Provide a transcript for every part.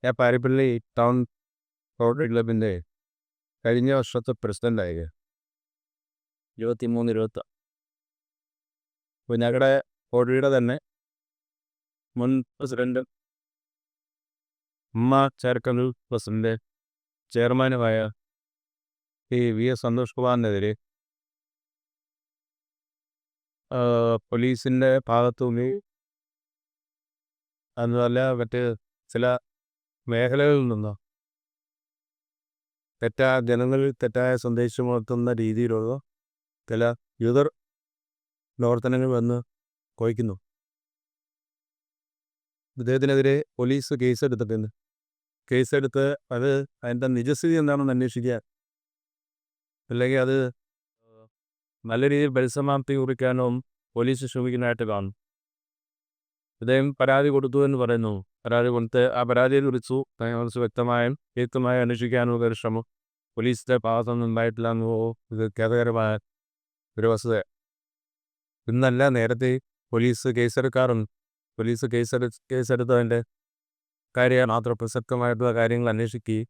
ഞാൻ Parippally town rotary ക്ലബിൻ്റെ കഴിഞ്ഞ വർഷത്തെ പ്രസിഡൻ്റായി 23-24. അപ്പോൾ ഞങ്ങളുടെ റോട്ടറിയുടെ തന്നെ മുൻ പ്രസിഡൻറ്റും ചേർക്കൽ പ്രസിഡൻ്റ് ചെയർമാനുമായ വി.എസ്. സന്തോഷ് കുമാറിനെതിരെ പോലീസിൻ്റെ ഭാഗത്തുനിന്ന് അതുമല്ല മറ്റ് ചില മേഖലകളിൽ നിന്ന് ജനങ്ങളിൽ തെറ്റായ സന്ദേശമുയർത്തുന്ന രീതിയിലുള്ള ചില എതിർ പ്രവർത്തനങ്ങൾ വന്ന് കുറിക്കുന്നു. ഇദ്ദേഹത്തിനെതിരെ പോലീസ് കേസെടുത്തിട്ടുണ്ട്. കേസെടുത്ത് അതിൻ്റെ നിജസ്ഥിതി എന്താണെന്ന് അന്വേഷിക്കുക, അല്ലെങ്കിൽ അത് നല്ല രീതിയിൽ പരിസമാപ്തി കുറിക്കാനും പോലീസ് ശ്രമിക്കുന്നതായിട്ട് കാണും. ഇദ്ദേഹം പരാതി കൊടുത്തു എന്ന് പറയുന്നു. പരാതി കൊടുത്ത് ആ പരാതിയെ കുറിച്ച് വ്യക്തമായി അന്വേഷിക്കാനുള്ള ഒരു ശ്രമം പോലീസിൻ്റെ ഭാഗത്തൊന്നും ഉണ്ടായിട്ടില്ല എന്നോ ഇത് ഖേദകരമായ ഒരു വസ്തുത. ഇന്നല്ല, നേരത്തെ പോലീസ് കേസെടുക്കാറുണ്ട്. പോലീസ് കേസെടുത്തതിൻ്റെ മാത്രം പ്രസക്തമായിട്ടുള്ള കാര്യങ്ങൾ അന്വേഷിക്കുകയും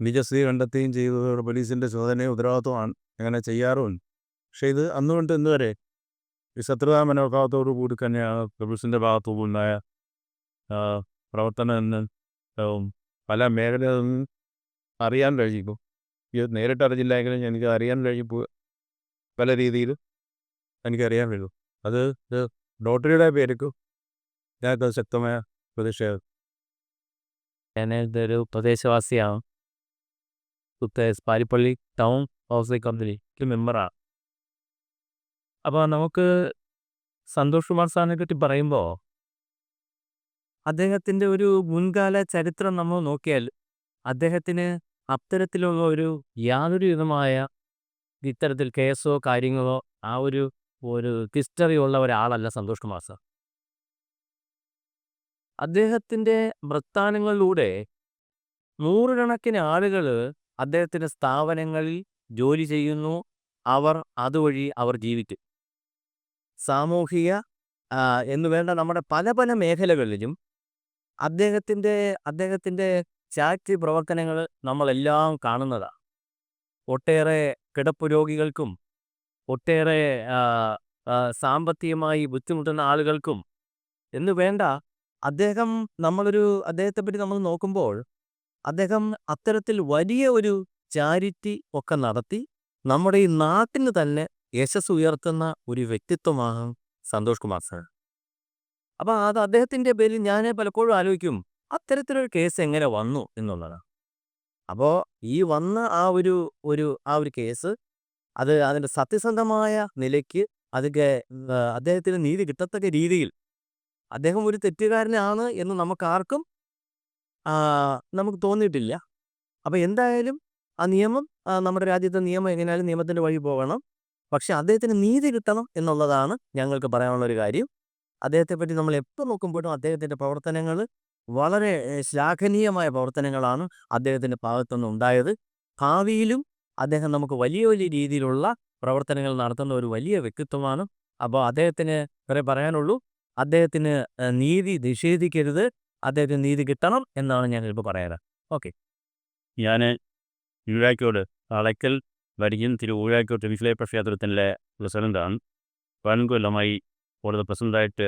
നിജസ്ഥിതി കണ്ടെത്തുകയും ചെയ്തതോടെ പോലീസിൻ്റെ ചോദനയും ഉത്തരവാദിത്വമാണ് അങ്ങനെ ചെയ്യാറുമുണ്ട്. പക്ഷേ ഇത് അന്നുകൊണ്ട് ഇന്ന് വരെ ഈ ശത്രുതാ മനോഭാവത്തോടു കൂടി തന്നെയാണ് പോലീസിൻ്റെ ഭാഗത്തുനിന്നുണ്ടായ പ്രവർത്തനം എന്ന് പല മേഖലകളിൽ നിന്ന് അറിയാൻ കഴിയുമ്പോൾ, ഇത് നേരിട്ട് അറിഞ്ഞില്ലെങ്കിലും എനിക്ക് അറിയാൻ കഴിയുമ്പോൾ പല രീതിയിൽ എനിക്കറിയാൻ കഴിയും. അത് റോട്ടറിയുടെ പേരിക്കും ഞങ്ങൾക്ക് ശക്തമായ പ്രതിഷേധം. ഞാൻ ഇതൊരു പ്രദേശവാസിയാണ്. പാരിപ്പള്ളി ടൗൺ ഹൗസിംഗ് കമ്പനിക്ക് മെമ്പറാണ്. അപ്പോൾ നമുക്ക് സന്തോഷ് കുമാർ സാറിനെ പറ്റി പറയുമ്പോൾ അദ്ദേഹത്തിൻ്റെ ഒരു മുൻകാല ചരിത്രം നമ്മൾ നോക്കിയാൽ അദ്ദേഹത്തിന് അത്തരത്തിലുള്ള യാതൊരു വിധമായ ഇത്തരത്തിൽ കേസോ കാര്യങ്ങളോ ആ ഒരു ഹിസ്റ്ററി ഉള്ള ഒരാളല്ല സന്തോഷ് കുമാർ സാർ. അദ്ദേഹത്തിൻ്റെ പ്രസ്ഥാനങ്ങളിലൂടെ നൂറുകണക്കിന് ആളുകൾ അദ്ദേഹത്തിൻ്റെ സ്ഥാപനങ്ങളിൽ ജോലി ചെയ്യുന്നു. അതുവഴി അവർ ജീവിക്കും. സാമൂഹിക എന്ന് വേണ്ട നമ്മുടെ പല പല മേഖലകളിലും അദ്ദേഹത്തിൻ്റെ ചാരിറ്റി പ്രവർത്തനങ്ങൾ നമ്മളെല്ലാം കാണുന്നതാണ്. ഒട്ടേറെ കിടപ്പ് രോഗികൾക്കും ഒട്ടേറെ സാമ്പത്തികമായി ബുദ്ധിമുട്ടുന്ന ആളുകൾക്കും എന്ന് വേണ്ട അദ്ദേഹത്തെപ്പറ്റി നമ്മൾ നോക്കുമ്പോൾ അദ്ദേഹം അത്തരത്തിൽ വലിയ ഒരു ചാരിറ്റി ഒക്കെ നടത്തി നമ്മുടെ ഈ നാട്ടിന് തന്നെ യശസ് ഉയർത്തുന്ന ഒരു വ്യക്തിത്വമാണ് സന്തോഷ് കുമാർ സാർ. അപ്പോൾ അത് അദ്ദേഹത്തിൻ്റെ പേരിൽ ഞാൻ പലപ്പോഴും ആലോചിക്കും, അത്തരത്തിലൊരു കേസ് എങ്ങനെ വന്നു എന്നുള്ളതാണ്. അപ്പോൾ ഈ വന്ന ആ ഒരു കേസ് അതിൻ്റെ സത്യസന്ധമായ നിലയ്ക്ക് അദ്ദേഹത്തിന് നീതി കിട്ടത്തക്ക രീതിയിൽ അദ്ദേഹം ഒരു തെറ്റുകാരനാണ് എന്ന് നമുക്കാർക്കും നമുക്ക് തോന്നിയിട്ടില്ല. അപ്പോൾ എന്തായാലും ആ നിയമം, നമ്മുടെ രാജ്യത്തെ നിയമം എങ്ങനെയായാലും നിയമത്തിൻ്റെ വഴി പോകണം. പക്ഷെ അദ്ദേഹത്തിന് നീതി കിട്ടണം എന്നുള്ളതാണ് ഞങ്ങൾക്ക് പറയാനുള്ളൊരു കാര്യം. അദ്ദേഹത്തെപ്പറ്റി നമ്മൾ എപ്പോൾ നോക്കുമ്പോഴും അദ്ദേഹത്തിൻ്റെ പ്രവർത്തനങ്ങൾ വളരെ ശ്ലാഘനീയമായ പ്രവർത്തനങ്ങളാണ് അദ്ദേഹത്തിൻ്റെ ഭാഗത്തുനിന്ന് ഉണ്ടായത്. ഭാവിയിലും അദ്ദേഹം നമുക്ക് വലിയ വലിയ രീതിയിലുള്ള പ്രവർത്തനങ്ങൾ നടത്തുന്ന ഒരു വലിയ വ്യക്തിത്വമാണ്. അപ്പോൾ അദ്ദേഹത്തിന് പറയാനുള്ളൂ, അദ്ദേഹത്തിന് നീതി നിഷേധിക്കരുത്, അദ്ദേഹത്തിന് നീതി കിട്ടണം എന്നാണ് ഞാനിപ്പോൾ പറയാറ്. ഓക്കെ. ഞാൻ ഊഴാക്കോട് അളയ്ക്കൽ വരികയും ഊഴാക്കോട് വിശ്ലേഷ ക്ഷേത്രത്തിൻ്റെ പ്രസിഡൻ്റാണ്. 15 കൊല്ലമായി കൂടുതൽ പ്രസിഡൻ്റായിട്ട്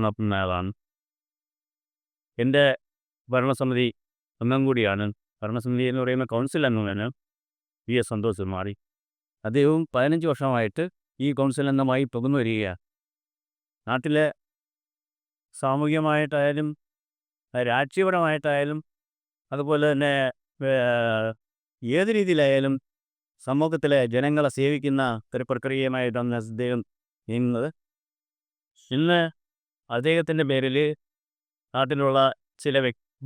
നടത്തുന്ന ആളാണ്. എൻ്റെ ഭരണസമിതി അംഗം കൂടിയാണ്. ഭരണസമിതി എന്ന് പറയുന്ന കൗൺസിൽ അംഗമാണ് വി.എസ്. സന്തോഷ് കുമാർ. അദ്ദേഹവും 15 വർഷമായിട്ട് ഈ കൗൺസിൽ അംഗമായി തുടർന്നു വരികയാണ്. നാട്ടിലെ സാമൂഹികമായിട്ടായാലും രാഷ്ട്രീയപരമായിട്ടായാലും അതുപോലെ തന്നെ ഏത് രീതിയിലായാലും സമൂഹത്തിലെ ജനങ്ങളെ സേവിക്കുന്ന ഒരു പ്രക്രിയയുമായിട്ടാണ് അദ്ദേഹം നീങ്ങുന്നത്. ഇന്ന് അദ്ദേഹത്തിൻ്റെ പേരിൽ നാട്ടിലുള്ള ചില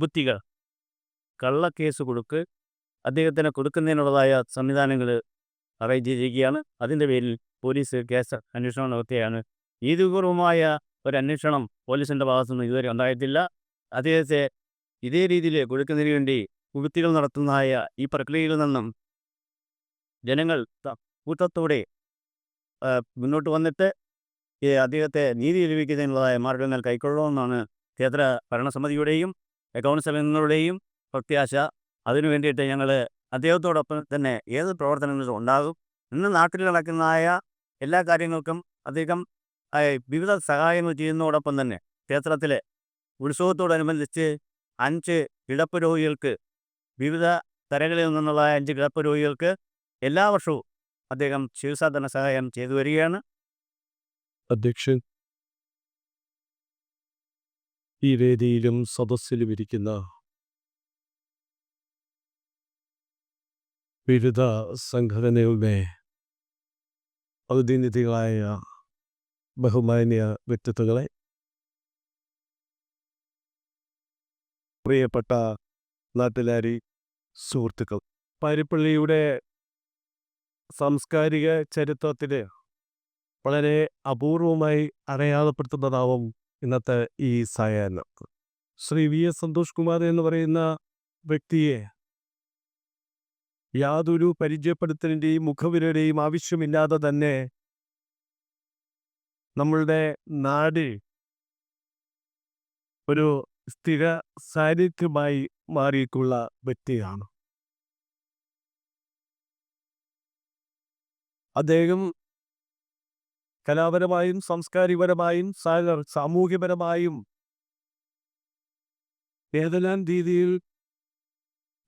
ബുദ്ധികൾ കള്ളക്കേസ് അദ്ദേഹത്തിന് കൊടുക്കുന്നതിനുള്ളതായ സംവിധാനങ്ങൾ അറേഞ്ച് ചെയ്യുകയാണ്. അതിൻ്റെ പേരിൽ പോലീസ് കേസ് അന്വേഷണം നടത്തുകയാണ്. നീതിപൂർവമായ ഒരു അന്വേഷണം പോലീസിൻ്റെ ഭാഗത്തുനിന്ന് ഇതുവരെ ഉണ്ടായിട്ടില്ല. അദ്ദേഹത്തെ ഇതേ രീതിയിൽ കൊടുക്കുന്നതിന് വേണ്ടി കുകുത്തികൾ നടത്തുന്നതായ ഈ പ്രക്രിയയിൽ നിന്നും ജനങ്ങൾ കൂട്ടത്തോടെ മുന്നോട്ട് വന്നിട്ട് അദ്ദേഹത്തെ നീതി ലഭിക്കുന്നതിനുള്ളതായ മാർഗങ്ങൾ കൈക്കൊള്ളണമെന്നാണ് കേന്ദ്ര ഭരണസമിതിയുടെയും കൗൺസിലറുടെയും പ്രത്യാശ. അതിനു വേണ്ടിയിട്ട് ഞങ്ങൾ അദ്ദേഹത്തോടൊപ്പം തന്നെ ഏത് പ്രവർത്തനങ്ങളിലും ഉണ്ടാകും. ഇന്ന് നാട്ടിൽ നടക്കുന്നതായ എല്ലാ കാര്യങ്ങൾക്കും അദ്ദേഹം വിവിധ സഹായങ്ങൾ ചെയ്യുന്നതോടൊപ്പം തന്നെ ക്ഷേത്രത്തിലെ ഉത്സവത്തോടനുബന്ധിച്ച് 5 കിടപ്പ് രോഗികൾക്ക്, വിവിധ കരകളിൽ നിന്നുള്ള 5 കിടപ്പ് രോഗികൾക്ക് എല്ലാ വർഷവും അദ്ദേഹം ചികിത്സാ ധനസഹായം ചെയ്തു വരികയാണ്. അധ്യക്ഷൻ, ഈ വേദിയിലും സദസ്സിലും ഇരിക്കുന്ന വിവിധ സംഘടനകളുടെ പ്രതിനിധികളായ ബഹുമാന്യ വ്യക്തിത്വങ്ങളെ, പ്രിയപ്പെട്ട നാട്ടുകാരി സുഹൃത്തുക്കൾ, പാരിപ്പള്ളിയുടെ സാംസ്കാരിക ചരിത്രത്തിൽ വളരെ അപൂർവമായി അടയാളപ്പെടുത്തുന്നതാവും ഇന്നത്തെ ഈ സായാഹ്നം. ശ്രീ VS സന്തോഷ് കുമാർ എന്ന് പറയുന്ന വ്യക്തിയെ യാതൊരു പരിചയപ്പെടുത്തലിൻ്റെയും മുഖവിലയുടെയും ആവശ്യമില്ലാതെ തന്നെ നമ്മളുടെ നാട് ഒരു സ്ഥിര സാന്നിധ്യമായി മാറിയിട്ടുള്ള വ്യക്തിയാണ്. അദ്ദേഹം കലാപരമായും സാംസ്കാരികപരമായും സാമൂഹ്യപരമായും ഏതെല്ലാം രീതിയിൽ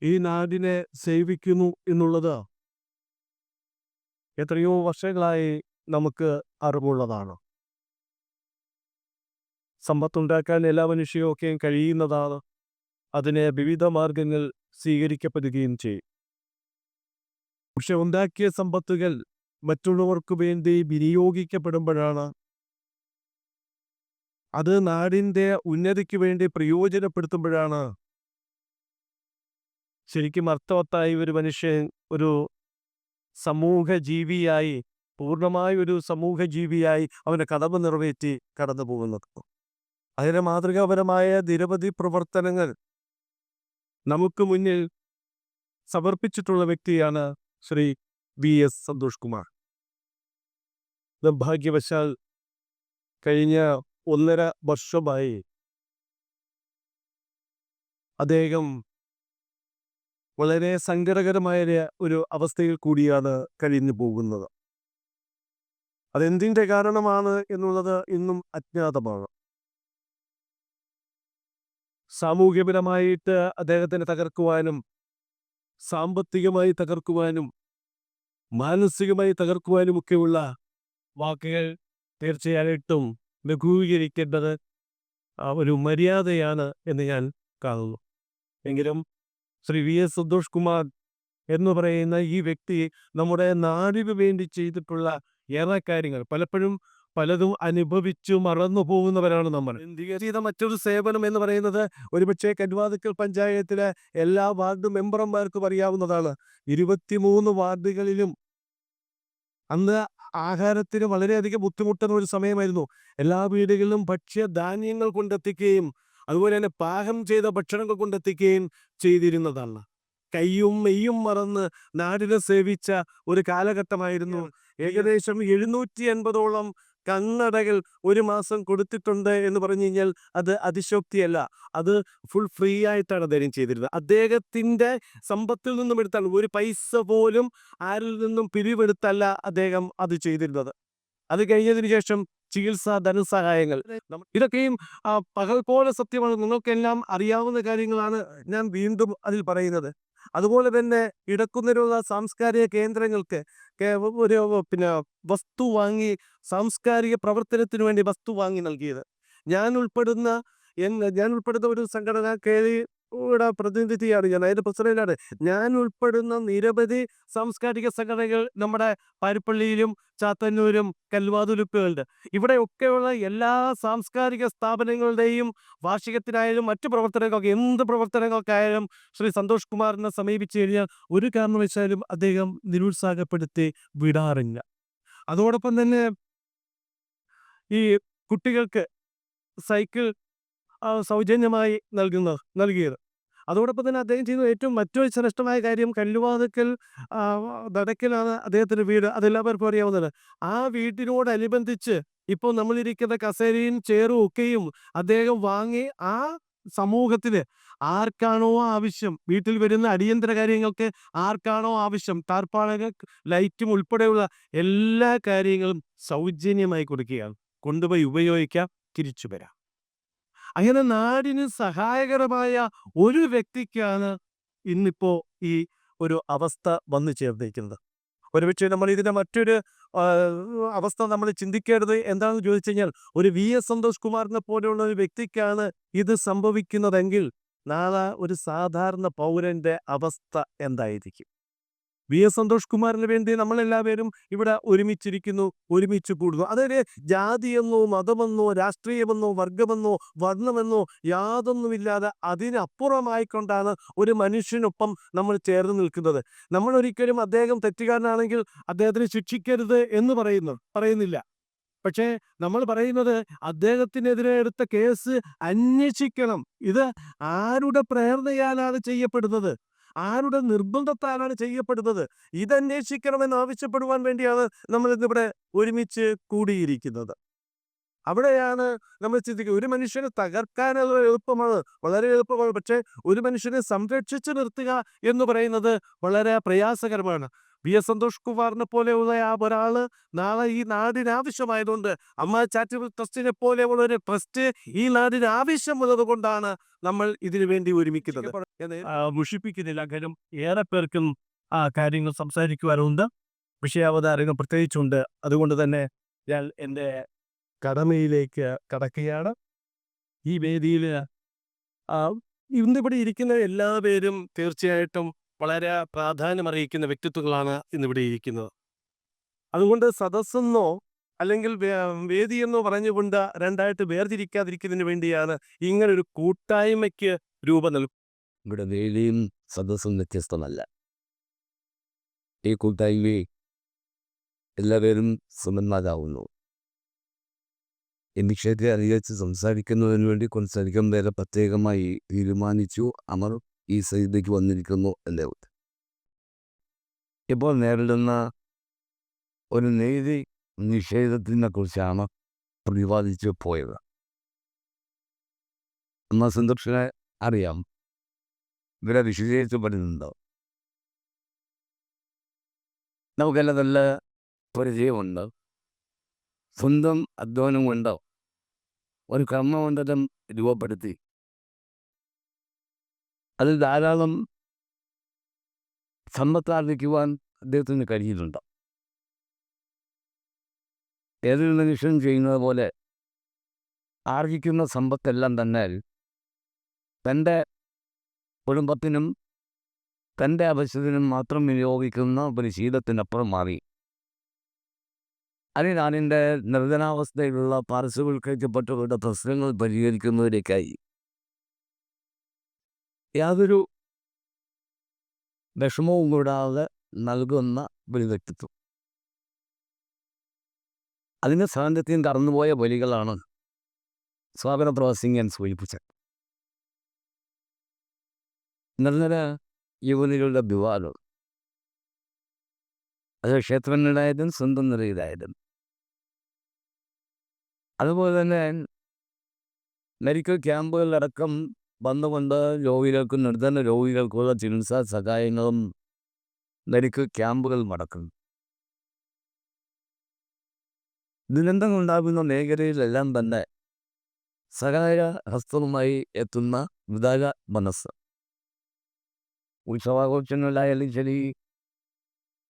ഈ നാടിനെ സേവിക്കുന്നു എന്നുള്ളത് എത്രയോ വർഷങ്ങളായി നമുക്ക് അറിവുള്ളതാണ്. സമ്പത്തുണ്ടാക്കാൻ എല്ലാ മനുഷ്യർക്കും കഴിയുന്നതാണ്. അതിന് വിവിധ മാർഗങ്ങൾ സ്വീകരിക്കപ്പെടുകയും ചെയ്യും. പക്ഷെ ഉണ്ടാക്കിയ സമ്പത്തുകൾ മറ്റുള്ളവർക്ക് വേണ്ടി വിനിയോഗിക്കപ്പെടുമ്പോഴാണ് അത് നാടിൻ്റെ ഉന്നതിക്ക് വേണ്ടി പ്രയോജനപ്പെടുത്തുമ്പോഴാണ് ശരിക്കും അർത്ഥവത്തായി ഒരു മനുഷ്യൻ ഒരു സമൂഹ ജീവിയായി, പൂർണ്ണമായ ഒരു സമൂഹ ജീവിയായി അവൻ്റെ കടമ നിറവേറ്റി കടന്നു പോകുന്നത്. അതിന് മാതൃകാപരമായ നിരവധി പ്രവർത്തനങ്ങൾ നമുക്ക് മുന്നിൽ സമർപ്പിച്ചിട്ടുള്ള വ്യക്തിയാണ് ശ്രീ VS സന്തോഷ് കുമാർ. നിർഭാഗ്യവശാൽ കഴിഞ്ഞ 1.5 വർഷമായി അദ്ദേഹം വളരെ സങ്കടകരമായ ഒരു അവസ്ഥയിൽ കൂടിയാണ് കഴിഞ്ഞു പോകുന്നത്. അതെന്തിൻ്റെ കാരണമാണ് എന്നുള്ളത് ഇന്നും അജ്ഞാതമാണ്. സാമൂഹ്യപരമായിട്ട് അദ്ദേഹത്തിന് തകർക്കുവാനും, സാമ്പത്തികമായി തകർക്കുവാനും, മാനസികമായി തകർക്കുവാനുമൊക്കെയുള്ള വാക്കുകൾ തീർച്ചയായിട്ടും ലഘൂകരിക്കേണ്ടത് ഒരു മര്യാദയാണ് എന്ന് ഞാൻ കാണുന്നു. എങ്കിലും ശ്രീ VS സന്തോഷ് കുമാർ എന്ന് പറയുന്ന ഈ വ്യക്തി നമ്മുടെ നാടിനു വേണ്ടി ചെയ്തിട്ടുള്ള ഏറെ കാര്യങ്ങൾ പലതും അനുഭവിച്ചു മറന്നു പോകുന്നവരാണ് നമ്മൾ. ചെയ്ത മറ്റൊരു സേവനം എന്ന് പറയുന്നത് ഒരുപക്ഷെ കരുവാതുക്കൽ പഞ്ചായത്തിലെ എല്ലാ വാർഡ് മെമ്പർമാർക്കും അറിയാവുന്നതാണ്. 23 വാർഡുകളിലും അന്ന് ആഹാരത്തിന് വളരെയധികം ബുദ്ധിമുട്ടുന്ന ഒരു സമയമായിരുന്നു. എല്ലാ വീടുകളിലും ഭക്ഷ്യധാന്യങ്ങൾ കൊണ്ടെത്തിക്കുകയും അതുപോലെ തന്നെ പാകം ചെയ്ത ഭക്ഷണങ്ങൾ കൊണ്ടെത്തിക്കുകയും ചെയ്തിരുന്നതാണ്. കയ്യും മെയ്യും മറന്ന് നാടിനെ സേവിച്ച ഒരു കാലഘട്ടമായിരുന്നു. ഏകദേശം 780ഓളം കണ്ണടകൾ ഒരു മാസം കൊടുത്തിട്ടുണ്ട് എന്ന് പറഞ്ഞു കഴിഞ്ഞാൽ അത് അതിശോക്തിയല്ല. അത് ഫുൾ ഫ്രീ ആയിട്ടാണ് അദ്ദേഹം ചെയ്തിരുന്നത്. അദ്ദേഹത്തിൻ്റെ സമ്പത്തിൽ നിന്നും എടുത്താണ്, ഒരു പൈസ പോലും ആരിൽ നിന്നും പിരിവെടുത്തല്ല അദ്ദേഹം അത് ചെയ്തിരുന്നത്. അത് കഴിഞ്ഞതിന് ശേഷം ചികിത്സാ ധനസഹായങ്ങൾ, ഇതൊക്കെയും പകൽ പോലെ സത്യമാണ്. നിങ്ങൾക്കെല്ലാം അറിയാവുന്ന കാര്യങ്ങളാണ് ഞാൻ വീണ്ടും അതിൽ പറയുന്നത്. അതുപോലെ തന്നെ ഇടക്കുന്നതിനുള്ള സാംസ്കാരിക കേന്ദ്രങ്ങൾക്ക് ഒരു വസ്തു വാങ്ങി, സാംസ്കാരിക പ്രവർത്തനത്തിന് വേണ്ടി വസ്തു വാങ്ങി നൽകിയത്. ഞാൻ ഉൾപ്പെടുന്ന ഒരു സംഘടന യുടെ പ്രതിനിധിയാണ് ഞാൻ, അതിൻ്റെ പ്രസിഡന്റാണ്. ഞാൻ ഉൾപ്പെടുന്ന നിരവധി സാംസ്കാരിക സംഘടനകൾ നമ്മുടെ പാരിപ്പള്ളിയിലും ചാത്തന്നൂരും കൽവാതുലുക്കുകളുണ്ട്. ഇവിടെയൊക്കെയുള്ള എല്ലാ സാംസ്കാരിക സ്ഥാപനങ്ങളുടെയും വാർഷികത്തിനായാലും മറ്റു പ്രവർത്തനങ്ങൾക്ക്, എന്ത് പ്രവർത്തനങ്ങൾക്കായാലും ശ്രീ സന്തോഷ് കുമാറിനെ സമീപിച്ചു കഴിഞ്ഞാൽ ഒരു കാരണവശാലും അദ്ദേഹം നിരുത്സാഹപ്പെടുത്തി വിടാറില്ല. അതോടൊപ്പം തന്നെ ഈ കുട്ടികൾക്ക് സൈക്കിൾ സൗജന്യമായി നൽകിയത്. അതോടൊപ്പം തന്നെ അദ്ദേഹം ചെയ്യുന്ന ഏറ്റവും മറ്റൊരു ശ്രേഷ്ഠമായ കാര്യം, കല്ലുവാതുക്കൽ നടക്കലാണ് അദ്ദേഹത്തിൻ്റെ വീട്. അതെല്ലാവർക്കും അറിയാവുന്നതാണ്. ആ വീട്ടിനോടനുബന്ധിച്ച് ഇപ്പോൾ നമ്മളിരിക്കുന്ന കസേരയും ചെയറും ഒക്കെയും അദ്ദേഹം വാങ്ങി ആ സമൂഹത്തിന് ആർക്കാണോ ആവശ്യം, വീട്ടിൽ വരുന്ന അടിയന്തര കാര്യങ്ങൾക്ക് ആർക്കാണോ ആവശ്യം, താർപ്പാളകൾ, ലൈറ്റും ഉൾപ്പെടെയുള്ള എല്ലാ കാര്യങ്ങളും സൗജന്യമായി കൊടുക്കുകയാണ്. കൊണ്ടുപോയി ഉപയോഗിക്കാം, തിരിച്ചു വരാം. അങ്ങനെ നാടിന് സഹായകരമായ ഒരു വ്യക്തിക്കാണ് ഇന്നിപ്പോ ഈ ഒരു അവസ്ഥ വന്നു ചേർന്നിരിക്കുന്നത്. ഒരുപക്ഷെ നമ്മൾ ഇതിന്റെ മറ്റൊരു അവസ്ഥ നമ്മൾ ചിന്തിക്കേണ്ടത് എന്താണെന്ന് ചോദിച്ചു കഴിഞ്ഞാൽ, ഒരു വി.എസ്. സന്തോഷ് കുമാറിനെ പോലെയുള്ള ഒരു വ്യക്തിക്കാണ് ഇത് സംഭവിക്കുന്നതെങ്കിൽ നാളെ ഒരു സാധാരണ പൗരന്റെ അവസ്ഥ എന്തായിരിക്കും? വി.എസ്. സന്തോഷ് കുമാറിന് വേണ്ടി നമ്മളെല്ലാവരും ഇവിടെ ഒരുമിച്ചിരിക്കുന്നു, ഒരുമിച്ച് കൂടുന്നു. അതൊരു ജാതിയെന്നോ മതമെന്നോ രാഷ്ട്രീയമെന്നോ വർഗമെന്നോ വർണ്ണമെന്നോ യാതൊന്നുമില്ലാതെ അതിനപ്പുറമായിക്കൊണ്ടാണ് ഒരു മനുഷ്യനൊപ്പം നമ്മൾ ചേർന്ന് നിൽക്കുന്നത്. നമ്മൾ ഒരിക്കലും അദ്ദേഹം തെറ്റുകാരനാണെങ്കിൽ അദ്ദേഹത്തിന് ശിക്ഷിക്കരുത് എന്ന് പറയുന്നില്ല. പക്ഷേ നമ്മൾ പറയുന്നത് അദ്ദേഹത്തിനെതിരെ എടുത്ത കേസ് അന്വേഷിക്കണം. ഇത് ആരുടെ പ്രേരണയാലാണ് ചെയ്യപ്പെടുന്നത്? ആരുടെ നിർബന്ധത്താലാണ് ചെയ്യപ്പെടുന്നത്? ഇതന്വേഷിക്കണമെന്ന് ആവശ്യപ്പെടുവാൻ വേണ്ടിയാണ് നമ്മൾ ഇന്നിവിടെ ഒരുമിച്ച് കൂടിയിരിക്കുന്നത്. അവിടെയാണ് നമ്മൾ ചിന്തിക്കുക. ഒരു മനുഷ്യനെ തകർക്കാനുള്ള എളുപ്പമാണ്, വളരെ എളുപ്പമാണ്. പക്ഷേ ഒരു മനുഷ്യനെ സംരക്ഷിച്ചു നിർത്തുക എന്ന് പറയുന്നത് വളരെ പ്രയാസകരമാണ്. വി.എസ്. സന്തോഷ് കുമാറിനെ പോലെയുള്ള ഒരാള് നാളെ ഈ നാടിന് ആവശ്യമായതുകൊണ്ട്, അമ്മ ചാരിറ്റബിൾ ട്രസ്റ്റിനെ പോലെയുള്ള ഒരു ട്രസ്റ്റ് ഈ നാടിന് ആവശ്യമുള്ളത് കൊണ്ടാണ് നമ്മൾ ഇതിനു വേണ്ടി ഒരുമിക്കുന്നത്. മുഷിപ്പിക്കുന്നില്ല, കാര്യം ഏറെ പേർക്കും ആ കാര്യങ്ങൾ സംസാരിക്കുവാനുണ്ട്, വിഷയാവതാരങ്ങൾ പ്രത്യേകിച്ചുണ്ട്. അതുകൊണ്ട് തന്നെ ഞാൻ എൻ്റെ കടമയിലേക്ക് കടക്കുകയാണ്. ഈ വേദിയിൽ ഇന്നിവിടെ ഇരിക്കുന്ന എല്ലാവരും തീർച്ചയായിട്ടും വളരെ പ്രാധാന്യമർഹിക്കുന്ന വ്യക്തിത്വങ്ങളാണ് ഇന്നിവിടെ ഇരിക്കുന്നത്. അതുകൊണ്ട് സദസ്സെന്നോ അല്ലെങ്കിൽ വേദിയെന്നോ പറഞ്ഞുകൊണ്ട് രണ്ടായിട്ട് വേർതിരിക്കാതിരിക്കുന്നതിന് വേണ്ടിയാണ് ഇങ്ങനൊരു കൂട്ടായ്മയ്ക്ക് രൂപം നൽകുന്നത്. ഇവിടെ വേദിയും സദസ്സും വ്യത്യസ്തമല്ല. ഈ കൂട്ടായ്മയിൽ എല്ലാവരും സമന്മാരാകുന്നു. ഈ വിഷയത്തെ അറിയിച്ച് സംസാരിക്കുന്നതിന് വേണ്ടി കുറച്ചധികം പേരെ പ്രത്യേകമായി തീരുമാനിച്ചു. അവർ ഈ സൈഡിലേക്ക് വന്നിരിക്കുന്നു എന്നേ ഉള്ളൂ. ഇപ്പോൾ നേരിടുന്ന ഒരു നീതി നിഷേധത്തിനെ കുറിച്ചാണ് പ്രതിപാദിച്ചു പോയത്. അമ്മ സന്തോഷിനെ അറിയാം, ഇവരെ വിശദീകരിച്ച് പറയുന്നുണ്ടോ? നമുക്കെല്ലാം നല്ല പരിചയമുണ്ട്. സ്വന്തം അധ്വാനം കൊണ്ട് ഒരു കർമ്മമണ്ഡലം രൂപപ്പെടുത്തി അതിൽ ധാരാളം സമ്പത്താർജിക്കുവാൻ അദ്ദേഹത്തിന് കഴിയുന്നുണ്ട്. ഏതൊരു മനുഷ്യനും ചെയ്യുന്നത് പോലെ ആർജിക്കുന്ന സമ്പത്തെല്ലാം തന്നെ തൻ്റെ കുടുംബത്തിനും തൻ്റെ ആവശ്യത്തിനും മാത്രം വിനിയോഗിക്കുന്ന ഒരു ശീലത്തിനപ്പുറം മാറി. അതിനാണിൻ്റെ നിർധനാവസ്ഥയിലുള്ള പാർശ്വവൽക്കരിക്കപ്പെട്ടവരുടെ പ്രശ്നങ്ങൾ പരിഹരിക്കുന്നതിലേക്കായി യാതൊരു വിഷമവും കൂടാതെ നൽകുന്ന ഒരു വ്യക്തിത്വം. അതിൻ്റെ സാന്നിധ്യം കടന്നുപോയ വരികളാണ് സ്വാഗത പ്രവാസിംഗ് ഞാൻ സൂചിപ്പിച്ചത്. നിർധന യുവതികളുടെ വിവാദം, അത് ക്ഷേത്രങ്ങളിലായാലും സ്വന്തം നിലയിലായാലും, അതുപോലെ തന്നെ മെഡിക്കൽ ക്യാമ്പുകളിലടക്കം വന്നുകൊണ്ട് രോഗികൾക്കും നിർധന രോഗികൾക്കുള്ള ചികിത്സാ സഹായങ്ങളും മെഡിക്കൽ ക്യാമ്പുകൾ നടക്കുന്നു. ദുരന്തങ്ങളുണ്ടാകുന്ന മേഖലയിലെല്ലാം തന്നെ സഹായ ഹസ്തവുമായി എത്തുന്ന ഉദാര മനസ്സ്. ഉത്സവാഘോഷങ്ങളിലായാലും ശരി,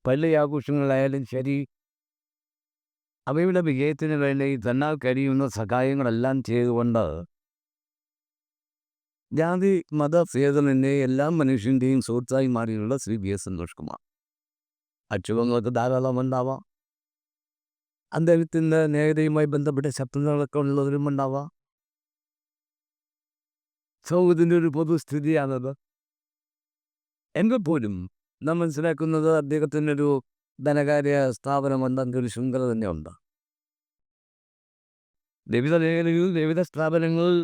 പള്ളി ആഘോഷങ്ങളിലായാലും ശരി, അവയുടെ വിജയത്തിന് വേണ്ടി തന്നാൽ കഴിയുന്ന സഹായങ്ങളെല്ലാം ചെയ്തുകൊണ്ട് ജാതി മത ഭേദമന്യേ എല്ലാ മനുഷ്യൻ്റെയും സുഹൃത്തായി മാറിയുള്ള ശ്രീ വി.എസ്. സന്തോഷ് കുമാർ. അക്ഷുഭങ്ങൾക്ക് ധാരാളം ഉണ്ടാവാം, അദ്ദേഹത്തിൻ്റെ നേതയുമായി ബന്ധപ്പെട്ട ശബ്ദങ്ങളൊക്കെ ഉള്ളവരും ഉണ്ടാവാം. സമൂഹത്തിൻ്റെ ഒരു പൊതുസ്ഥിതിയാണത്. എങ്കിൽ പോലും നാം മനസ്സിലാക്കുന്നത് അദ്ദേഹത്തിനൊരു ധനകാര്യ സ്ഥാപനമുണ്ട്, ഒരു ശൃംഖല തന്നെ ഉണ്ട്. വിവിധ മേഖലകളിൽ വിവിധ സ്ഥാപനങ്ങളിൽ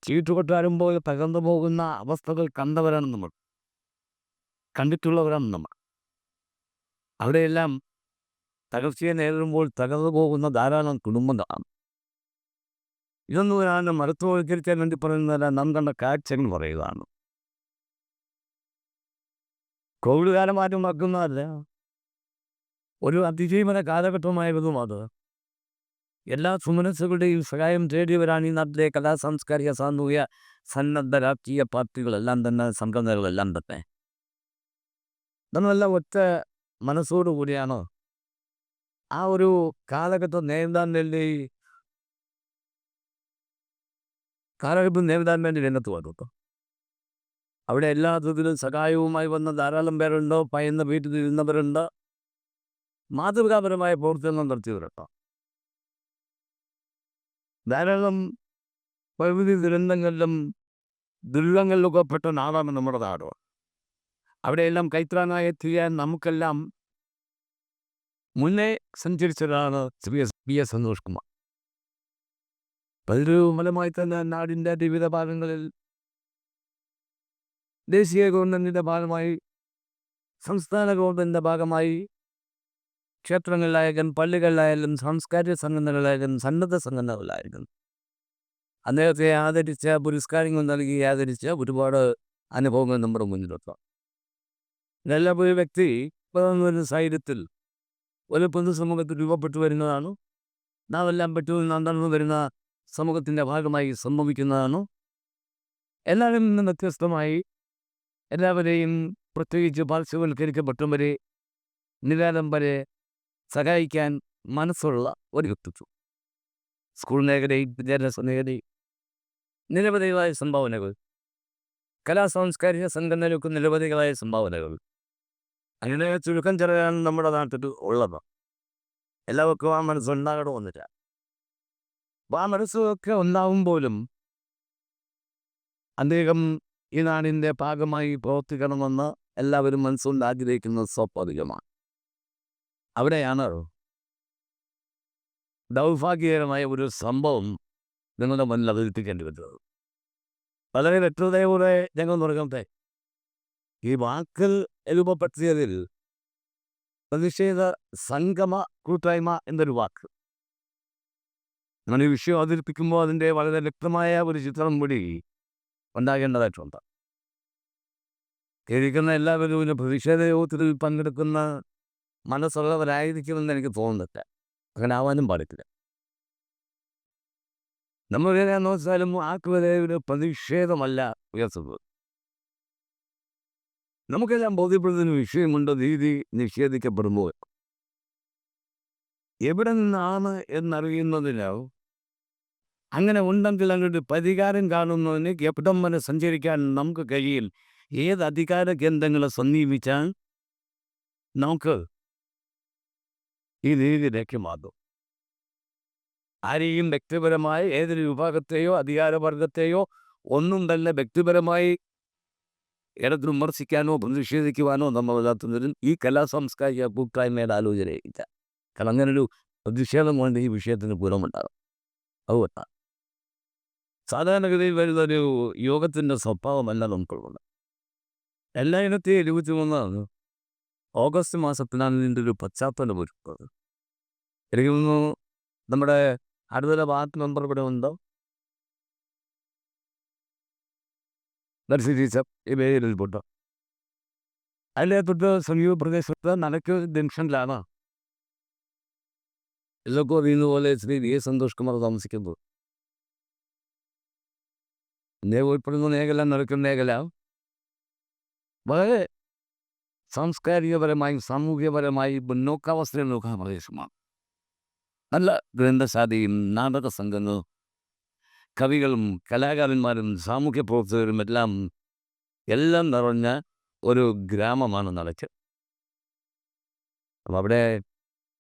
ചീട്ടുകൊട്ടാരുമ്പോൾ തകർന്നു പോകുന്ന അവസ്ഥകൾ കണ്ടവരാണ് നമ്മൾ, കണ്ടിട്ടുള്ളവരാണ് നമ്മൾ. അവിടെയെല്ലാം തകർച്ചയെ നേരിടുമ്പോൾ തകർന്നു പോകുന്ന ധാരാളം കുടുംബങ്ങളാണ്. ഇതൊന്നും ഞാൻ മഹത്വവൽക്കരിക്കാൻ വേണ്ടി പറയുന്നതല്ല, നാം കണ്ട കാഴ്ച എന്ന് പറയുകയാണ്. കോവിഡ് കാലം മാറ്റം വയ്ക്കുന്നതല്ല, ഒരു അതിജീവന കാലഘട്ടമായിരുന്നു അത്. എല്ലാ സുമനസ്സുകളുടെയും സഹായം തേടിയവരാണ് ഈ നാട്ടിലെ കലാ സാംസ്കാരിക സാമൂഹ്യ സന്നദ്ധ രാഷ്ട്രീയ പാർട്ടികളെല്ലാം തന്നെ, സംഘടനകളെല്ലാം തന്നെ. നമ്മളെല്ലാം ഒറ്റ മനസ്സോടുകൂടിയാണ് ആ ഒരു കാലഘട്ടം നേരിടാൻ വേണ്ടി രംഗത്ത് വന്നു. അവിടെ എല്ലാ അർത്ഥത്തിലും സഹായവുമായി വന്ന ധാരാളം പേരുണ്ട്, പയന്ന വീട്ടിലിരുന്നവരുണ്ട്, മാതൃകാപരമായ പ്രവർത്തനം നടത്തിയവരുണ്ട്. ധാരാളം പ്രകൃതി ദുരന്തങ്ങളിലും ദുരിതങ്ങളിലൊക്കെ പെട്ട നാടാണ് നമ്മുടെ നാട്. അവിടെയെല്ലാം കൈത്രാനായി എത്തിയാൻ നമുക്കെല്ലാം മുന്നേ സഞ്ചരിച്ചതാണ് ശ്രീ സന്തോഷ് കുമാർ. അതൊരു ഫലമായി തന്നെ നാടിൻ്റെ വിവിധ ഭാഗങ്ങളിൽ ദേശീയ ഗവൺമെൻറ്റിൻ്റെ ഭാഗമായി, സംസ്ഥാന ഗവൺമെൻറ്റിൻ്റെ ഭാഗമായി, ക്ഷേത്രങ്ങളിലായാലും പള്ളികളിലായാലും സാംസ്കാരിക സംഘടനകളായാലും സന്നദ്ധ സംഘടനകളായാലും അദ്ദേഹത്തെ ആദരിച്ച, പുരസ്കാരങ്ങൾ നൽകി ആദരിച്ച ഒരുപാട് അനുഭവങ്ങൾ നമ്മുടെ മുന്നിലുണ്ട്. ഇതെല്ലാം ഒരു വ്യക്തി ഒരു സാഹചര്യത്തിൽ ഒരു പൊതുസമൂഹത്തിൽ രൂപപ്പെട്ടു വരുന്നതാണ്. നാം എല്ലാം പറ്റും നടന്നു വരുന്ന സമൂഹത്തിൻ്റെ ഭാഗമായി സംഭവിക്കുന്നതാണ്. എല്ലാവരിൽ നിന്നും വ്യത്യസ്തമായി എല്ലാവരെയും, പ്രത്യേകിച്ച് പാർശ്വവൽക്കരിക്കപ്പെട്ടവരെ, നിരാലംബരെ സഹായിക്കാൻ മനസ്സുള്ള ഒരു വ്യക്തിത്വം. സ്കൂൾ മേഖലയിൽ, വിദ്യാഭ്യാസ മേഖലയിൽ നിരവധികളായ സംഭാവനകൾ, കലാ സാംസ്കാരിക സംഘടനകൾക്ക് നിരവധികളായ സംഭാവനകൾ. അങ്ങനെ ചുരുക്കം ചിലരാണ് നമ്മുടെ നാട്ടിൽ ഉള്ളത്. എല്ലാവർക്കും ആ മനസ്സുണ്ടാകണമെന്നില്ല. അപ്പോൾ ആ മനസ്സൊക്കെ ഉണ്ടാവുമ്പോഴും അദ്ദേഹം ഈ നാടിൻ്റെ ഭാഗമായി പ്രവർത്തിക്കണമെന്ന് എല്ലാവരും മനസ്സുകൊണ്ട് ആഗ്രഹിക്കുന്നത് സ്വാഭാവികമാണ്. അവിടെയാണ് ദൗർഭാഗ്യകരമായ ഒരു സംഭവം നിങ്ങളുടെ മുന്നിൽ അവതരിപ്പിക്കേണ്ടി വരുന്നത്. വളരെ വ്യക്തതയോടെ ഞങ്ങൾ തുടങ്ങട്ടെ. ഈ വാക്ക് രൂപപ്പെടുത്തിയതിൽ പ്രതിഷേധ സംഗമ കൂട്ടായ്മ എന്നൊരു വാക്ക്, നമ്മൾ ഈ വിഷയം അവതരിപ്പിക്കുമ്പോൾ അതിൻ്റെ വളരെ വ്യക്തമായ ഒരു ചിത്രം കൂടി ഉണ്ടാകേണ്ടതായിട്ടുണ്ട്. കേൾക്കുന്ന എല്ലാവരും ഒരു പ്രതിഷേധ യോഗത്തിൽ പങ്കെടുക്കുന്ന മനസ്സുള്ളവരായിരിക്കുമെന്ന് എനിക്ക് തോന്നുന്നില്ല. അങ്ങനെ ആവാനും പാടില്ല. നമ്മൾ എങ്ങനെയാണെന്ന് വെച്ചാലും ആക്കുവരെ ഒരു പ്രതിഷേധമല്ല ഉയർത്തുന്നത്. നമുക്കെല്ലാം ബോധ്യപ്പെടുന്ന വിഷയമുണ്ട്. നീതി നിഷേധിക്കപ്പെടുമ്പോൾ എവിടെ നിന്നാണ് എന്നറിയുന്നതിനോ, അങ്ങനെ ഉണ്ടെങ്കിൽ അങ്ങോട്ട് പരിഹാരം കാണുന്നതിന് എവിടം വരെ സഞ്ചരിക്കാൻ നമുക്ക് കഴിയും, ഏത് അധികാര കേന്ദ്രങ്ങളെ സമീപിച്ചാൽ നമുക്ക് ഈ നീതി ലഭ്യമാകും. ആരെയും വ്യക്തിപരമായി ഏതൊരു വിഭാഗത്തെയോ അധികാരവർഗത്തെയോ ഒന്നും തന്നെ വ്യക്തിപരമായി ഇടത്ത് വിമർശിക്കാനോ പ്രതിഷേധിക്കുവാനോ നമ്മൾ നടത്തുന്നതിൽ ഈ കലാ സാംസ്കാരിക കൂട്ടായ്മയുടെ ആലോചനയില്ല. കാരണം അങ്ങനൊരു പ്രതിഷേധം കൊണ്ട് ഈ വിഷയത്തിന് ഗുണമുണ്ടാകും. അതുകൊണ്ടാണ് സാധാരണഗതിയിൽ വരുന്നൊരു യോഗത്തിൻ്റെ സ്വഭാവമല്ല നമുക്കുള്ളത്. എല്ലായിടത്തെയും 23 ഓഗസ്റ്റ് മാസത്തിലാണ് ഇതിൻ്റെ ഒരു പശ്ചാത്തലം ഒരുക്കുന്നത്. എനിക്ക് തോന്നുന്നു നമ്മുടെ അടുത്ത വാർഡ് മെമ്പർ ഇവിടെ ഉണ്ടോ? ടീച്ചർ ഈ പേരിൽ പൊട്ടോ. അതിൻ്റെ തൊട്ട് സമീപ പ്രദേശത്ത് നടക്ക് ജംഗ്ഷനിലാണ് ഇതൊക്കെ അറിയുന്ന പോലെ ശ്രീ വി എസ് സന്തോഷ് കുമാർ താമസിക്കുന്നത്. ഉൾപ്പെടുന്ന മേഖല, നടക്കുന്ന മേഖല വളരെ സാംസ്കാരികപരമായും സാമൂഹ്യപരമായി മുന്നോക്കാവസ്ഥയിൽ നോക്കുന്ന പ്രദേശമാണ്. നല്ല ഗ്രന്ഥശാലയും നാടക സംഘങ്ങളും കവികളും കലാകാരന്മാരും സാമൂഹ്യ പ്രവർത്തകരും എല്ലാം നിറഞ്ഞ ഒരു ഗ്രാമമാണ് നടക്ക്. അപ്പം അവിടെ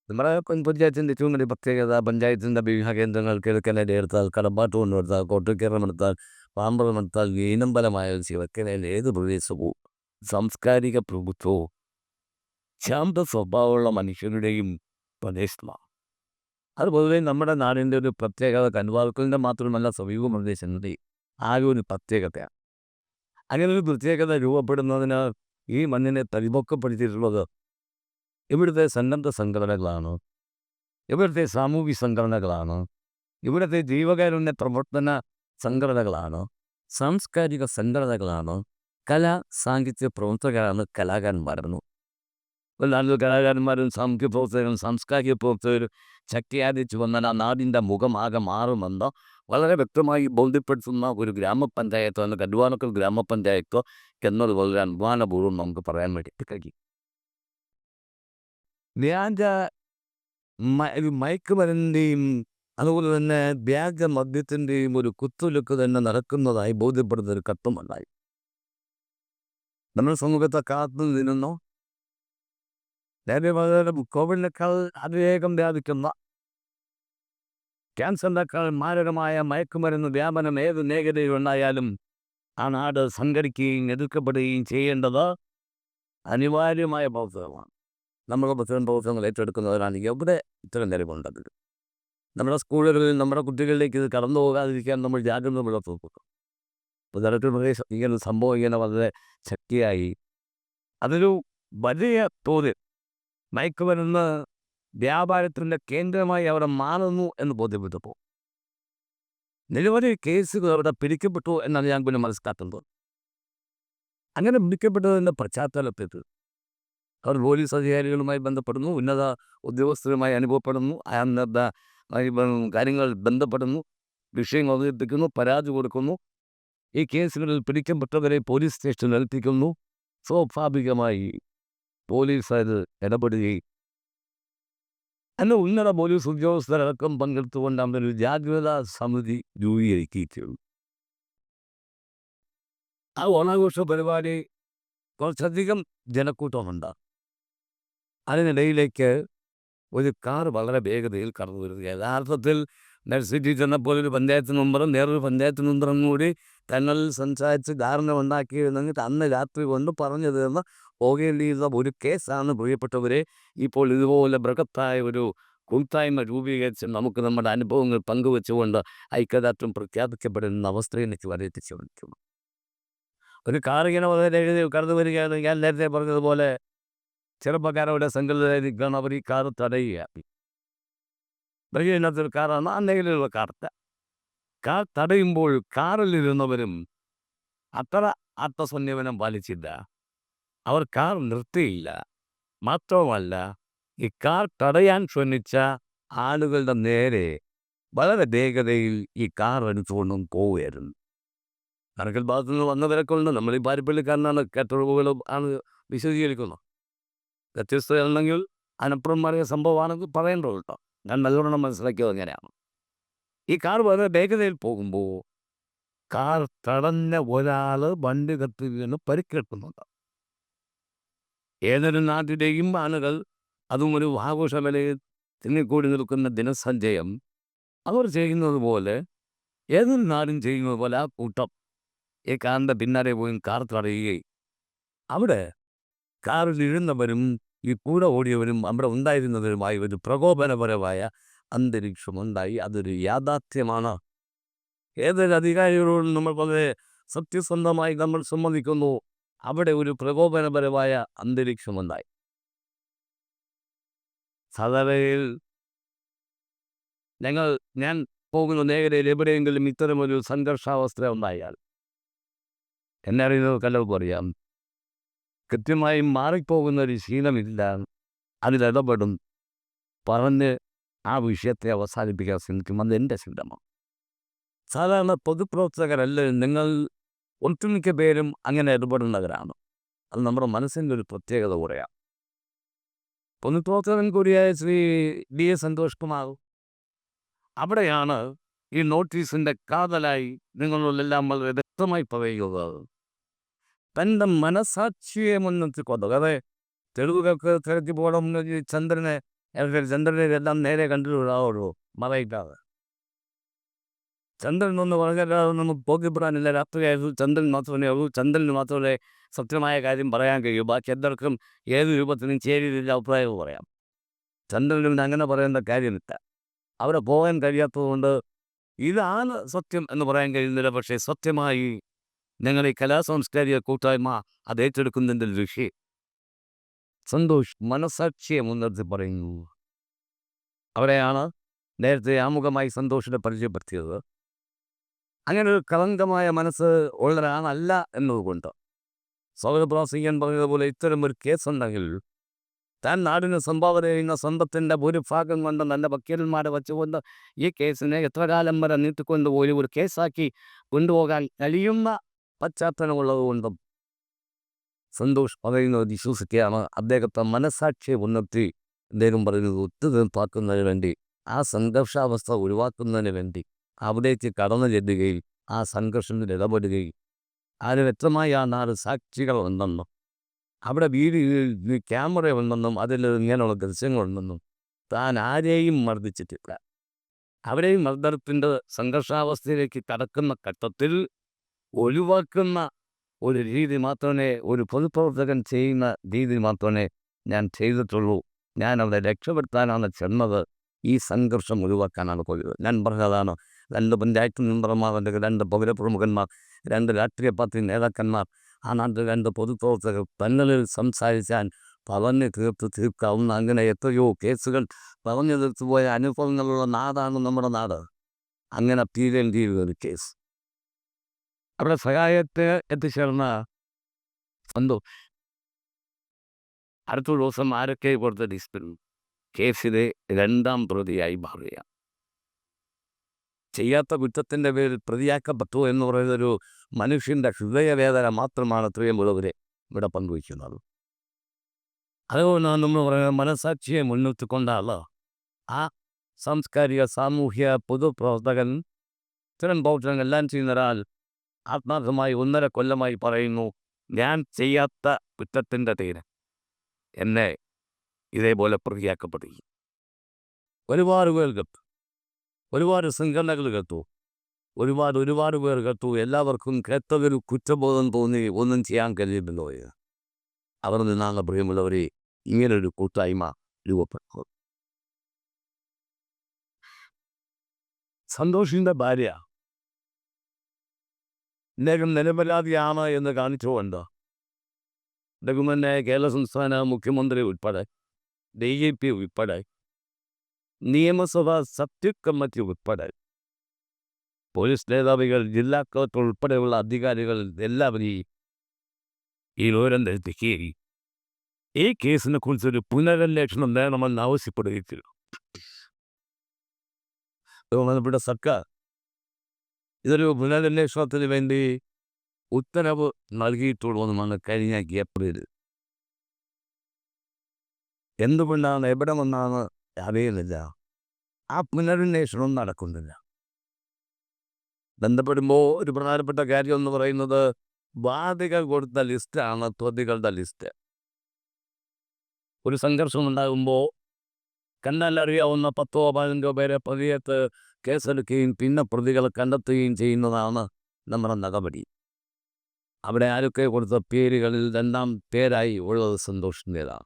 നമ്മുടെ പഞ്ചായത്തിൻ്റെ ഏറ്റവും വലിയ പ്രത്യേകത, പഞ്ചായത്തിൻ്റെ വിവിധ കേന്ദ്രങ്ങൾ കിഴക്കനേൽ എടുത്താൽ, കടമ്പാട്ടൂർ എടുത്താൽ, കോട്ടക്കരം എടുത്താൽ, പാമ്പളം എടുത്താൽ, വീനമ്പലമായ ശിവക്കനയിൽ ഏത് പ്രദേശവും സാംസ്കാരിക പ്രഭുത്വവും ശാന്ത സ്വഭാവമുള്ള മനുഷ്യരുടെയും പ്രദേശമാണ്. അത് പൊതുവെ നമ്മുടെ നാടിൻ്റെ ഒരു പ്രത്യേകത, കൻവാർക്കലിൻ്റെ മാത്രമല്ല സമീപ പ്രദേശങ്ങളുടെ ആകെ ഒരു പ്രത്യേകതയാണ്. അങ്ങനെ ഒരു പ്രത്യേകത രൂപപ്പെടുന്നതിന് ഈ മണ്ണിനെ പരിപക്വപ്പെടുത്തിയിട്ടുള്ളത് ഇവിടുത്തെ സന്നദ്ധ സംഘടനകളാണ്, ഇവിടുത്തെ സാമൂഹ്യ സംഘടനകളാണ്, ഇവിടുത്തെ ജീവകാരുണ്യ പ്രവർത്തന സംഘടനകളാണ്, സാംസ്കാരിക സംഘടനകളാണ്, കലാ സാഹിത്യ പ്രവർത്തകരാണ് കലാകാരന്മാരെന്നു. നാട്ടിൽ കലാകാരന്മാരും സാമൂഹ്യ പ്രവർത്തകരും സാംസ്കാരിക പ്രവർത്തകരും ശക്തിയാർജിച്ചു വന്നാൽ ആ നാടിൻ്റെ മുഖമാകെ മാറുമെന്ന് വളരെ വ്യക്തമായി ബോധ്യപ്പെടുത്തുന്ന ഒരു ഗ്രാമപഞ്ചായത്താണ് കല്ലുവാനക്കൽ ഗ്രാമപഞ്ചായത്ത് എന്നത് വളരെ അഭിമാനപൂർവ്വം നമുക്ക് പറയാൻ വേണ്ടിയിട്ട് കഴിയും. വ്യാജ മയക്കുമരുന്നിൻ്റെയും അതുപോലെ തന്നെ വ്യാജ മദ്യത്തിൻ്റെയും ഒരു കുത്തൊഴുക്ക് തന്നെ നടക്കുന്നതായി ബോധ്യപ്പെടുന്ന ഒരു ഘട്ടമുണ്ടായി. നമ്മുടെ സമൂഹത്തെ കാത്തു നിന്നോ നേരെ കോവിഡിനേക്കാൾ അതിവേഗം വ്യാപിക്കുന്ന ക്യാൻസറിനേക്കാൾ മാരകമായ മയക്കുമരുന്ന് വ്യാപനം ഏത് മേഖലയിലുണ്ടായാലും ആ നാട് സംഘടിക്കുകയും എതിർക്കപ്പെടുകയും ചെയ്യേണ്ടത് അനിവാര്യമായ പ്രവർത്തനമാണ്. നമ്മുടെ പ്രത്യേകം പ്രവർത്തനങ്ങൾ ഏറ്റെടുക്കുന്നവരാണ് എവിടെ ഇത്തരം നിലവുണ്ടത്. നമ്മുടെ സ്കൂളുകളിൽ നമ്മുടെ കുട്ടികളിലേക്ക് ഇത് കടന്നു പോകാതിരിക്കാൻ നമ്മൾ ജാഗ്രത പുലർത്തുന്നു. തരത്തിലുള്ള ഇങ്ങനെ സംഭവം ഇങ്ങനെ വളരെ ശക്തിയായി അതൊരു വലിയ തോതിൽ മയക്കുമരുന്ന് വ്യാപാരത്തിൻ്റെ കേന്ദ്രമായി അവിടെ മാറുന്നു എന്ന് ബോധ്യപ്പെട്ടപ്പോൾ നിരവധി കേസുകൾ അവിടെ പിടിക്കപ്പെട്ടു എന്നാണ് ഞാൻ പിന്നെ മനസ്സിലാക്കുന്നത്. അങ്ങനെ പിടിക്കപ്പെട്ടതിൻ്റെ പശ്ചാത്തലത്തിൽ അവർ പോലീസ് അധികാരികളുമായി ബന്ധപ്പെടുന്നു, ഉന്നത ഉദ്യോഗസ്ഥരുമായി അനുഭവപ്പെടുന്നു, കാര്യങ്ങൾ ബന്ധപ്പെടുന്നു, വിഷയം അവതരിപ്പിക്കുന്നു, പരാതി കൊടുക്കുന്നു. ഈ കേസുകളിൽ പിടിക്കപ്പെട്ടവരെ പോലീസ് സ്റ്റേഷനിൽ എത്തിക്കുന്നു. സ്വാഭാവികമായി പോലീസ് അത് ഇടപെടുകയും അന്ന് ഉന്നത പോലീസ് ഉദ്യോഗസ്ഥരടക്കം പങ്കെടുത്തുകൊണ്ട് അവരൊരു ജാഗ്രതാ സമിതി രൂപീകരിക്കുകയും ചെയ്തു. ആ ഓണാഘോഷ പരിപാടി കുറച്ചധികം ജനക്കൂട്ടമുണ്ട്. അതിനിടയിലേക്ക് ഒരു കാർ വളരെ വേഗതയിൽ കടന്നു വരുന്നത്. യഥാർത്ഥത്തിൽ നഴ്സിറ്റി ചെന്നപ്പോൾ ഒരു പഞ്ചായത്ത് മെമ്പറും വേറൊരു പഞ്ചായത്ത് മെമ്പറും കൂടി തങ്ങളിൽ സംസാരിച്ച് ധാരണ ഉണ്ടാക്കിയിരുന്നെങ്കിൽ അന്ന് രാത്രി കൊണ്ട് പറഞ്ഞു തീർന്ന് പോകേണ്ടിയിരുന്ന ഒരു കേസാണ് പ്രിയപ്പെട്ടവരെ. ഇപ്പോൾ ഇതുപോലെ ബൃഹത്തായ ഒരു കൂട്ടായ്മ രൂപീകരിച്ച് നമുക്ക് നമ്മുടെ അനുഭവങ്ങൾ പങ്കുവെച്ചുകൊണ്ട് ഐക്യദാർഢ്യം പ്രഖ്യാപിക്കപ്പെടുന്ന അവസ്ഥയിലേക്ക് വരെ എത്തിച്ചുകൊണ്ടിരിക്കുന്നു. ഒരു കാറിങ്ങനെ വളരെ കടന്നു വരികയാണ്. ഞാൻ നേരത്തെ പറഞ്ഞതുപോലെ ചെറുപ്പക്കാരവിടെ സംഘടിതരായിരിക്കണം. അവർ ഈ കാർ തടയുക. ഇന്നത്തൊരു കാറാണ് അല്ലെങ്കിലുള്ള കാർ തടയുമ്പോൾ കാറിലിരുന്നവരും അത്ര ആത്മസംയമനം പാലിച്ചില്ല. അവർ കാർ നിർത്തിയില്ല. മാത്രവുമല്ല ഈ കാർ തടയാൻ ശ്രമിച്ച ആളുകളുടെ നേരെ വളരെ വേഗതയിൽ ഈ കാർ എടുത്തുകൊണ്ടും പോവുകയായിരുന്നു. കണക്കൽ ഭാഗത്തു നിന്ന് വന്നവരൊക്കെ നമ്മൾ ഈ പാരിപ്പള്ളിക്കാരനാണ് കേട്ടറിവുകളും ആണ് വിശദീകരിക്കുന്നത്. വ്യത്യസ്തമാണെങ്കിൽ അതിനപ്പുറം മാറിയ സംഭവമാണെങ്കിൽ പറയേണ്ടത് കേട്ടോ. ഞാൻ നല്ലോണം മനസ്സിലാക്കിയത് അങ്ങനെയാണ്. ഈ കാർ വളരെ വേഗതയിൽ പോകുമ്പോൾ കാർ തടഞ്ഞ ഒരാൾ വണ്ടി കത്തി വീണ് പരിക്കേൽക്കുന്നുണ്ട്. ഏതൊരു നാട്ടിലെയും ആളുകൾ, അതും ഒരു ആഘോഷവേളയിൽ തിങ്ങിക്കൂടി നിൽക്കുന്ന ദിനസഞ്ചയം അവർ ചെയ്യുന്നത് പോലെ, ഏതൊരു നാടും ചെയ്യുന്നത് പോലെ ആ കൂട്ടം ഈ കാറിൻ്റെ പിന്നാലെ പോയി കാർ തടയുകയും അവിടെ കാറിലിരുന്നവരും ഈ കൂടെ ഓടിയവരും അവിടെ ഉണ്ടായിരുന്നവരുമായി ഒരു പ്രകോപനപരമായ അന്തരീക്ഷമുണ്ടായി. അതൊരു യാഥാർത്ഥ്യമാണ്. ഏതൊരു അധികാരികളോടും നമ്മൾ വളരെ സത്യസന്ധമായി നമ്മൾ സമ്മതിക്കുന്നു, അവിടെ ഒരു പ്രകോപനപരമായ അന്തരീക്ഷമുണ്ടായി. സാധാരണയിൽ ഞാൻ പോകുന്ന മേഖലയിൽ എവിടെയെങ്കിലും ഇത്തരമൊരു സംഘർഷാവസ്ഥ ഉണ്ടായാൽ എന്നെ അറിയുന്നവർക്ക് എല്ലാവർക്കും അറിയാം, കൃത്യമായി മാറിപ്പോകുന്ന ഒരു ശീലമില്ല. അതിലിടപെടും, പറഞ്ഞ് ആ വിഷയത്തെ അവസാനിപ്പിക്കാൻ ശ്രമിക്കും. അത് എൻ്റെ ശീലമാണ്. സാധാരണ പൊതുപ്രവർത്തകരല്ല, നിങ്ങൾ ഒട്ടുമിക്ക പേരും അങ്ങനെ ഇടപെടുന്നവരാണ്. അത് നമ്മുടെ മനസ്സിൻ്റെ ഒരു പ്രത്യേകത കൂടെയാണ്. പൊതുപ്രവർത്തകൻ കൂടിയായ ശ്രീ D.A. സന്തോഷ് കുമാർ അവിടെയാണ് ഈ നോട്ടീസിൻ്റെ കാതലായി നിങ്ങളെല്ലാം വളരെ വ്യക്തമായി പറയുന്നത്. തൻ്റെ മനസാക്ഷിയെ മുൻനിർത്തിക്കൊണ്ട്, അതെ തെളിവുകൾക്ക് തിരക്കി പോകണം. ചന്ദ്രനെ എല്ലാം നേരെ കണ്ടിട്ടുള്ളൂ, മറയില്ലാതെ. ചന്ദ്രൻ എന്ന് പറഞ്ഞാൽ നമുക്ക് ബോധ്യപ്പെടാനില്ല. രാത്രിയായിരുന്നു, ചന്ദ്രൻ മാത്രമേ ഉള്ളൂ. ചന്ദ്രന് മാത്രമേ സത്യമായ കാര്യം പറയാൻ കഴിയൂ. ബാക്കി എല്ലാവർക്കും ഏത് രൂപത്തിനും ചേരിയില്ല അഭിപ്രായവും പറയാം. ചന്ദ്രനും അങ്ങനെ പറയേണ്ട കാര്യമില്ല. അവിടെ പോകാൻ കഴിയാത്തതുകൊണ്ട് ഇതാണ് സത്യം എന്ന് പറയാൻ കഴിയുന്നില്ല. പക്ഷേ സത്യമായി ഞങ്ങൾ ഈ കലാസാംസ്കാരിക കൂട്ടായ്മ അത് ഏറ്റെടുക്കുന്നതിൻ്റെ ഋഷി സന്തോഷ് മനസാക്ഷിയെ മുൻനിർത്തി പറയുന്നു. അവിടെയാണ് നേരത്തെ ആമുഖമായി സന്തോഷിനെ പരിചയപ്പെടുത്തിയത്. അങ്ങനെ ഒരു കളങ്കമായ മനസ്സ് ഉള്ള ഒരാളല്ല എന്നതുകൊണ്ട് സൗരഭ്രാസികൻ പറഞ്ഞതുപോലെ ഇത്തരം ഒരു കേസുണ്ടെങ്കിൽ താൻ നാടിന് സംഭാവന ചെയ്യുന്ന സമ്പത്തിൻ്റെ ഒരു ഭാഗം കൊണ്ട് നല്ല വക്കീലന്മാരെ വച്ചുകൊണ്ട് ഈ കേസിനെ എത്ര കാലം വരെ നീട്ടിക്കൊണ്ടുപോയി ഒരു കേസാക്കി കൊണ്ടുപോകാൻ കഴിയുന്ന പശ്ചാത്തലമുള്ളതുകൊണ്ടും സന്തോഷ് പറയുന്നത് വിശ്വസിക്കുകയാണ്. അദ്ദേഹത്തെ മനസാക്ഷിയെ ഉന്നത്തി അദ്ദേഹം പറയുന്നത് ഒത്തുതീർപ്പാക്കുന്നതിന് വേണ്ടി, ആ സംഘർഷാവസ്ഥ ഒഴിവാക്കുന്നതിന് വേണ്ടി അവിടേക്ക് കടന്നു ചെല്ലുകയും ആ സംഘർഷത്തിൽ ഇടപെടുകയും അതിന് വ്യക്തമായി ആ 4 സാക്ഷികൾ ഉണ്ടെന്നും അവിടെ ക്യാമറ ഉണ്ടെന്നും അതിൽ ഇങ്ങനെയുള്ള ദൃശ്യങ്ങളുണ്ടെന്നും താൻ ആരെയും മർദ്ദിച്ചിട്ടില്ല. അവരെയും മർദ്ദനത്തിൻ്റെ സംഘർഷാവസ്ഥയിലേക്ക് കടക്കുന്ന ഘട്ടത്തിൽ ഒഴിവാക്കുന്ന ഒരു രീതി മാത്രമേ, ഒരു പൊതുപ്രവർത്തകൻ ചെയ്യുന്ന രീതി മാത്രമേ ഞാൻ ചെയ്തിട്ടുള്ളൂ. ഞാൻ അവരെ രക്ഷപ്പെടുത്താനാണ് ചെന്നത്, ഈ സംഘർഷം ഒഴിവാക്കാനാണ് പോയത്. ഞാൻ പറഞ്ഞതാണ്, 2 പഞ്ചായത്ത് മെമ്പർമാർ, അല്ലെങ്കിൽ 2 പൗരപ്രമുഖന്മാർ, 2 രാഷ്ട്രീയ പാർട്ടി നേതാക്കന്മാർ, ആ നാട്ടിൽ 2 പൊതുപ്രവർത്തകർ തങ്ങളിൽ സംസാരിച്ചാൽ പറഞ്ഞു തീർക്കാവുന്ന അങ്ങനെ എത്രയോ കേസുകൾ പറഞ്ഞു തീർത്തുപോയ അനുഭവങ്ങളുള്ള നാടാണ് നമ്മുടെ നാട്. അങ്ങനെ തീരേണ്ടി ഒരു കേസ് അവിടെ സഹായത്തെ എത്തിച്ചേർന്ന സന്തോഷ് അടുത്ത ദിവസം ആരൊക്കെ കൊടുത്ത ഡിസ്പിൻ കേസിലെ 2ാം പ്രതിയായി മാറുകയാണ്. ചെയ്യാത്ത കുറ്റത്തിൻ്റെ പേരിൽ പ്രതിയാക്കപ്പെട്ടു എന്ന് പറയുന്നൊരു മനുഷ്യൻ്റെ ഹൃദയവേദന മാത്രമാണ് പ്രിയമുള്ളവരെ ഇവിടെ പങ്കുവയ്ക്കുന്നത്. അതുകൊണ്ടാണ് നമ്മൾ പറയുന്നത്, മനസാക്ഷിയെ മുൻനിർത്തിക്കൊണ്ടാണ് ആ സാംസ്കാരിക സാമൂഹ്യ പൊതുപ്രവർത്തകൻ ഇത്തരം പ്രവർത്തനങ്ങൾ എല്ലാം ചെയ്യുന്ന ഒരാൾ ആത്മാർത്ഥമായി 1.5 കൊല്ലമായി പറയുന്നു, ഞാൻ ചെയ്യാത്ത കുറ്റത്തിൻ്റെ പേര് എന്നെ ഇതേപോലെ പ്രതിയാക്കപ്പെടുകയും. ഒരുപാട് പേർ കത്തു, ഒരുപാട് സംഘടനകൾ കത്തു, ഒരുപാട് പേർ കത്തു. എല്ലാവർക്കും കേട്ടതൊരു കുറ്റബോധം തോന്നി, ഒന്നും ചെയ്യാൻ കഴിയുമല്ലോ. അവർ നിന്നാണ് പ്രിയമുള്ളവരെ ഇങ്ങനൊരു കൂട്ടായ്മ രൂപപ്പെട്ടത്. സന്തോഷിൻ്റെ ഭാര്യ അദ്ദേഹം നിരപരാധിയാണ് എന്ന് കാണിച്ചുകൊണ്ട് അദ്ദേഹം തന്നെ കേരള സംസ്ഥാന മുഖ്യമന്ത്രി ഉൾപ്പെടെ, DGP ഉൾപ്പെടെ, നിയമസഭാ സബ്ജക്ട് കമ്മിറ്റി ഉൾപ്പെടെ, പോലീസ് മേധാവികൾ, ജില്ലാ കളക്ടർ ഉൾപ്പെടെയുള്ള അധികാരികൾ എല്ലാവരെയും ഈ വിവരം ധരിപ്പിക്കുകയും ഈ കേസിനെ കുറിച്ചൊരു പുനരന്വേഷണം വേണമെന്ന് ആവശ്യപ്പെടുകയും ബഹുമാനപ്പെട്ട സർക്കാർ ഇതൊരു പുനരന്വേഷണത്തിന് വേണ്ടി ഉത്തരവ് നൽകിയിട്ടുള്ളതുമാണ് കഴിഞ്ഞ ഏപ്രിൽ. എന്തുകൊണ്ടാണ്, എവിടെ നിന്നാണ് അറിയുന്നില്ല. ആ പുനരന്വേഷണം നടക്കുന്നില്ല. ബന്ധപ്പെടുമ്പോൾ ഒരു പ്രധാനപ്പെട്ട കാര്യം എന്ന് പറയുന്നത്, വാദികൾ കൊടുത്ത ലിസ്റ്റാണ് പ്രതികളുടെ ലിസ്റ്റ്. ഒരു സംഘർഷം ഉണ്ടാകുമ്പോൾ കണ്ടാൽ അറിയാവുന്ന 10-15 പേരെ പ്രതിയത്ത് കേസെടുക്കുകയും പിന്നെ പ്രതികളെ കണ്ടെത്തുകയും ചെയ്യുന്നതാണ് നമ്മുടെ നടപടി. അവിടെ ആരൊക്കെ കൊടുത്ത പേരുകളിൽ 2ാം പേരായി ഉള്ളത് സന്തോഷിൻ്റേതാണ്.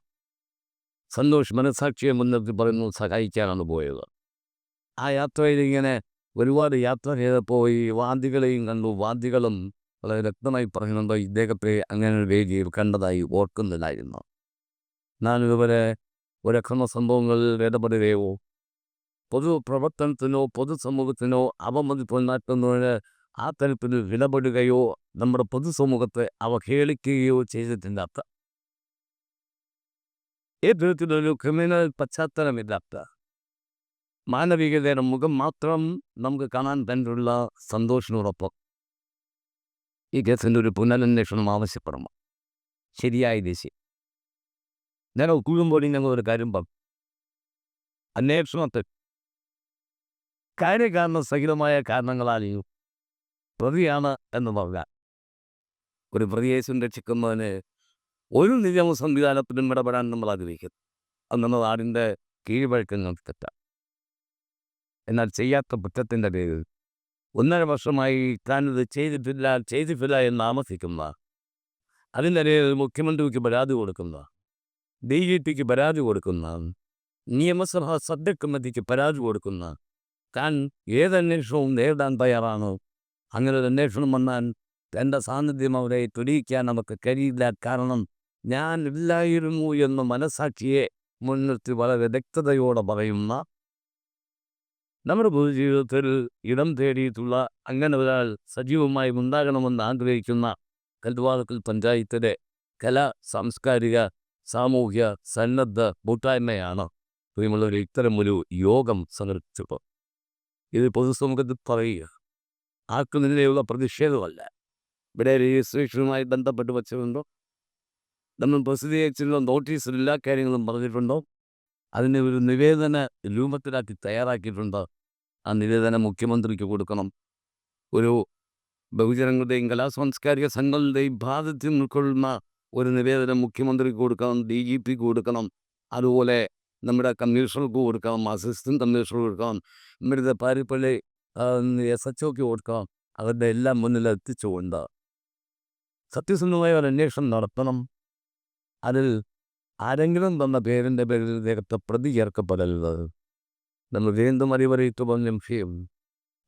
സന്തോഷ് മനസാക്ഷിയെ മുൻനിർത്തി പറയുന്നു, സഹായിക്കാനാണ് പോയത്. ആ യാത്രയിൽ ഇങ്ങനെ ഒരുപാട് യാത്ര ചെയ്തപ്പോൾ ഈ വാദികളെയും കണ്ടു. വാദികളും വളരെ വ്യക്തമായി പറയുന്നുണ്ടോ, ഇദ്ദേഹത്തെ അങ്ങനെ ഒരു വേദിയിൽ കണ്ടതായി ഓർക്കുന്നില്ലായിരുന്നു. ഞാനിതുവരെ ഒരക്രമ സംഭവങ്ങളിൽ ഇടപെടുകയോ പൊതുപ്രവർത്തനത്തിനോ പൊതുസമൂഹത്തിനോ അവമതിപ്പുണ്ടാക്കുന്നതിന് ആ തരത്തിൽ ഇടപെടുകയോ നമ്മുടെ പൊതുസമൂഹത്തെ അവഹേളിക്കുകയോ ചെയ്തിട്ടില്ലാത്ത, ഈ തരത്തിലൊരു ക്രിമിനൽ പശ്ചാത്തലമില്ലാത്ത, മാനവികതയുടെ മുഖം മാത്രം നമുക്ക് കാണാൻ തന്നെയുള്ള സന്തോഷിനോടൊപ്പം ഈ കേസിൻ്റെ ഒരു പുനരന്വേഷണം ആവശ്യപ്പെടണം. ശരിയായ ദിശ ഞാൻ ഒക്കുമ്പോൾ ഞങ്ങൾ ഒരു കാര്യം പറഞ്ഞു, അന്വേഷണത്തിൽ കാര്യകാരണ സഹിതമായ കാരണങ്ങളാലെയും പ്രതിയാണ് എന്ന് പറഞ്ഞാൽ ഒരു പ്രതിയെ സംരക്ഷിക്കുന്നതിന് ഒരു നിയമ സംവിധാനത്തിലും ഇടപെടാൻ നമ്മൾ ആഗ്രഹിക്കുന്നു. അത് നമ്മൾ നാടിൻ്റെ കീഴ്വഴക്കങ്ങൾക്ക് തെറ്റാം. എന്നാൽ ചെയ്യാത്ത കുറ്റത്തിൻ്റെ പേരിൽ 1.5 വർഷമായി താനിത് ചെയ്തിട്ടില്ല എന്ന് ആമസിക്കുന്ന, അതിൻ്റെ പേരിൽ മുഖ്യമന്ത്രിക്ക് പരാതി കൊടുക്കുന്ന, DGPക്ക് പരാതി കൊടുക്കുന്ന, നിയമസഭാ സബ്ജക്ട് കമ്മിറ്റിക്ക് പരാതി കൊടുക്കുന്ന, താൻ ഏതന്വേഷണവും നേരിടാൻ തയ്യാറാണ്. അങ്ങനെ ഒരു അന്വേഷണം വന്നാൽ എൻ്റെ സാന്നിധ്യം അവിടെ തെളിയിക്കാൻ നമുക്ക് കഴിയില്ല. കാരണം ഞാൻ ഇല്ലായിരുന്നു എന്ന് മനസാക്ഷിയെ മുൻനിർത്തി വളരെ വ്യക്തതയോടെ പറയുന്ന നമ്മുടെ പൊതുജീവിതത്തിൽ ഇടം തേടിയിട്ടുള്ള അങ്ങനെ ഒരാൾ സജീവമായി ഉണ്ടാകണമെന്ന് ആഗ്രഹിക്കുന്ന കൽവാതുക്കൽ പഞ്ചായത്തിലെ കലാ സാംസ്കാരിക സാമൂഹ്യ സന്നദ്ധ കൂട്ടായ്മയാണ് പ്രിയമുള്ളവർ ഇത്തരമൊരു യോഗം സംഘടിപ്പിച്ചപ്പോൾ. ഇത് പൊതുസമൂഹത്തിൽ പറയുക ആർക്കുമെതിരെയുള്ള പ്രതിഷേധമല്ല. ഇവിടെ രജിസ്ട്രേഷനുമായി ബന്ധപ്പെട്ട് വച്ചുകൊണ്ടോ നമ്മൾ പ്രസിദ്ധീകരിച്ചിട്ടുള്ള നോട്ടീസിൽ എല്ലാ കാര്യങ്ങളും പറഞ്ഞിട്ടുണ്ടോ, അതിന് ഒരു നിവേദന രൂപത്തിലാക്കി തയ്യാറാക്കിയിട്ടുണ്ട്. ആ നിവേദനം മുഖ്യമന്ത്രിക്ക് കൊടുക്കണം. ഒരു ബഹുജനങ്ങളുടെയും കലാസാംസ്കാരിക സംഘങ്ങളുടെയും ഭാഗത്തിൽ ഉൾക്കൊള്ളുന്ന ഒരു നിവേദനം മുഖ്യമന്ത്രിക്ക് കൊടുക്കണം, DGPക്ക് കൊടുക്കണം, അതുപോലെ നമ്മുടെ കമ്മീഷണർക്ക് കൊടുക്കണം, അസിസ്റ്റന്റ് കമ്മീഷണർക്ക് കൊടുക്കണം, ഇവിടുത്തെ പാരിപ്പള്ളി SHOക്ക് കൊടുക്കണം. അവരുടെ എല്ലാം മുന്നിൽ എത്തിച്ചുകൊണ്ട് സത്യസന്ധമായ ഒരു അന്വേഷണം നടത്തണം. അതിൽ ആരെങ്കിലും തന്ന പേരിൻ്റെ പേരിൽ ഇദ്ദേഹത്തെ പ്രതി ചേർക്കപ്പെടരുത്. നമ്മൾ വീണ്ടും അടിവരയിട്ട് പറഞ്ഞ വിഷയം,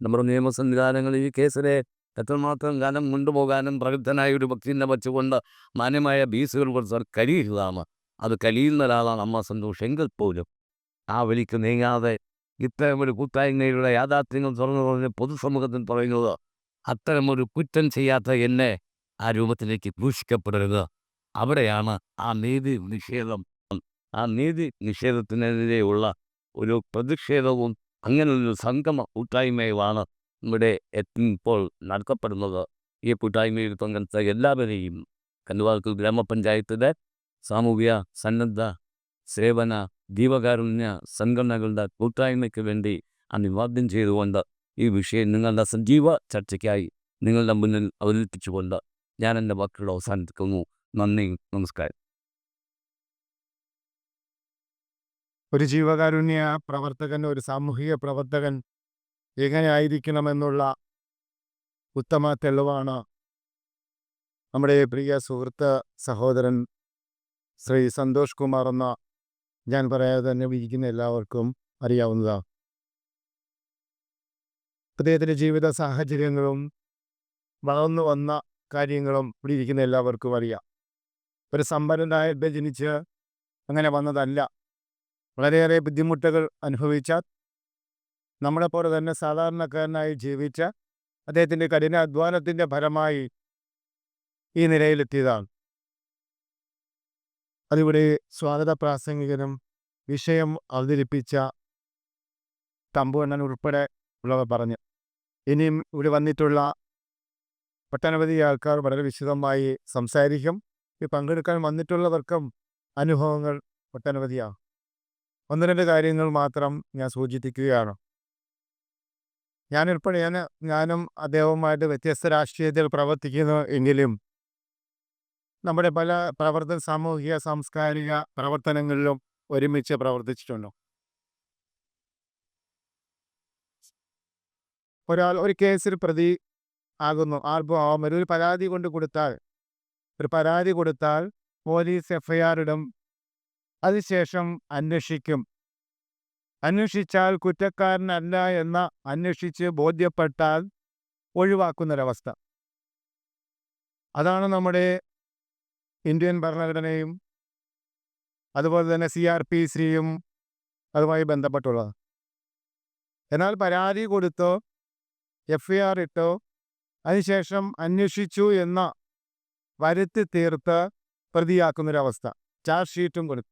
നമ്മുടെ നിയമ സംവിധാനങ്ങൾ ഈ കേസിനെ എത്രമാത്രം കാലം കൊണ്ടുപോകാനും പ്രഗത്ഭനായ ഒരു വ്യക്തിനെ വച്ചുകൊണ്ട് മാന്യമായ ബീസുകൾ കൊടുത്താൽ കഴിയുന്നതാണ്. അത് കഴിയുന്ന ഒരാളാണ് അമ്മ സന്തോഷ്. എങ്കിൽ പോലും ആ വഴിക്ക് നീങ്ങാതെ ഇത്തരമൊരു കൂട്ടായ്മയുടെ യാഥാർത്ഥ്യങ്ങൾ തുറന്നു പറഞ്ഞ് പൊതുസമൂഹത്തിൽ പറയുന്നത് അത്തരമൊരു കുറ്റം ചെയ്യാത്ത എന്നെ ആ രൂപത്തിലേക്ക് ദൂഷിക്കപ്പെടരുത്. അവിടെയാണ് ആ നീതി നിഷേധത്തിനെതിരെയുള്ള ഒരു പ്രതിഷേധവും അങ്ങനെയൊരു സംഗമ കൂട്ടായ്മയുമാണ് ഇവിടെ ഇപ്പോൾ നടത്തപ്പെടുന്നത്. ഈ കൂട്ടായ്മയിൽ പങ്കെടുത്ത എല്ലാവരെയും കല്ലുവാതുക്കൽ ഗ്രാമപഞ്ചായത്തിലെ സാമൂഹ്യ സന്നദ്ധ സേവന ജീവകാരുണ്യ സംഘടനകളുടെ കൂട്ടായ്മയ്ക്ക് വേണ്ടി അഭിവാദ്യം ചെയ്തുകൊണ്ട് ഈ വിഷയം നിങ്ങളുടെ സജീവ ചർച്ചയ്ക്കായി നിങ്ങളുടെ മുന്നിൽ അവതരിപ്പിച്ചുകൊണ്ട് ഞാൻ എൻ്റെ വാക്കുകൾ അവസാനിപ്പിക്കുന്നു. നന്ദി, നമസ്കാരം. ഒരു ജീവകാരുണ്യ പ്രവർത്തകൻ, ഒരു സാമൂഹിക പ്രവർത്തകൻ എങ്ങനെയായിരിക്കണമെന്നുള്ള ഉത്തമ തെളിവാണ് നമ്മുടെ പ്രിയ സുഹൃത്ത് സഹോദരൻ ശ്രീ സന്തോഷ് കുമാർ എന്ന ഞാൻ പറയാതെ തന്നെ ഇരിക്കുന്ന എല്ലാവർക്കും അറിയാവുന്നതാണ്. അദ്ദേഹത്തിൻ്റെ ജീവിത സാഹചര്യങ്ങളും വളർന്നു വന്ന കാര്യങ്ങളും ഇവിടെ ഇരിക്കുന്ന എല്ലാവർക്കും അറിയാം. ഒരു സമ്പന്നനായിട്ട് ജനിച്ച് അങ്ങനെ വന്നതല്ല. വളരെയേറെ ബുദ്ധിമുട്ടുകൾ അനുഭവിച്ച, നമ്മളെപ്പോലെ തന്നെ സാധാരണക്കാരനായി ജീവിച്ച അദ്ദേഹത്തിൻ്റെ കഠിനാധ്വാനത്തിൻ്റെ ഫലമായി ഈ നിലയിലെത്തിയതാണ്. അതിവിടെ സ്വാഗത പ്രാസംഗികനും വിഷയം അവതരിപ്പിച്ച തമ്പുവണ്ണൻ ഉൾപ്പെടെ ഉള്ളവർ പറഞ്ഞു. ഇനിയും ഇവിടെ വന്നിട്ടുള്ള ഒട്ടനവധി ആൾക്കാർ വളരെ വിശദമായി സംസാരിക്കും. ഈ പങ്കെടുക്കാൻ വന്നിട്ടുള്ളവർക്കും അനുഭവങ്ങൾ ഒട്ടനവധിയാണ്. ഒന്ന് രണ്ട് കാര്യങ്ങൾ മാത്രം ഞാൻ സൂചിപ്പിക്കുകയാണ്. ഞാനും അദ്ദേഹവുമായിട്ട് വ്യത്യസ്ത രാഷ്ട്രീയത്തിൽ പ്രവർത്തിക്കുന്നു എങ്കിലും നമ്മുടെ പല സാമൂഹിക സാംസ്കാരിക പ്രവർത്തനങ്ങളിലും ഒരുമിച്ച് പ്രവർത്തിച്ചിട്ടുണ്ട്. ഒരാൾ ഒരു കേസിൽ പ്രതി ആകുന്നു, ഒരു പരാതി കൊടുത്താൽ പോലീസ് FIR ഇടും. അതിനുശേഷം അന്വേഷിച്ചാൽ കുറ്റക്കാരനല്ല എന്ന് അന്വേഷിച്ച് ബോധ്യപ്പെട്ടാൽ ഒഴിവാക്കുന്നൊരവസ്ഥ. അതാണ് നമ്മുടെ ഇന്ത്യൻ ഭരണഘടനയും അതുപോലെ തന്നെ CRPCയും അതുമായി ബന്ധപ്പെട്ടുള്ളത്. എന്നാൽ പരാതി കൊടുത്തോ FIR ഇട്ടോ അതിനുശേഷം അന്വേഷിച്ചു എന്ന വരുത്തി തീർത്ത് പ്രതിയാക്കുന്നൊരവസ്ഥ, ചാർജ് ഷീറ്റും കൊടുക്കും.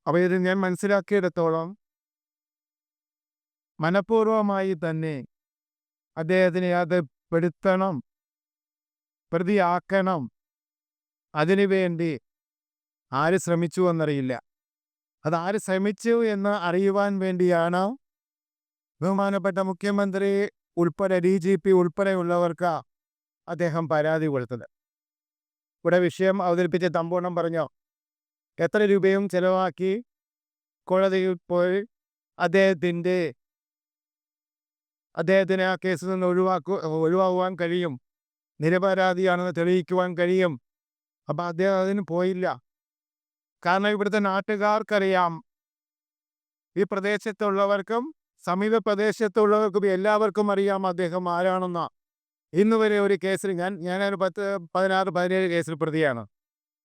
അപ്പോൾ ഇത് ഞാൻ മനസ്സിലാക്കിയിടത്തോളം മനഃപൂർവമായി തന്നെ അദ്ദേഹത്തിനെ അത് പെടുത്തണം, പ്രതിയാക്കണം. അതിനുവേണ്ടി ആര് ശ്രമിച്ചു എന്നറിയില്ല. അതാര് ശ്രമിച്ചു എന്ന് അറിയുവാൻ വേണ്ടിയാണ് ബഹുമാനപ്പെട്ട മുഖ്യമന്ത്രി ഉൾപ്പെടെ DGP ഉൾപ്പെടെയുള്ളവർക്ക് അദ്ദേഹം പരാതി കൊടുത്തത്. ഇവിടെ വിഷയം അവതരിപ്പിച്ച തമ്പോണം പറഞ്ഞു, എത്ര രൂപയും ചെലവാക്കി കോടതിയിൽ പോയി അദ്ദേഹത്തിന് ആ കേസിൽ നിന്ന് ഒഴിവാകുവാൻ കഴിയും, നിരപരാധിയാണെന്ന് തെളിയിക്കുവാൻ കഴിയും. അപ്പം അദ്ദേഹം അതിന് പോയില്ല. കാരണം ഇവിടുത്തെ നാട്ടുകാർക്കറിയാം, ഈ പ്രദേശത്തുള്ളവർക്കും സമീപ പ്രദേശത്തുള്ളവർക്കും എല്ലാവർക്കും അറിയാം അദ്ദേഹം ആരാണെന്ന്. ഇന്ന് വരെ ഒരു കേസിൽ ഞാനൊരു 16-17 കേസിൽ പ്രതിയാണ്.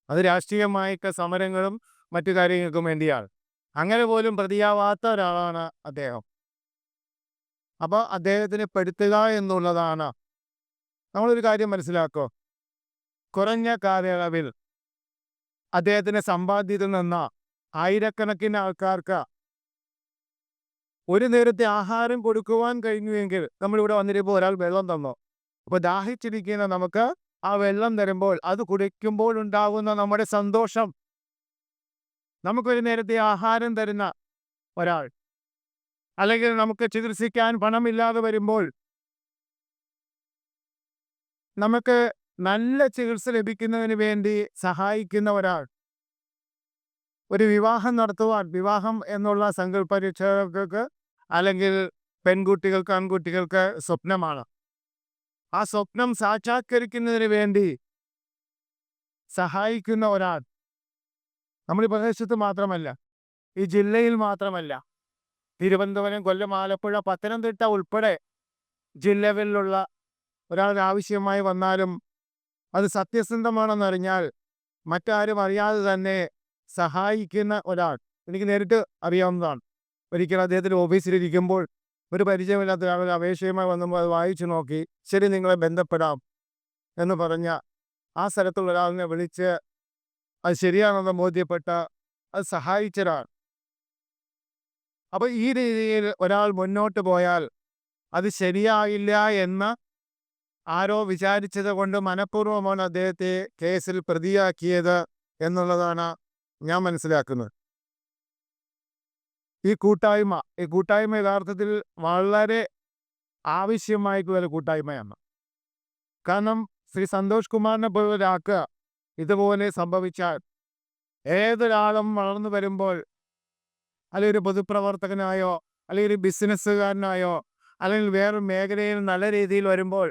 അത് രാഷ്ട്രീയമായിട്ട് സമരങ്ങളും മറ്റു കാര്യങ്ങൾക്കും വേണ്ടിയാണ്. അങ്ങനെ പോലും പ്രതിയാവാത്ത ഒരാളാണ് അദ്ദേഹം. അപ്പോൾ അദ്ദേഹത്തിനെ പെടുത്തുക എന്നുള്ളതാണ്. നമ്മളൊരു കാര്യം മനസ്സിലാക്കുക, കുറഞ്ഞ കാലയളവിൽ അദ്ദേഹത്തിന്റെ സമ്പാദ്യത്തിൽ നിന്ന് ആയിരക്കണക്കിന് ആൾക്കാർക്ക് ഒരു നേരത്തെ ആഹാരം കൊടുക്കുവാൻ കഴിഞ്ഞുവെങ്കിൽ, നമ്മളിവിടെ വന്നിരിപ്പോൾ ഒരാൾ വെള്ളം തന്നു. അപ്പോൾ ദാഹിച്ചിരിക്കുന്ന നമുക്ക് ആ വെള്ളം തരുമ്പോൾ അത് കുടിക്കുമ്പോൾ ഉണ്ടാകുന്ന നമ്മുടെ സന്തോഷം, നമുക്കൊരു നേരത്തെ ആഹാരം തരുന്ന ഒരാൾ, അല്ലെങ്കിൽ നമുക്ക് ചികിത്സിക്കാൻ പണമില്ലാതെ വരുമ്പോൾ നമുക്ക് നല്ല ചികിത്സ ലഭിക്കുന്നതിന് വേണ്ടി സഹായിക്കുന്ന ഒരാൾ, ഒരു വിവാഹം നടത്തുവാൻ, വിവാഹം എന്നുള്ള സങ്കല്പരീക്ഷകൾക്ക് അല്ലെങ്കിൽ പെൺകുട്ടികൾക്ക് ആൺകുട്ടികൾക്ക് സ്വപ്നമാണ്. ആ സ്വപ്നം സാക്ഷാത്കരിക്കുന്നതിന് വേണ്ടി സഹായിക്കുന്ന ഒരാൾ നമ്മൾ ഈ പ്രദേശത്ത് മാത്രമല്ല, ഈ ജില്ലയിൽ മാത്രമല്ല, തിരുവനന്തപുരം, കൊല്ലം, ആലപ്പുഴ, പത്തനംതിട്ട ഉൾപ്പെടെ ജില്ലകളിലുള്ള ഒരാൾക്ക് ആവശ്യമായി വന്നാലും അത് സത്യസന്ധമാണെന്നറിഞ്ഞാൽ മറ്റാരും അറിയാതെ തന്നെ സഹായിക്കുന്ന ഒരാൾ എനിക്ക് നേരിട്ട് അറിയാവുന്നതാണ്. ഒരിക്കൽ അദ്ദേഹത്തിൻ്റെ ഓഫീസിലിരിക്കുമ്പോൾ ഒരു പരിചയമില്ലാത്ത ഒരാൾ അപേക്ഷയുമായി വന്നപ്പോൾ അത് വായിച്ചു നോക്കി, ശരി നിങ്ങളെ ബന്ധപ്പെടാം എന്ന് പറഞ്ഞ ആ സ്ഥലത്തുള്ള ഒരാളിനെ വിളിച്ച് അത് ശരിയാണെന്ന് ബോധ്യപ്പെട്ട അത് സഹായിച്ച ഒരാൾ. അപ്പോൾ ഈ രീതിയിൽ ഒരാൾ മുന്നോട്ട് പോയാൽ അത് ശരിയായില്ല എന്ന് ആരോ വിചാരിച്ചത് കൊണ്ട് മനഃപൂർവ്വമാണ് അദ്ദേഹത്തെ കേസിൽ പ്രതിയാക്കിയത് എന്നുള്ളതാണ് ഞാൻ മനസ്സിലാക്കുന്നത്. ഈ കൂട്ടായ്മ യഥാർത്ഥത്തിൽ വളരെ ആവശ്യമായിട്ടുള്ള ഒരു കൂട്ടായ്മയാണ്. കാരണം ശ്രീ സന്തോഷ് കുമാറിനെ പോലുള്ള ഒരാൾക്ക് ഇതുപോലെ സംഭവിച്ചാൽ, ഏതൊരാളും വളർന്നു വരുമ്പോൾ, അല്ലെങ്കിൽ ഒരു പൊതുപ്രവർത്തകനായോ അല്ലെങ്കിൽ ഒരു ബിസിനസ്സുകാരനായോ അല്ലെങ്കിൽ വേറൊരു മേഖലയിൽ നല്ല രീതിയിൽ വരുമ്പോൾ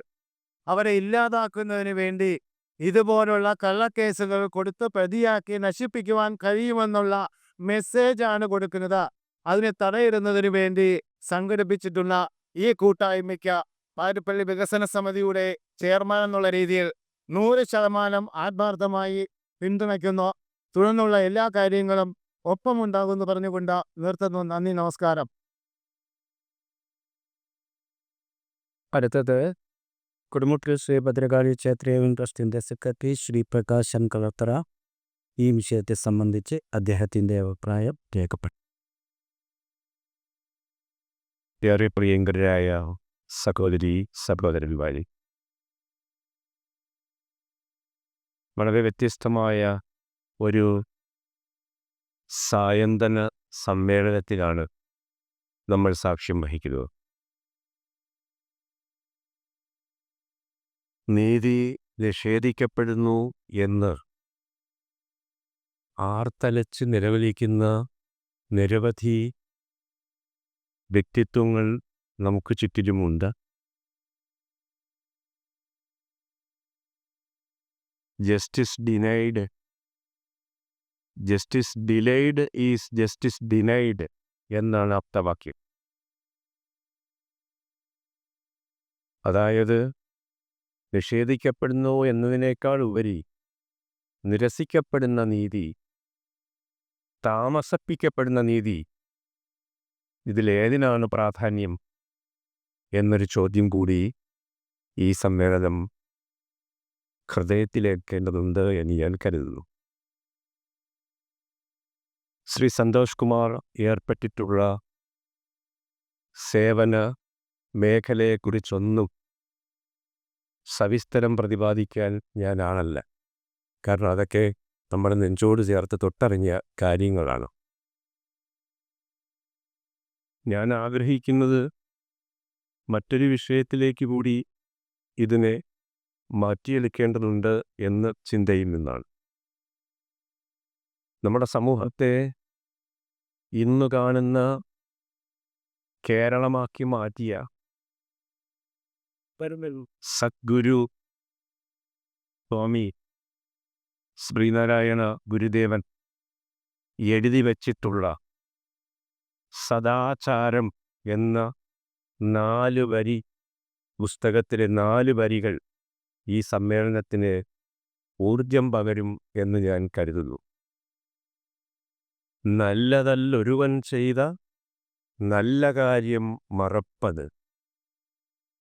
അവരെ ഇല്ലാതാക്കുന്നതിന് വേണ്ടി ഇതുപോലുള്ള കള്ളക്കേസുകൾ കൊടുത്ത് പ്രതിയാക്കി നശിപ്പിക്കുവാൻ കഴിയുമെന്നുള്ള മെസ്സേജാണ് കൊടുക്കുന്നത്. അതിനെ തടയിടുന്നതിന് വേണ്ടി സംഘടിപ്പിച്ചിട്ടുള്ള ഈ കൂട്ടായ്മയ്ക്ക് പാരിപ്പള്ളി വികസന സമിതിയുടെ ചെയർമാൻ എന്നുള്ള രീതിയിൽ 100% ആത്മാർത്ഥമായി പിന്തുണയ്ക്കുന്നു. തുടർന്നുള്ള എല്ലാ കാര്യങ്ങളും ഒപ്പമുണ്ടാകുമെന്ന് പറഞ്ഞുകൊണ്ട് നിർത്തുന്നു. നന്ദി, നമസ്കാരം. അടുത്തത് കൊടുമുട്ടൽ ശ്രീ ഭദ്രകാളി ക്ഷേത്രേവൻ ട്രസ്റ്റിൻ്റെ സെക്രട്ടറി ശ്രീ പ്രകാശൻ കളത്തറ ഈ വിഷയത്തെ സംബന്ധിച്ച് അദ്ദേഹത്തിൻ്റെ അഭിപ്രായം രേഖപ്പെട്ടു. ഏറെ പ്രിയങ്കരായ സഹോദരന്മാരെ, വളരെ വ്യത്യസ്തമായ ഒരു സായന്തന സമ്മേളനത്തിലാണ് നമ്മൾ സാക്ഷ്യം വഹിക്കുന്നത്. നീതി നിഷേധിക്കപ്പെടുന്നു എന്ന് ആർത്തലച്ച് നിലവിളിക്കുന്ന നിരവധി വ്യക്തിത്വങ്ങൾ നമുക്ക് ചുറ്റിലുമുണ്ട്. Justice delayed is justice denied എന്നാണ് ആപ്തവാക്യം. അതായത് നിഷേധിക്കപ്പെടുന്നു എന്നതിനേക്കാൾ ഉപരി നിരസിക്കപ്പെടുന്ന നീതി, താമസിപ്പിക്കപ്പെടുന്ന നീതി, ഇതിലേതിനാണ് പ്രാധാന്യം എന്നൊരു ചോദ്യം കൂടി ഈ സമ്മേളനം ഹൃദയത്തിലേക്കേണ്ടതുണ്ട് എന്ന് ഞാൻ കരുതുന്നു. ശ്രീ സന്തോഷ് കുമാർ ഏർപ്പെട്ടിട്ടുള്ള സേവന മേഖലയെക്കുറിച്ചൊന്നും സവിസ്തരം പ്രതിപാദിക്കാൻ ഞാനാണല്ല. കാരണം അതൊക്കെ നമ്മുടെ നെഞ്ചോട് ചേർത്ത് തൊട്ടറിഞ്ഞ കാര്യങ്ങളാണ്. ഞാൻ ആഗ്രഹിക്കുന്നത് മറ്റൊരു വിഷയത്തിലേക്ക് കൂടി ഇതിനെ മാറ്റിയെടുക്കേണ്ടതുണ്ട് എന്ന ചിന്തയിൽ നിന്നാണ്. നമ്മുടെ സമൂഹത്തെ ഇന്നു കാണുന്ന കേരളമാക്കി മാറ്റിയ സദ്ഗുരു സ്വാമി ശ്രീനാരായണ ഗുരുദേവൻ എഴുതി വച്ചിട്ടുള്ള സദാചാരം എന്ന 4 വരി പുസ്തകത്തിലെ 4 വരികൾ ഈ സമ്മേളനത്തിന് ഊർജം പകരും എന്ന് ഞാൻ കരുതുന്നു. നല്ലതല്ലൊരുവൻ ചെയ്ത നല്ല കാര്യം മറപ്പത്,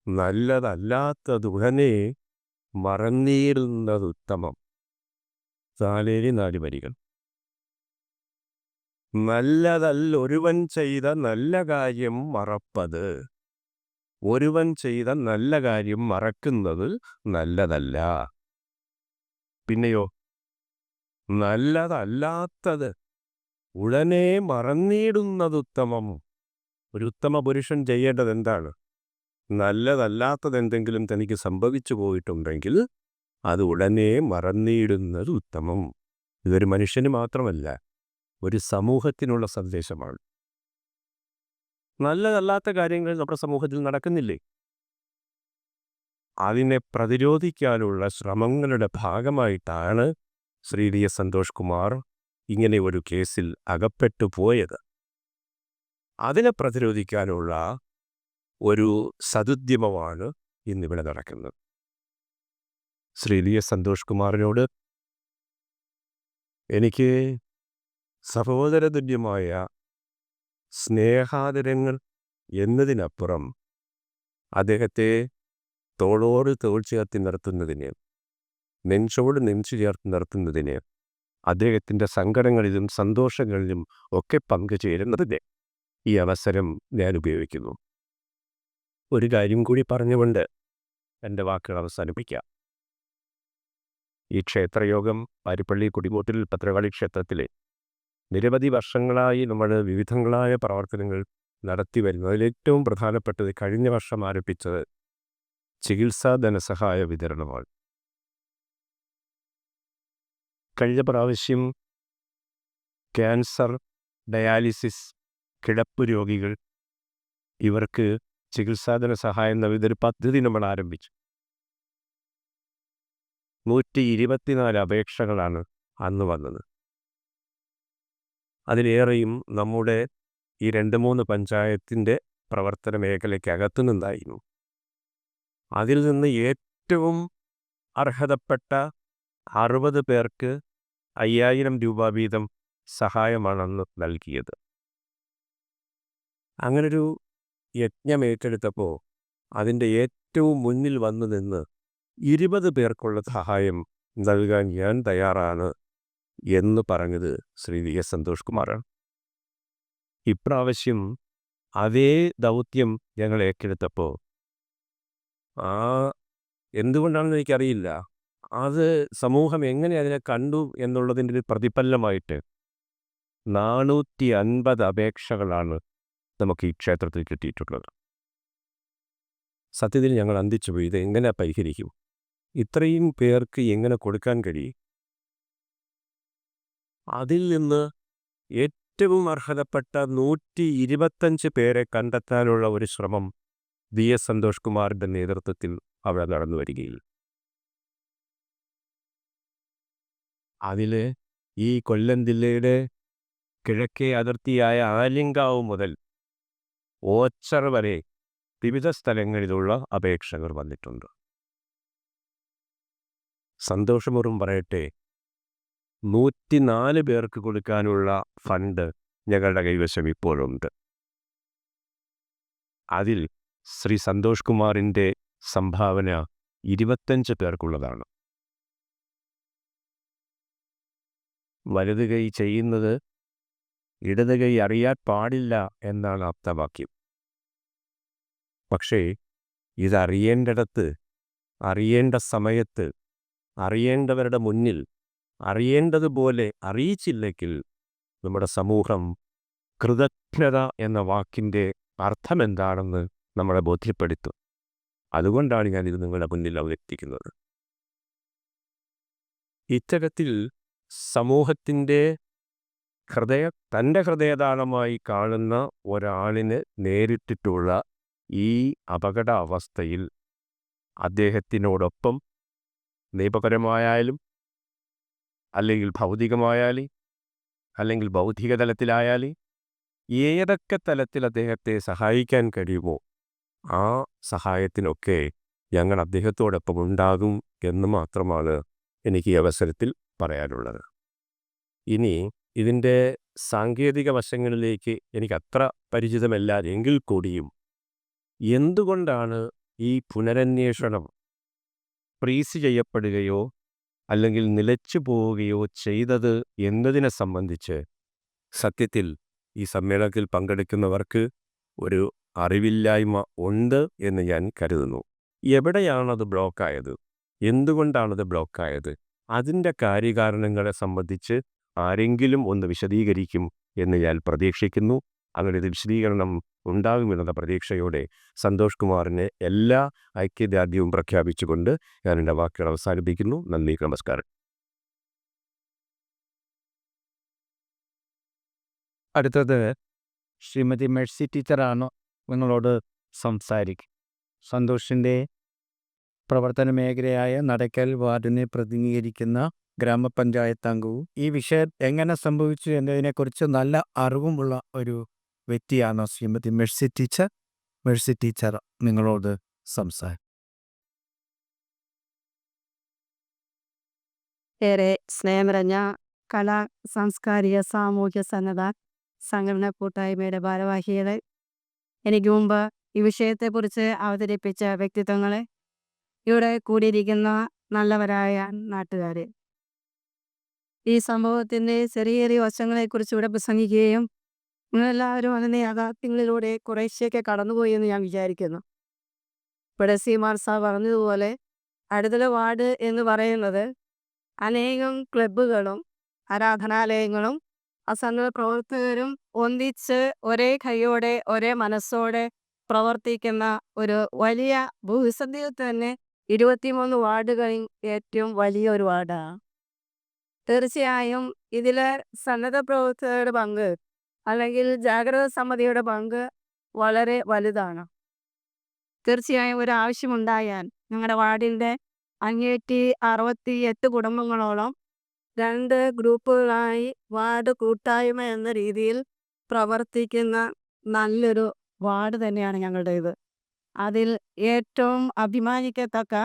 നല്ലതല്ലാത്തതുടനെ മറന്നീടുന്നതുത്തമം. സാലേരി 4 വരികൾ. നല്ലതല്ലൊരുവൻ ചെയ്ത നല്ല കാര്യം മറപ്പത്. ഒരുവൻ ചെയ്ത നല്ല കാര്യം മറക്കുന്നത് നല്ലതല്ല. പിന്നെയോ നല്ലതല്ലാത്തത് ഉടനെ മറന്നിടുന്നതുത്തമം. ഒരു ഉത്തമ പുരുഷൻ ചെയ്യേണ്ടത് എന്താണ്? നല്ലതല്ലാത്തതെന്തെങ്കിലും തനിക്ക് സംഭവിച്ചു പോയിട്ടുണ്ടെങ്കിൽ അത് ഉടനെ മറന്നിടുന്നത് ഉത്തമം. ഇതൊരു മനുഷ്യന് മാത്രമല്ല, ഒരു സമൂഹത്തിനുള്ള സന്ദേശമാണ്. നല്ലതല്ലാത്ത കാര്യങ്ങൾ നമ്മുടെ സമൂഹത്തിൽ നടക്കുന്നില്ലേ? അതിനെ പ്രതിരോധിക്കാനുള്ള ശ്രമങ്ങളുടെ ഭാഗമായിട്ടാണ് ശ്രീ DS സന്തോഷ് കുമാർ ഇങ്ങനെ ഒരു കേസിൽ അകപ്പെട്ടു പോയത്. അതിനെ പ്രതിരോധിക്കാനുള്ള ഒരു സതുദ്യമമാണ് ഇന്നിവിടെ നടക്കുന്നത്. ശ്രീ DS സന്തോഷ് കുമാറിനോട് എനിക്ക് സഹോദരതുല്യമായ സ്നേഹാദരങ്ങൾ എന്നതിനപ്പുറം അദ്ദേഹത്തെ തോളോട് തോൾ ചേർത്ത് നിർത്തുന്നതിന്, നെഞ്ചോട് നെഞ്ചു ചേർത്ത് നിർത്തുന്നതിന്, അദ്ദേഹത്തിൻ്റെ സങ്കടങ്ങളിലും സന്തോഷങ്ങളിലും ഒക്കെ പങ്കുചേരുന്നതിന് ഈ അവസരം ഞാൻ ഉപയോഗിക്കുന്നു. ഒരു കാര്യം കൂടി പറഞ്ഞുകൊണ്ട് എൻ്റെ വാക്കുകൾ അവസാനിപ്പിക്കാം. ഈ ക്ഷേത്രയോഗം പാരിപ്പള്ളി കുടിമൂട്ടിൽ ഭദ്രകാളി ക്ഷേത്രത്തിലെ നിരവധി വർഷങ്ങളായി നമ്മൾ വിവിധങ്ങളായ പ്രവർത്തനങ്ങൾ നടത്തി വരുന്നു. അതിലേറ്റവും പ്രധാനപ്പെട്ടത് കഴിഞ്ഞ വർഷം ആരംഭിച്ചത് ചികിത്സാ ധനസഹായ വിതരണമാണ്. കഴിഞ്ഞ പ്രാവശ്യം ക്യാൻസർ, ഡയാലിസിസ്, കിടപ്പ് രോഗികൾ ഇവർക്ക് ചികിത്സാധന സഹായം നൽകുന്നൊരു പദ്ധതി നമ്മൾ ആരംഭിച്ചു. 124 അപേക്ഷകളാണ് അന്ന് വന്നത്. അതിലേറെയും നമ്മുടെ ഈ 2-3 പഞ്ചായത്തിൻ്റെ പ്രവർത്തന മേഖലയ്ക്കകത്തു നിന്നായിരുന്നു. അതിൽ നിന്ന് ഏറ്റവും അർഹതപ്പെട്ട 60 പേർക്ക് 5000 രൂപ വീതം സഹായമാണ് അന്ന് നൽകിയത്. അങ്ങനൊരു യജ്ഞം ഏറ്റെടുത്തപ്പോൾ അതിൻ്റെ ഏറ്റവും മുന്നിൽ വന്നു നിന്ന് 20 പേർക്കുള്ള സഹായം നൽകാൻ ഞാൻ തയ്യാറാണ് എന്ന് പറഞ്ഞത് ശ്രീ DS സന്തോഷ് കുമാറാണ്. ഇപ്രാവശ്യം അതേ ദൗത്യം ഞങ്ങൾ ഏറ്റെടുത്തപ്പോൾ എന്തുകൊണ്ടാണെന്ന് എനിക്കറിയില്ല, അത് സമൂഹം എങ്ങനെ അതിനെ കണ്ടു എന്നുള്ളതിൻ്റെ ഒരു പ്രതിഫലമായിട്ട് 450 അപേക്ഷകളാണ് നമുക്ക് ഈ ക്ഷേത്രത്തിൽ കിട്ടിയിട്ടുള്ളത്. സത്യത്തിൽ ഞങ്ങൾ അന്തിച്ചു പോയി, ഇത് എങ്ങനെ പരിഹരിക്കും? ഇത്രയും പേർക്ക് എങ്ങനെ കൊടുക്കാൻ കഴിയും? അതിൽ നിന്ന് ഏറ്റവും അർഹതപ്പെട്ട 125 പേരെ കണ്ടെത്താനുള്ള ഒരു ശ്രമം DS സന്തോഷ് കുമാറിൻ്റെ നേതൃത്വത്തിൽ അവിടെ നടന്നു വരികയില്ല. അതിൽ ഈ കൊല്ലം ജില്ലയുടെ കിഴക്കേ അതിർത്തിയായ ആലിങ്കാവ് മുതൽ ഓച്ചർ വരെ വിവിധ സ്ഥലങ്ങളിലുള്ള അപേക്ഷകൾ വന്നിട്ടുണ്ട്. സന്തോഷപൂർവ്വം പറയട്ടെ, 104 പേർക്ക് കൊടുക്കാനുള്ള ഫണ്ട് ഞങ്ങളുടെ കൈവശം ഇപ്പോഴുണ്ട്. അതിൽ ശ്രീ സന്തോഷ് കുമാറിൻ്റെ സംഭാവന 25 പേർക്കുള്ളതാണ്. വലത് കൈ ചെയ്യുന്നത് ഇടത് കൈ അറിയാൻ പാടില്ല എന്നാണ് ആപ്തവാക്യം. പക്ഷേ ഇതറിയേണ്ടിടത്ത്, അറിയേണ്ട സമയത്ത്, അറിയേണ്ടവരുടെ മുന്നിൽ അറിയേണ്ടതുപോലെ അറിയിച്ചില്ലെങ്കിൽ നമ്മുടെ സമൂഹം കൃതജ്ഞത എന്ന വാക്കിൻ്റെ അർത്ഥമെന്താണെന്ന് നമ്മളെ ബോധ്യപ്പെടുത്തും. അതുകൊണ്ടാണ് ഞാനിത് നിങ്ങളുടെ മുന്നിൽ അവതരിപ്പിക്കുന്നത്. ഇത്തരത്തിൽ സമൂഹത്തിൻ്റെ തൻ്റെ ഹൃദയദാനമായി കാണുന്ന ഒരാളിന് നേരിട്ടിട്ടുള്ള ഈ അപകട അവസ്ഥയിൽ അദ്ദേഹത്തിനോടൊപ്പം നിയമപരമായാലും അല്ലെങ്കിൽ ഭൗതികമായാലും അല്ലെങ്കിൽ ബൗദ്ധിക തലത്തിലായാലും ഏതൊക്കെ തലത്തിൽ അദ്ദേഹത്തെ സഹായിക്കാൻ കഴിയുമോ ആ സഹായത്തിനൊക്കെ ഞങ്ങൾ അദ്ദേഹത്തോടൊപ്പം ഉണ്ടാകും എന്ന് മാത്രമാണ് എനിക്ക് ഈ അവസരത്തിൽ പറയാനുള്ളത്. ഇനി ഇതിൻ്റെ സാങ്കേതിക വശങ്ങളിലേക്ക് എനിക്കത്ര പരിചിതമല്ല എങ്കിൽ കൂടിയും എന്തുകൊണ്ടാണ് ഈ പുനരന്വേഷണം ഫ്രീസ് ചെയ്യപ്പെടുകയോ അല്ലെങ്കിൽ നിലച്ചു പോവുകയോ ചെയ്തത് എന്നതിനെ സംബന്ധിച്ച് സത്യത്തിൽ ഈ സമ്മേളനത്തിൽ പങ്കെടുക്കുന്നവർക്ക് ഒരു അറിവില്ലായ്മ ഉണ്ട് എന്ന് ഞാൻ കരുതുന്നു. എവിടെയാണത് ബ്ലോക്കായത്? എന്തുകൊണ്ടാണത് ബ്ലോക്കായത്? അതിൻ്റെ കാര്യകാരണങ്ങളെ സംബന്ധിച്ച് ആരെങ്കിലും ഒന്ന് വിശദീകരിക്കും എന്ന് ഞാൻ പ്രതീക്ഷിക്കുന്നു. അങ്ങനെ ഒരു വിശദീകരണം ഉണ്ടാകുമെന്നുള്ള പ്രതീക്ഷയോടെ സന്തോഷ് കുമാറിന് എല്ലാ ഐക്യദാർഢ്യവും പ്രഖ്യാപിച്ചുകൊണ്ട് ഞാൻ എൻ്റെ വാക്കുകൾ അവസാനിപ്പിക്കുന്നു. നന്ദി, നമസ്കാരം. അടുത്തത് ശ്രീമതി മെഴ്സി ടീച്ചറാണ് നിങ്ങളോട് സംസാരിക്കും. സന്തോഷിൻ്റെ പ്രവർത്തന മേഖലയായ നടക്കൽ വാർഡിനെ പ്രതിനിധീകരിക്കുന്ന ഗ്രാമപഞ്ചായത്ത് അംഗവും ഈ വിഷയം എങ്ങനെ സംഭവിച്ചു എന്നതിനെക്കുറിച്ച് നല്ല അറിവുമുള്ള ഒരു വ്യക്തിയാണ് Shrimati Mercy teacher. Mercy teacher നിങ്ങളോട് സംസാരിക്കും. ഏറെ സ്നേഹം നിറഞ്ഞ കലാ സാംസ്കാരിക സാമൂഹ്യ സന്നദ്ധ സംഘടന കൂട്ടായ്മയുടെ ഭാരവാഹികളെ, എനിക്ക് മുമ്പ് ഈ വിഷയത്തെക്കുറിച്ച് അവതരിപ്പിച്ച വ്യക്തിത്വങ്ങളെ, ഇവിടെ കൂടിയിരിക്കുന്ന നല്ലവരായ നാട്ടുകാരെ, ഈ സംഭവത്തിൻ്റെ ചെറിയ ചെറിയ വശങ്ങളെക്കുറിച്ച് ഇവിടെ പ്രസംഗിക്കുകയും നിങ്ങളെല്ലാവരും അതിൻ്റെ യാഥാർത്ഥ്യങ്ങളിലൂടെ കുറേശ്ശെയൊക്കെ കടന്നുപോയി എന്ന് ഞാൻ വിചാരിക്കുന്നു. ഇവിടെ സീമാൻ സാർ പറഞ്ഞതുപോലെ അടുതല വാർഡ് എന്ന് പറയുന്നത് അനേകം ക്ലബ്ബുകളും ആരാധനാലയങ്ങളും അസന്നദ്ധ പ്രവർത്തകരും ഒന്നിച്ച് ഒരേ കൈയോടെ ഒരേ മനസ്സോടെ പ്രവർത്തിക്കുന്ന ഒരു വലിയ ഭൂസന്ധിയിൽ തന്നെ 23 വാർഡുകളിൽ ഏറ്റവും വലിയൊരു വാർഡാണ്. തീർച്ചയായും ഇതിൽ സന്നദ്ധ പ്രവർത്തകരുടെ പങ്ക് അല്ലെങ്കിൽ ജാഗ്രത സമിതിയുടെ പങ്ക് വളരെ വലുതാണ്. തീർച്ചയായും ഒരു ആവശ്യമുണ്ടായാൽ ഞങ്ങളുടെ വാർഡിൻ്റെ 568 കുടുംബങ്ങളോളം 2 ഗ്രൂപ്പുകളായി വാർഡ് കൂട്ടായ്മ എന്ന രീതിയിൽ പ്രവർത്തിക്കുന്ന നല്ലൊരു വാർഡ് തന്നെയാണ് ഞങ്ങളുടേത്. അതിൽ ഏറ്റവും അഭിമാനിക്കത്തക്ക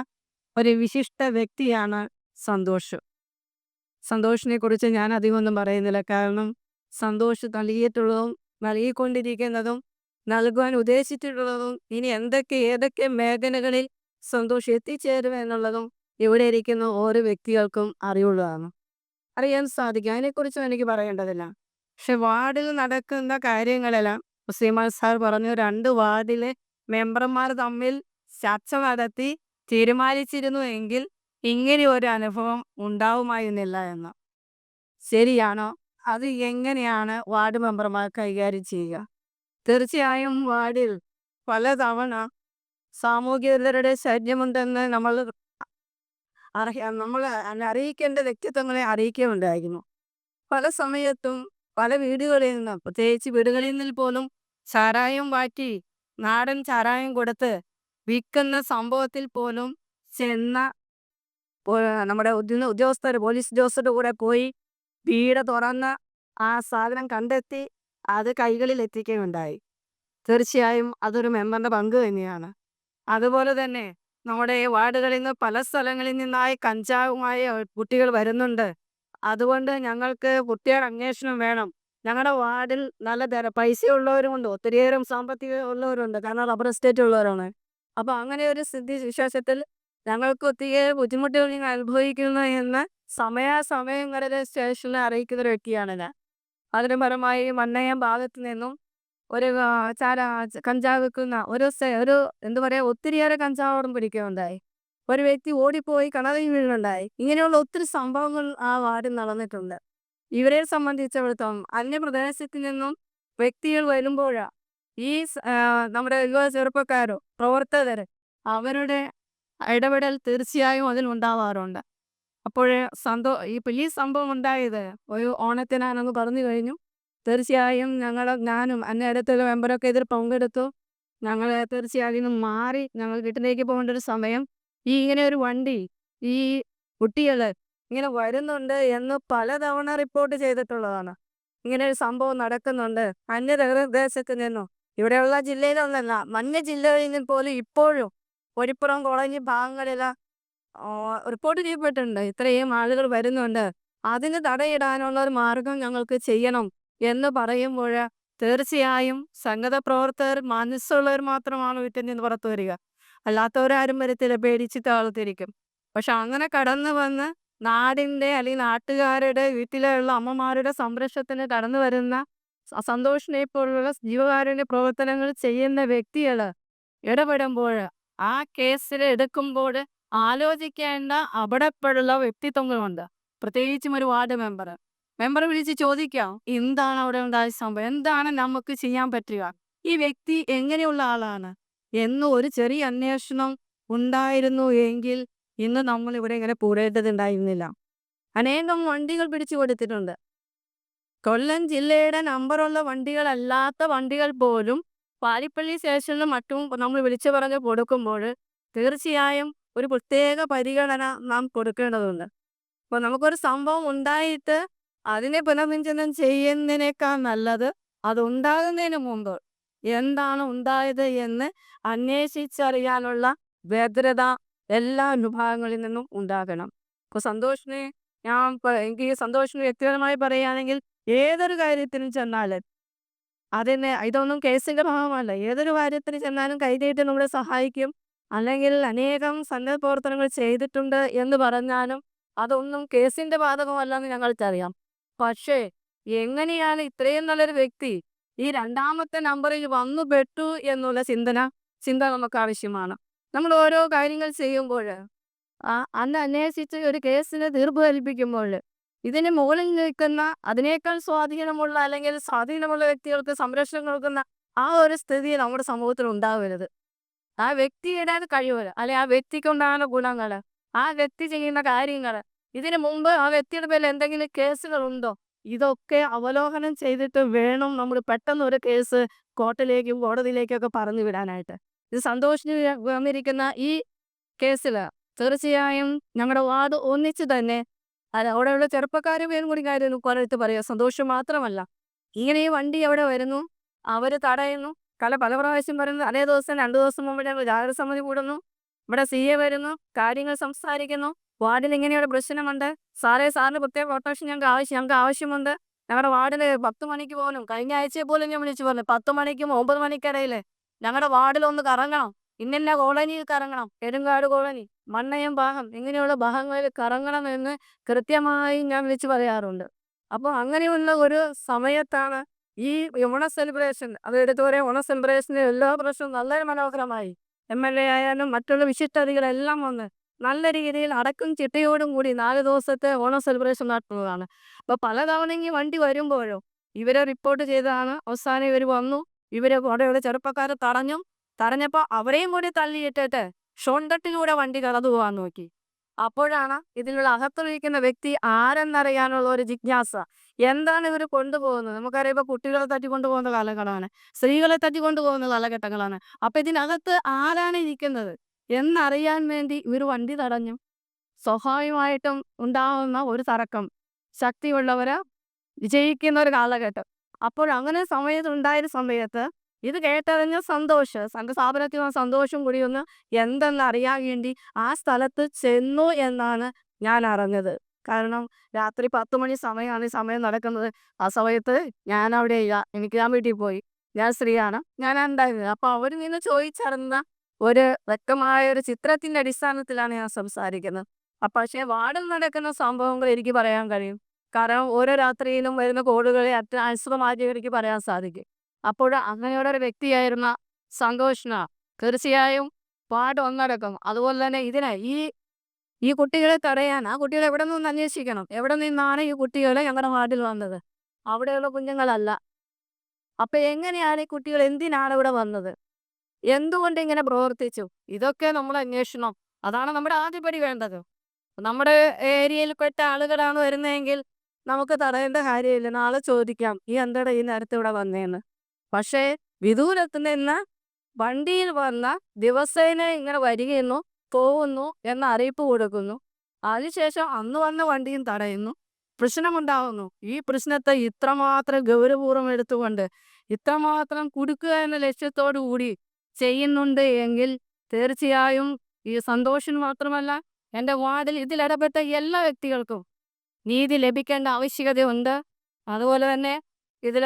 ഒരു വിശിഷ്ട വ്യക്തിയാണ് സന്തോഷ്. സന്തോഷിനെ കുറിച്ച് ഞാൻ അധികമൊന്നും പറയുന്നില്ല. കാരണം സന്തോഷ് നൽകിയിട്ടുള്ളതും നൽകിക്കൊണ്ടിരിക്കുന്നതും നൽകുവാൻ ഉദ്ദേശിച്ചിട്ടുള്ളതും ഇനി ഏതൊക്കെ മേഖലകളിൽ സന്തോഷ് എത്തിച്ചേരും എന്നുള്ളതും ഇവിടെ ഇരിക്കുന്ന ഓരോ വ്യക്തികൾക്കും അറിയാൻ സാധിക്കും. അതിനെക്കുറിച്ചും എനിക്ക് പറയേണ്ടതില്ല. പക്ഷെ വാർഡിൽ നടക്കുന്ന കാര്യങ്ങളെല്ലാം സീമാൻ സാർ പറഞ്ഞു, 2 വാർഡിലെ മെമ്പർമാർ തമ്മിൽ ചർച്ച നടത്തി തീരുമാനിച്ചിരുന്നു എങ്കിൽ ഇങ്ങനെ ഒരു അനുഭവം ഉണ്ടാവുമായിരുന്നില്ല എന്ന്. ശരിയാണോ? അത് എങ്ങനെയാണ് വാർഡ് മെമ്പർമാർ കൈകാര്യം ചെയ്യുക? തീർച്ചയായും വാർഡിൽ പലതവണ സാമൂഹ്യ വിരുദ്ധരുടെ ശല്യമുണ്ടെന്ന് നമ്മൾ അറിയിക്കേണ്ട വ്യക്തിത്വങ്ങളെ അറിയിക്കുകയുണ്ടായിരുന്നു. പല സമയത്തും പല വീടുകളിൽ നിന്നും, പ്രത്യേകിച്ച് വീടുകളിൽ നിന്ന് പോലും ചാരായം വാറ്റി നാടൻ ചാരായം കൊടുത്ത് വിൽക്കുന്ന സംഭവത്തിൽ പോലും ചെന്ന നമ്മുടെ പോലീസ് ഉദ്യോഗസ്ഥരുടെ കൂടെ പോയി വീട് തുറന്ന് ആ സാധനം കണ്ടെത്തി അത് കൈകളിൽ എത്തിക്കുകയുണ്ടായി. തീർച്ചയായും അതൊരു മെമ്പറിൻ്റെ പങ്ക് തന്നെയാണ്. അതുപോലെ തന്നെ നമ്മുടെ വാർഡുകളിൽ നിന്ന് പല സ്ഥലങ്ങളിൽ നിന്നായി കഞ്ചാവുമായി കുട്ടികൾ വരുന്നുണ്ട്. അതുകൊണ്ട് ഞങ്ങൾക്ക് കുട്ടികളുടെ അന്വേഷണം വേണം. ഞങ്ങളുടെ വാർഡിൽ നല്ല പൈസയുള്ളവരുമുണ്ട്, ഒത്തിരിയേറെ സാമ്പത്തികം ഉള്ളവരുണ്ട്. കാരണം റബ്ബർ എസ്റ്റേറ്റ് ഉള്ളവരാണ്. അപ്പോൾ അങ്ങനെ ഒരു സ്ഥിതി വിശേഷത്തിൽ ഞങ്ങൾക്ക് ഒത്തിരിയേറെ ബുദ്ധിമുട്ടുകൾ നിങ്ങൾ അനുഭവിക്കുന്നു എന്ന് സമയാസമയങ്ങളിൽ സ്റ്റേഷനിൽ അറിയിക്കുന്ന ഒരു വ്യക്തിയാണ് ഞാൻ. അതിന് പരമായി മണ്ണയം ഭാഗത്തു നിന്നും ഒരു കഞ്ചാവ് വിൽക്കുന്ന ഒരു എന്താ പറയുക, ഒത്തിരിയേറെ കഞ്ചാവോടും പിടിക്കുകയുണ്ടായി. ഒരു വ്യക്തി ഓടിപ്പോയി കിണറിൽ വീഴുന്നുണ്ടായി. ഇങ്ങനെയുള്ള ഒത്തിരി സംഭവങ്ങൾ ആ വാർഡിൽ നടന്നിട്ടുണ്ട്. ഇവരെ സംബന്ധിച്ചിടത്തോളം അന്യപ്രദേശത്ത് നിന്നും വ്യക്തികൾ വരുമ്പോഴാണ് ഈ നമ്മുടെ യുവ ചെറുപ്പക്കാരോ പ്രവർത്തകർ അവരുടെ ഇടപെടൽ തീർച്ചയായും അതിലുണ്ടാവാറുണ്ട്. അപ്പോൾ ഈ സംഭവം ഉണ്ടായത് ഒരു ഓണത്തിനാണെന്ന് പറഞ്ഞു കഴിഞ്ഞു. തീർച്ചയായും ഞാനും അന്നേരത്തുള്ള മെമ്പറൊക്കെ ഇതിൽ പങ്കെടുത്തു. ഞങ്ങൾ തീർച്ചയായും മാറി ഞങ്ങൾ വീട്ടിലേക്ക് പോകേണ്ട ഒരു സമയം ഇങ്ങനെ ഒരു വണ്ടി ഈ കുട്ടികൾ ഇങ്ങനെ വരുന്നുണ്ട് എന്ന് പലതവണ റിപ്പോർട്ട് ചെയ്തിട്ടുള്ളതാണ്. ഇങ്ങനെ ഒരു സംഭവം നടക്കുന്നുണ്ട് അന്യദേശത്ത് നിന്നും, ഇവിടെയുള്ള ജില്ലയിലൊന്നല്ല മഞ്ഞ ജില്ലകളിൽ നിന്ന് പോലും ഇപ്പോഴും ഒരിപ്പുറം കോളനി ഭാഗങ്ങളിൽ റിപ്പോർട്ട് ചെയ്യപ്പെട്ടിട്ടുണ്ട്. ഇത്രയും ആളുകൾ വരുന്നുണ്ട്, അതിന് തടയിടാനുള്ള ഒരു മാർഗം ഞങ്ങൾക്ക് ചെയ്യണം എന്ന് പറയുമ്പോൾ തീർച്ചയായും സന്നദ്ധ പ്രവർത്തകർ മനസ്സുള്ളവർ മാത്രമാണ് വീട്ടിൽ നിന്ന് പുറത്തു വരിക. അല്ലാത്തവരാരും വരത്തില്ല, പേടിച്ച് താഴ്ത്തിരിക്കും. പക്ഷെ അങ്ങനെ കടന്നു വന്ന് നാടിൻ്റെ അല്ലെങ്കിൽ നാട്ടുകാരുടെ വീട്ടിലുള്ള അമ്മമാരുടെ സംരക്ഷണത്തിന് കടന്നു വരുന്ന സന്തോഷിനെ പോലുള്ള ജീവകാരുണ്യ പ്രവർത്തനങ്ങൾ ചെയ്യുന്ന വ്യക്തികൾ ഇടപെടുമ്പോൾ ആ കേസിൽ എടുക്കുമ്പോൾ ആലോചിക്കേണ്ട അവിടെയുള്ള വ്യക്തിത്വങ്ങളുണ്ട്. പ്രത്യേകിച്ചും ഒരു വാർഡ് മെമ്പർ വിളിച്ച് ചോദിക്കാം, എന്താണ് അവിടെ ഉണ്ടായ സംഭവം, എന്താണ് നമുക്ക് ചെയ്യാൻ പറ്റുക, ഈ വ്യക്തി എങ്ങനെയുള്ള ആളാണ് എന്ന് ഒരു ചെറിയ അന്വേഷണം ഉണ്ടായിരുന്നു എങ്കിൽ ഇന്ന് നമ്മൾ ഇവിടെ ഇങ്ങനെ കൂടേണ്ടതുണ്ടായിരുന്നില്ല. അനേകം വണ്ടികൾ പിടിച്ചു കൊടുത്തിട്ടുണ്ട്. കൊല്ലം ജില്ലയുടെ നമ്പറുള്ള വണ്ടികളല്ലാത്ത വണ്ടികൾ പോലും പാരിപ്പള്ളി സ്റ്റേഷനിലും മറ്റും നമ്മൾ വിളിച്ചു പറഞ്ഞ് കൊടുക്കുമ്പോൾ തീർച്ചയായും ഒരു പ്രത്യേക പരിഗണന നാം കൊടുക്കേണ്ടതുണ്ട്. അപ്പോൾ നമുക്കൊരു സംഭവം ഉണ്ടായിട്ട് അതിനെ പുനർവിചിന്തനം ചെയ്യുന്നതിനേക്കാൾ നല്ലത് അതുണ്ടാകുന്നതിന് മുമ്പ് എന്താണ് ഉണ്ടായത് എന്ന് അന്വേഷിച്ചറിയാനുള്ള വ്യഗ്രത എല്ലാ വിഭാഗങ്ങളിൽ നിന്നും ഉണ്ടാകണം. ഇപ്പോൾ സന്തോഷിനെ എനിക്ക് സന്തോഷിന് വ്യക്തിപരമായി പറയുകയാണെങ്കിൽ ഏതൊരു കാര്യത്തിനും ചെന്നാൽ ഇതൊന്നും കേസിന്റെ ഭാഗമല്ല, ഏതൊരു കാര്യത്തിന് ചെന്നാലും കൈനീട്ടി നമ്മളെ സഹായിക്കും. അല്ലെങ്കിൽ അനേകം സന്നദ്ധ പ്രവർത്തനങ്ങൾ ചെയ്തിട്ടുണ്ട് എന്ന് പറഞ്ഞാലും അതൊന്നും കേസിന്റെ ബാധകമല്ലെന്ന് ഞങ്ങൾക്കറിയാം. പക്ഷേ എങ്ങനെയാണ് ഇത്രയും നല്ലൊരു വ്യക്തി ഈ രണ്ടാമത്തെ നമ്പറിൽ വന്നു പെട്ടു എന്നുള്ള ചിന്ത നമുക്ക് ആവശ്യമാണ്. നമ്മൾ ഓരോ കാര്യങ്ങൾ ചെയ്യുമ്പോൾ അന്ന് അന്വേഷിച്ച് ഒരു കേസിന് തീർപ്പ് കൽപ്പിക്കുമ്പോൾ ഇതിന് മുകളിൽ നിൽക്കുന്ന അതിനേക്കാൾ സ്വാധീനമുള്ള വ്യക്തികൾക്ക് സംരക്ഷണം കൊടുക്കുന്ന ആ ഒരു സ്ഥിതി നമ്മുടെ സമൂഹത്തിൽ ഉണ്ടാവരുത്. ആ വ്യക്തിയുടെ കഴിവ് അല്ലെങ്കിൽ ആ വ്യക്തിക്കുണ്ടാകുന്ന ഗുണങ്ങൾ, ആ വ്യക്തി ചെയ്യുന്ന കാര്യങ്ങൾ, ഇതിനു മുമ്പ് ആ വ്യക്തിയുടെ പേരിൽ എന്തെങ്കിലും കേസുകളുണ്ടോ, ഇതൊക്കെ അവലോകനം ചെയ്തിട്ട് വേണം നമ്മൾ പെട്ടെന്ന് ഒരു കേസ് കോടതിയിലേക്കും കോടതിയിലേക്കൊക്കെ പറഞ്ഞു വിടാനായിട്ട്. ഇത് സന്തോഷിന് വന്നിരിക്കുന്ന ഈ കേസിൽ തീർച്ചയായും ഞങ്ങളുടെ വാർഡ് ഒന്നിച്ച് തന്നെ അവിടെയുള്ള ചെറുപ്പക്കാരും പേരും കൂടി കാര്യം കുറച്ച് പറയുക. സന്തോഷം മാത്രമല്ല, ഇങ്ങനെ ഈ വണ്ടി അവിടെ വരുന്നു, അവർ തടയുന്നു, പല പ്രാവശ്യം പറയുന്നു. അതേ ദിവസം 2 ദിവസം മുമ്പ് ഞങ്ങൾ ജാഗ്രത സമിതി കൂടുന്നു, ഇവിടെ CA വരുന്നു, കാര്യങ്ങൾ സംസാരിക്കുന്നു. വാർഡിൽ ഇങ്ങനെയൊരു പ്രശ്നമുണ്ട്, സാറിന് പ്രത്യേക പ്രൊട്ടക്ഷൻ ഞങ്ങൾക്ക് ആവശ്യമുണ്ട്. ഞങ്ങളുടെ വാർഡിൽ 10 മണിക്ക് പോലും കഴിഞ്ഞ ആഴ്ച പോലും ഞാൻ വിളിച്ചു പറഞ്ഞു, 10 മണിക്കും 9 മണിക്കിടയിൽ ഞങ്ങളുടെ വാർഡിലൊന്ന് കറങ്ങണം, ഇന്ന കോളനിയിൽ കറങ്ങണം, പെരുങ്കാട് കോളനി, മണ്ണയം ഭാഗം, ഇങ്ങനെയുള്ള ഭാഗങ്ങളിൽ കറങ്ങണം എന്ന് കൃത്യമായി ഞാൻ വിളിച്ചു പറയാറുണ്ട്. അപ്പോൾ അങ്ങനെയുള്ള ഒരു സമയത്താണ് ഈ ഓണ സെലിബ്രേഷൻ, അത് എടുത്തു പറയാം. ഓണ സെലിബ്രേഷന് എല്ലാ പ്രശ്നവും വളരെ മനോഹരമായി MLA ആയാലും മറ്റുള്ള വിശിഷ്ടാതിഥികളെല്ലാം വന്ന് നല്ല രീതിയിൽ അടക്കും ചിട്ടയോടും കൂടി 4 ദിവസത്തെ ഓണ സെലിബ്രേഷൻ നടത്തുന്നതാണ്. അപ്പോൾ പലതവണ ഈ വണ്ടി വരുമ്പോഴോ ഇവരെ റിപ്പോർട്ട് ചെയ്തതാണ്. അവസാനം ഇവർ വന്നു, അവിടെയുള്ള ചെറുപ്പക്കാരെ തടഞ്ഞപ്പോൾ അവരെയും കൂടി തള്ളിയിട്ടിട്ട് ഷോണ്ടട്ടിലൂടെ വണ്ടി കടന്നു പോകാൻ നോക്കി. അപ്പോഴാണ് ഇതിലുള്ള അകത്തിരിക്കുന്ന വ്യക്തി ആരെന്നറിയാനുള്ള ഒരു ജിജ്ഞാസ. എന്താണ് ഇവർ കൊണ്ടുപോകുന്നത്? നമുക്കറിയാം, ഇപ്പോൾ കുട്ടികളെ തട്ടിക്കൊണ്ടുപോകുന്ന കാലഘട്ടമാണ്, സ്ത്രീകളെ തട്ടിക്കൊണ്ടുപോകുന്ന കാലഘട്ടങ്ങളാണ്. അപ്പം ഇതിനകത്ത് ആരാണ് ഇരിക്കുന്നത് എന്നറിയാൻ വേണ്ടി ഇവർ വണ്ടി തടഞ്ഞു. സ്വാഭാവികമായിട്ടും ഉണ്ടാകുന്ന ഒരു തർക്കം, ശക്തിയുള്ളവര് വിജയിക്കുന്ന ഒരു കാലഘട്ടം. അപ്പോൾ അങ്ങനെ ഉണ്ടായ സമയത്ത് ഇത് കേട്ടറിഞ്ഞ സ്ഥാപനത്തിൽ സന്തോഷം കൂടി ഒന്ന് എന്തെന്ന് അറിയാൻ വേണ്ടി ആ സ്ഥലത്ത് ചെന്നു എന്നാണ് ഞാൻ അറിഞ്ഞത്. കാരണം രാത്രി 10 മണി സമയമാണ് ഈ സമയം നടക്കുന്നത്. ആ സമയത്ത് ഞാൻ അവിടെ ഇല്ല, ഞാൻ വീട്ടിൽ പോയി, ഞാൻ സ്ത്രീയാണ്, ഞാൻ ഉണ്ടായിരുന്നത്. അപ്പോൾ അവർ നിന്ന് ചോദിച്ചറിഞ്ഞ ഒരു വ്യക്തമായ ഒരു ചിത്രത്തിന്റെ അടിസ്ഥാനത്തിലാണ് ഞാൻ സംസാരിക്കുന്നത്. പക്ഷേ വാർഡിൽ നടക്കുന്ന സംഭവങ്ങൾ എനിക്ക് പറയാൻ കഴിയും. കാരണം ഓരോ രാത്രിയിലും വരുന്ന കോളുകളെ അനുസൃതമാക്കി എനിക്ക് പറയാൻ സാധിക്കും. അപ്പോൾ അങ്ങനെയുള്ള ഒരു വ്യക്തിയായിരുന്ന സന്തോഷിന് തീർച്ചയായും വാർഡ് ഒന്നടക്കം. അതുപോലെ തന്നെ ഈ കുട്ടികളെ തടയാൻ ആ കുട്ടികളെ എവിടെ നിന്ന് അന്വേഷിക്കണം, എവിടെ നിന്നാണ് ഈ കുട്ടികളെ ഞങ്ങളുടെ വാർഡിൽ വന്നത്, അവിടെയുള്ള കുഞ്ഞുങ്ങളല്ല. അപ്പൊ എങ്ങനെയാണ് ഈ കുട്ടികൾ, എന്തിനാണ് ഇവിടെ വന്നത്, എന്തുകൊണ്ട് ഇങ്ങനെ പ്രവർത്തിച്ചു, ഇതൊക്കെ നമ്മൾ അന്വേഷണം. അതാണ് നമ്മുടെ ആദ്യപടി വേണ്ടത്. നമ്മുടെ ഏരിയയിൽപ്പെട്ട ആളുകളാണ് വരുന്നതെങ്കിൽ നമുക്ക് തടയേണ്ട കാര്യമില്ല, നാളെ ചോദിക്കാം ഈ എന്താണ് ഈ നേരത്തെ ഇവിടെ വന്നതെന്ന്. പക്ഷേ വിദൂരത്ത് നിന്ന് വണ്ടിയിൽ വന്ന ദിവസേന ഇങ്ങനെ വരികയെന്നു പോകുന്നു എന്ന അറിയിപ്പ് കൊടുക്കുന്നു. അതിനുശേഷം അന്ന് വന്ന വണ്ടിയും തടയുന്നു, പ്രശ്നമുണ്ടാകുന്നു. ഈ പ്രശ്നത്തെ ഇത്രമാത്രം ഗൗരവപൂർവ്വം എടുത്തുകൊണ്ട് ഇത്രമാത്രം കുടുക്കുക എന്ന ലക്ഷ്യത്തോടു കൂടി ചെയ്യുന്നുണ്ട് എങ്കിൽ തീർച്ചയായും ഈ സന്തോഷിന് മാത്രമല്ല, എൻ്റെ വാർഡിൽ ഇതിലിടപെട്ട എല്ലാ വ്യക്തികൾക്കും നീതി ലഭിക്കേണ്ട ആവശ്യകതയുണ്ട്. അതുപോലെ തന്നെ ഇതിൽ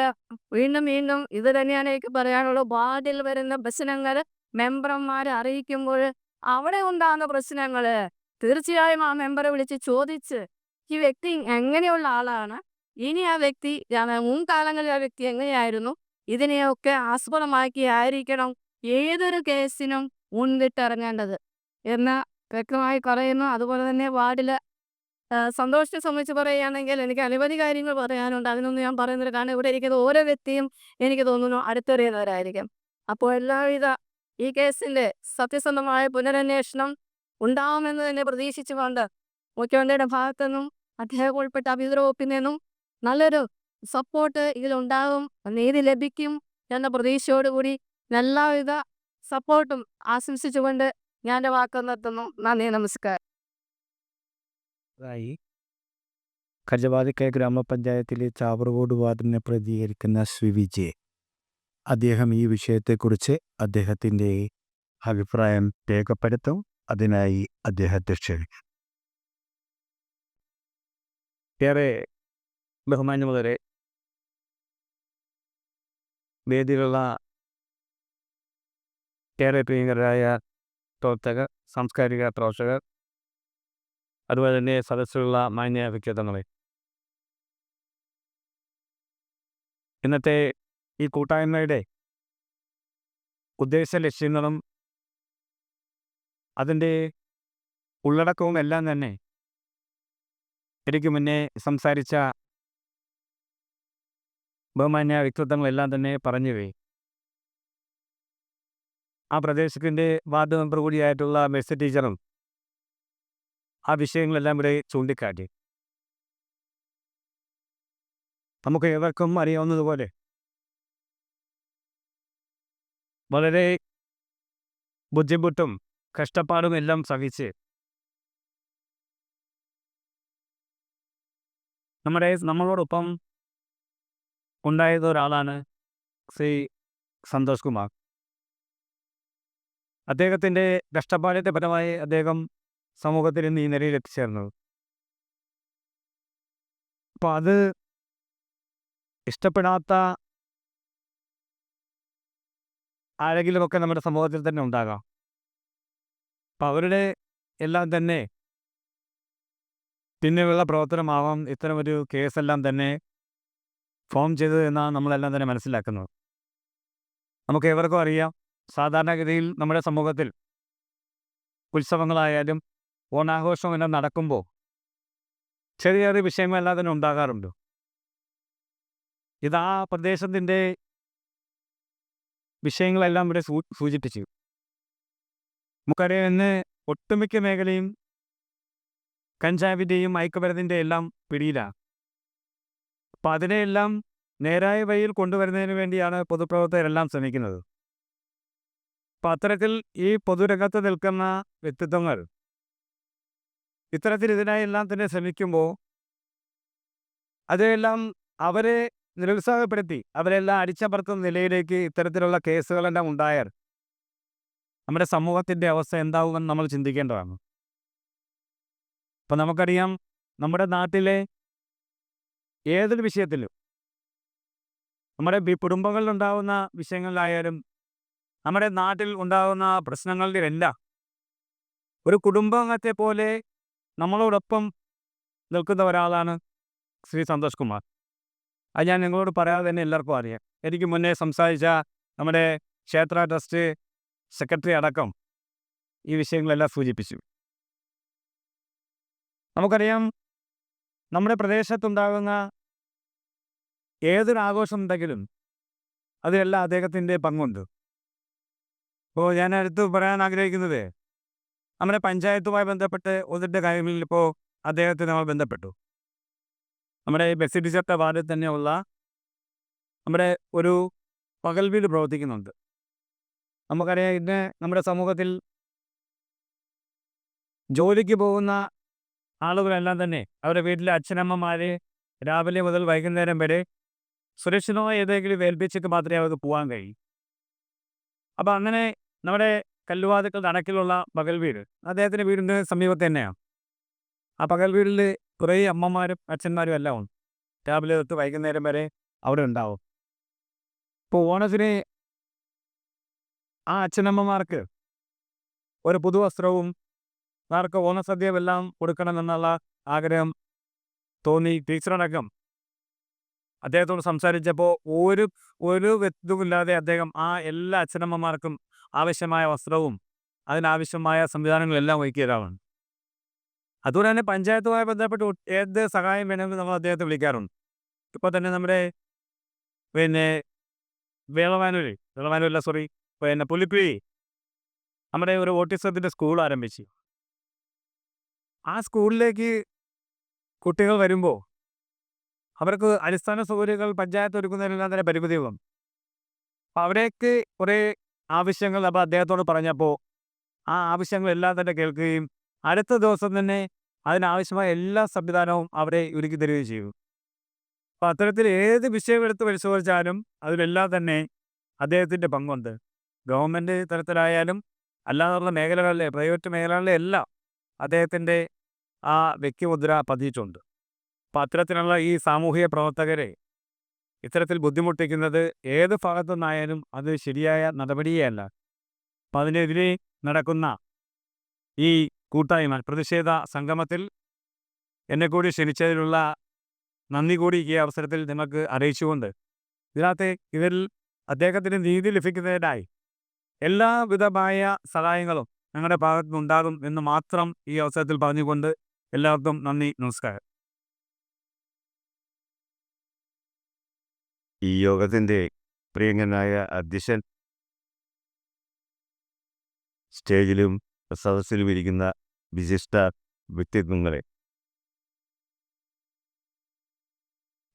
വീണ്ടും വീണ്ടും ഇത് തന്നെയാണ് എനിക്ക് പറയാനുള്ളത്. വാർഡിൽ വരുന്ന പ്രശ്നങ്ങൾ മെമ്പർമാരെ അറിയിക്കുമ്പോൾ അവിടെ ഉണ്ടാകുന്ന പ്രശ്നങ്ങൾ തീർച്ചയായും ആ മെമ്പറെ വിളിച്ച് ചോദിച്ച് ഈ വ്യക്തി എങ്ങനെയുള്ള ആളാണ്, ഇനി ആ വ്യക്തി മുൻകാലങ്ങളിൽ ആ വ്യക്തി എങ്ങനെയായിരുന്നു, ഇതിനെയൊക്കെ ആസ്പദമാക്കിയായിരിക്കണം ഏതൊരു കേസിനും മുൻപിട്ടിറങ്ങേണ്ടത് എന്ന് വ്യക്തമായി പറയുന്നു. അതുപോലെ തന്നെ വാർഡിൽ സന്തോഷത്തെ സംബന്ധിച്ച് പറയുകയാണെങ്കിൽ എനിക്ക് അനവധി കാര്യങ്ങൾ പറയാനുണ്ട്. അതിനൊന്നും ഞാൻ പറയുന്നില്ല. കാരണം ഇവിടെ ഇരിക്കുന്ന ഓരോ വ്യക്തിയും എനിക്ക് തോന്നുന്നു അടുത്തറിയുന്നവരായിരിക്കും. അപ്പോൾ എല്ലാവിധ ഈ കേസിൻ്റെ സത്യസന്ധമായ പുനരന്വേഷണം ഉണ്ടാവുമെന്ന് തന്നെ പ്രതീക്ഷിച്ചുകൊണ്ട് മുഖ്യമന്ത്രിയുടെ ഭാഗത്തുനിന്നും അദ്ദേഹം ഉൾപ്പെട്ട ആഭ്യന്തര വകുപ്പിൽ നിന്നും നല്ലൊരു സപ്പോർട്ട് ഇതിലുണ്ടാകും, നീതി ലഭിക്കും എന്ന പ്രതീക്ഷയോടുകൂടി എല്ലാവിധ സപ്പോർട്ടും ആശംസിച്ചുകൊണ്ട് ഞാൻ എൻ്റെ വാക്ക് നിർത്തുന്നു. നന്ദി, നമസ്കാരം. കജവാതിക്കയ ഗ്രാമപഞ്ചായത്തിലെ ചാവറകോട് വാർഡിനെ പ്രതികരിക്കുന്ന ശ്രീ വിജയ്, അദ്ദേഹം ഈ വിഷയത്തെക്കുറിച്ച് അദ്ദേഹത്തിൻ്റെ അഭിപ്രായം രേഖപ്പെടുത്തും. അതിനായി അദ്ദേഹത്തെ ക്ഷണിക്കും. ഏറെ ബഹുമാന്യമുള്ളവരെ, വേദിയിലുള്ള ഏറെ പ്രിയങ്കരായ പ്രവർത്തകർ, സാംസ്കാരിക പ്രവർത്തകർ, അതുപോലെ തന്നെ സദസ്സിലുള്ള മാന്യ വ്യക്തിത്വങ്ങളെ, ഇന്നത്തെ ഈ കൂട്ടായ്മയുടെ ഉദ്ദേശ ലക്ഷ്യങ്ങളും അതിൻ്റെ ഉള്ളടക്കവും എല്ലാം തന്നെ എനിക്ക് മുന്നേ സംസാരിച്ച ബഹുമാന്യ വ്യക്തിത്വങ്ങളെല്ലാം തന്നെ പറഞ്ഞുപോയി. ആ പ്രദേശത്തിൻ്റെ വാർഡ് മെമ്പർ കൂടിയായിട്ടുള്ള മെഴ്സി ടീച്ചറും ആ വിഷയങ്ങളെല്ലാം ഇവിടെ ചൂണ്ടിക്കാട്ടി. നമുക്ക് ഏവർക്കും അറിയാവുന്നതുപോലെ വളരെ ബുദ്ധിമുട്ടും കഷ്ടപ്പാടും എല്ലാം സഹിച്ച് നമ്മളോടൊപ്പം ഉണ്ടായത് ഒരാളാണ് ശ്രീ സന്തോഷ് കുമാർ. അദ്ദേഹത്തിൻ്റെ കഷ്ടപ്പാടിൻ്റെ ഫലമായി അദ്ദേഹം സമൂഹത്തിൽ ഇന്ന് ഈ നിലയിൽ എത്തിച്ചേർന്നത്. അപ്പോൾ അത് ഇഷ്ടപ്പെടാത്ത ആരെങ്കിലുമൊക്കെ നമ്മുടെ സമൂഹത്തിൽ തന്നെ ഉണ്ടാകാം. അപ്പം അവരുടെ എല്ലാം തന്നെ പിന്നെയുള്ള പ്രവർത്തനമാവാം ഇത്തരമൊരു കേസെല്ലാം തന്നെ ഫോം ചെയ്തത് എന്നാണ് നമ്മളെല്ലാം തന്നെ മനസ്സിലാക്കുന്നത്. നമുക്ക് ഏവർക്കും അറിയാം, സാധാരണഗതിയിൽ നമ്മുടെ സമൂഹത്തിൽ ഉത്സവങ്ങളായാലും ഓണാഘോഷം എല്ലാം നടക്കുമ്പോൾ ചെറിയ ചെറിയ വിഷയങ്ങളെല്ലാം തന്നെ ഉണ്ടാകാറുണ്ട്. ഇത് ആ പ്രദേശത്തിൻ്റെ വിഷയങ്ങളെല്ലാം ഇവിടെ സൂചിപ്പിച്ചു. നമുക്കറിയാം, ഇന്ന് ഒട്ടുമിക്ക മേഖലയും കഞ്ചാവിൻ്റെയും മയക്കുമരുന്നിൻ്റെ എല്ലാം പിടിയിലാണ്. അപ്പം അതിനെയെല്ലാം നേരായ വഴിയിൽ കൊണ്ടുവരുന്നതിന് വേണ്ടിയാണ് പൊതുപ്രവർത്തകരെല്ലാം ശ്രമിക്കുന്നത്. അപ്പം അത്തരത്തിൽ ഈ പൊതുരംഗത്ത് നിൽക്കുന്ന വ്യക്തിത്വങ്ങൾ ഇത്തരത്തിൽ ഇതിനായെല്ലാം തന്നെ ശ്രമിക്കുമ്പോൾ അതെല്ലാം അവരെ നിരുത്സാഹപ്പെടുത്തി അവരെല്ലാം അടിച്ചമർത്തുന്ന നിലയിലേക്ക് ഇത്തരത്തിലുള്ള കേസുകളെല്ലാം ഉണ്ടായാൽ നമ്മുടെ സമൂഹത്തിൻ്റെ അവസ്ഥ എന്താവുമെന്ന് നമ്മൾ ചിന്തിക്കേണ്ടതാണ്. അപ്പം നമുക്കറിയാം, നമ്മുടെ നാട്ടിലെ ഏതൊരു വിഷയത്തിലും, നമ്മുടെ കുടുംബങ്ങളിലുണ്ടാകുന്ന വിഷയങ്ങളിലായാലും നമ്മുടെ നാട്ടിൽ ഉണ്ടാകുന്ന പ്രശ്നങ്ങളിലെല്ലാം ഒരു കുടുംബാംഗത്തെ പോലെ നമ്മളോടൊപ്പം നിൽക്കുന്ന ഒരാളാണ് ശ്രീ സന്തോഷ് കുമാർ. അത് ഞാൻ നിങ്ങളോട് പറയാതെ തന്നെ എല്ലാവർക്കും അറിയാം. എനിക്ക് മുന്നേ സംസാരിച്ച നമ്മുടെ ക്ഷേത്ര ട്രസ്റ്റ് സെക്രട്ടറി അടക്കം ഈ വിഷയങ്ങളെല്ലാം സൂചിപ്പിച്ചു. നമുക്കറിയാം, നമ്മുടെ പ്രദേശത്തുണ്ടാകുന്ന ഏതൊരു ആഘോഷം ഉണ്ടെങ്കിലും അതിലെല്ലാം അദ്ദേഹത്തിൻ്റെ പങ്കുണ്ട്. ഇപ്പോൾ ഞാൻ അടുത്ത് പറയാൻ ആഗ്രഹിക്കുന്നത്, നമ്മുടെ പഞ്ചായത്തുമായി ബന്ധപ്പെട്ട് ഒന്നിൻ്റെ കാര്യങ്ങളിൽ ഇപ്പോൾ അദ്ദേഹത്തെ നമ്മൾ ബന്ധപ്പെട്ടു. നമ്മുടെ മെഴ്സി ടീച്ചറുടെ വാർഡിൽ തന്നെയുള്ള നമ്മുടെ ഒരു പകൽ വീട് പ്രവർത്തിക്കുന്നുണ്ട്. നമുക്കറിയാം, ഇന്ന് നമ്മുടെ സമൂഹത്തിൽ ജോലിക്ക് പോകുന്ന ആളുകളെല്ലാം തന്നെ അവരുടെ വീട്ടിലെ അച്ഛനമ്മമാർ രാവിലെ മുതൽ വൈകുന്നേരം വരെ സുരക്ഷിതമായ ഏതെങ്കിലും ഏൽപ്പിച്ചിട്ട് മാത്രമേ അവർക്ക് പോകാൻ കഴിയൂ. അപ്പം അങ്ങനെ നമ്മുടെ കല്ലുവാതുക്കളുടെ അണക്കിലുള്ള പകൽ വീട് അദ്ദേഹത്തിൻ്റെ വീടിൻ്റെ സമീപത്ത് തന്നെയാണ്. ആ പകൽ വീട്ടിൽ കുറേ അമ്മമാരും അച്ഛന്മാരും എല്ലാം ഉണ്ട്. രാവിലെ തൊട്ട് വൈകുന്നേരം വരെ അവിടെ ഉണ്ടാവും. ഇപ്പോൾ ഓണത്തിന് ആ അച്ഛനമ്മമാർക്ക് ഒരു പുതുവസ്ത്രവും അവർക്ക് ഓണസദ്യയും എല്ലാം കൊടുക്കണമെന്നുള്ള ആഗ്രഹം തോന്നി. ടീച്ചറടക്കം അദ്ദേഹത്തോട് സംസാരിച്ചപ്പോൾ ഒരു ഇതുമില്ലാതെ അദ്ദേഹം ആ എല്ലാ അച്ഛനമ്മമാർക്കും ആവശ്യമായ വസ്ത്രവും അതിനാവശ്യമായ സംവിധാനങ്ങളെല്ലാം ഒരുക്കിയ ഒരാളാണ്. അതുപോലെ തന്നെ പഞ്ചായത്തുമായി ബന്ധപ്പെട്ട് ഏത് സഹായം വേണമെങ്കിലും നമ്മൾ അദ്ദേഹത്തെ വിളിക്കാറുണ്ട്. ഇപ്പോൾ തന്നെ നമ്മുടെ പിന്നെ വേളമാനൂരല്ല സോറി പിന്നെ പുലിപ്പിഴി നമ്മുടെ ഒരു ഓട്ടിസത്തിൻ്റെ സ്കൂൾ ആരംഭിച്ചു. ആ സ്കൂളിലേക്ക് കുട്ടികൾ വരുമ്പോൾ അവർക്ക് അടിസ്ഥാന സൗകര്യങ്ങൾ പഞ്ചായത്ത് ഒരുക്കുന്നതിനെല്ലാം തന്നെ പരിമിതികളും. അപ്പോൾ അവിടേക്ക് കുറേ ആവശ്യങ്ങൾ അപ്പോൾ അദ്ദേഹത്തോട് പറഞ്ഞപ്പോൾ ആ ആവശ്യങ്ങളെല്ലാം തന്നെ കേൾക്കുകയും അടുത്ത ദിവസം തന്നെ അതിനാവശ്യമായ എല്ലാ സംവിധാനവും അവരെ ഒരുക്കി തരികയും ചെയ്തു. അപ്പോൾ അത്തരത്തിൽ ഏത് വിഷയം എടുത്ത് പരിശോധിച്ചാലും അതിലെല്ലാം തന്നെ അദ്ദേഹത്തിൻ്റെ പങ്കുണ്ട്. ഗവൺമെൻറ് തലത്തിലായാലും അല്ലാതുള്ള മേഖലകളിലെ പ്രൈവറ്റ് മേഖലകളിലെ എല്ലാം അദ്ദേഹത്തിൻ്റെ ആ വ്യക്തിമുദ്ര പതിയിട്ടുണ്ട്. അപ്പോൾ അത്തരത്തിലുള്ള ഈ സാമൂഹിക പ്രവർത്തകരെ ഇത്തരത്തിൽ ബുദ്ധിമുട്ടിക്കുന്നത് ഏത് ഭാഗത്തു നിന്നായാലും അത് ശരിയായ നടപടിയേ അല്ല. അപ്പം അതിനെതിരെ നടക്കുന്ന ഈ കൂട്ടായ്മ പ്രതിഷേധ സംഗമത്തിൽ എന്നെ കൂടി ക്ഷണിച്ചതിലുള്ള നന്ദി കൂടി ഈ അവസരത്തിൽ നിങ്ങൾക്ക് അറിയിച്ചുകൊണ്ട് ഇതിൽ അദ്ദേഹത്തിന് നീതി ലഭിക്കുന്നതിനായി എല്ലാവിധമായ സഹായങ്ങളും ഞങ്ങളുടെ ഭാഗത്തു നിന്നുണ്ടാകും എന്ന് മാത്രം ഈ അവസരത്തിൽ പറഞ്ഞുകൊണ്ട് എല്ലാവർക്കും നന്ദി, നമസ്കാരം. ഈ യോഗത്തിൻ്റെ പ്രിയങ്കനായ അധ്യക്ഷൻ, സ്റ്റേജിലും സദസ്സിലും ഇരിക്കുന്ന വിശിഷ്ട വ്യക്തിത്വങ്ങളെ,